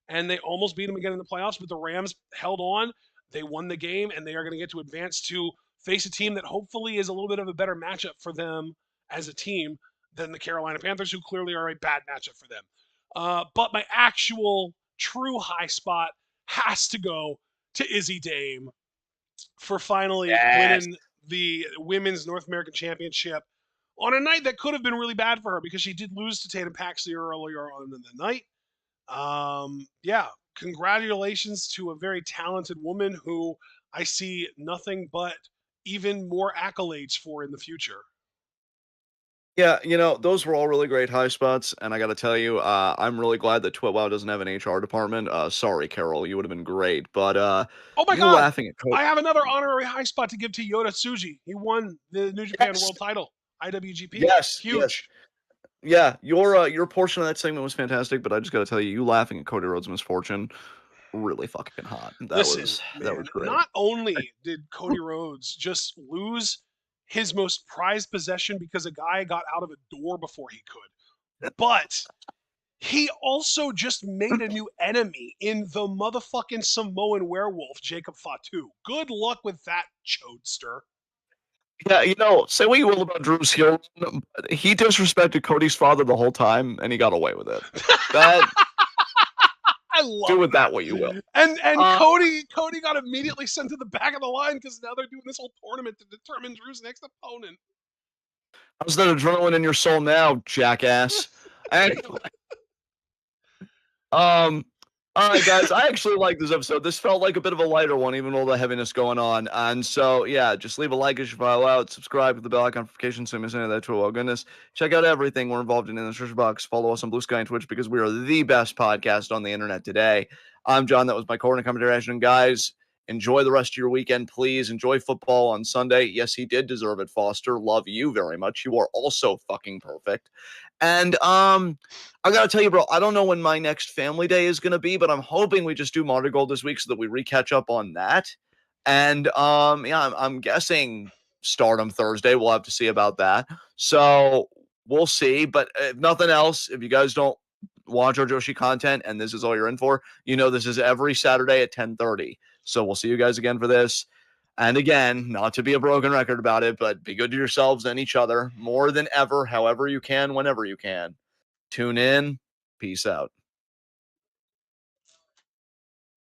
and they almost beat them again in the playoffs, but the Rams held on. They won the game, and they are going to get to advance to face a team that hopefully is a little bit of a better matchup for them as a team than the Carolina Panthers, who clearly are a bad matchup for them. But my actual true high spot has to go to Izzy Dame for finally Yes. winning the Women's North American Championship on a night that could have been really bad for her because she did lose to Tatum Paxley earlier on in the night. Yeah, congratulations to a very talented woman who I see nothing but even more accolades for in the future. Yeah, those were all really great high spots, and I gotta tell you, I'm really glad that TWitWoW doesn't have an HR department. Sorry, Carol, you would have been great, but Oh my you God! laughing at I have another honorary high spot to give to Yota Tsuji. He won the New Japan yes, World Title, IWGP. yes, yes, Huge. yeah. Your portion of that segment was fantastic, but I just gotta tell you, you laughing at Cody Rhodes' misfortune, really fucking hot. Listen, That man, was great. not only did Cody Rhodes just lose his most prized possession because a guy got out of a door before he could, but he also just made a new enemy in the motherfucking Samoan werewolf, Jacob Fatu. Good luck with that, chodester. Yeah, say what you will about Drew's heel, but he disrespected Cody's father the whole time, and he got away with it. That I Do love with that that. what you will. And Uh, Cody got immediately sent to the back of the line because now they're doing this whole tournament to determine Drew's next opponent. how's that adrenaline in your soul now, jackass? Anyway, um, all right, guys, I actually like this episode. This felt like a bit of a lighter one, even with all the heaviness going on. And so, yeah, just leave a like as you file out, subscribe with the bell icon notifications so you miss any of that too. Oh, goodness. Check out everything we're involved in the description box. Follow us on Blue Sky and Twitch because we are the best podcast on the internet today. I'm John. That was my corner commentary action. Guys, enjoy the rest of your weekend, please. Enjoy football on Sunday. Yes, he did deserve it, Foster. Love you very much. You are also fucking perfect. And I gotta tell you, bro, I don't know when my next family day is gonna be, but I'm hoping we just do Mardi Gras this week so that we recatch up on that. And yeah, I'm guessing Stardom Thursday. We'll have to see about that. So we'll see. But if nothing else, if you guys don't watch our Joshi content and this is all you're in for, this is every Saturday at 10:30. So we'll see you guys again for this. And again, not to be a broken record about it, but be good to yourselves and each other more than ever, however you can, whenever you can. Tune in. Peace out.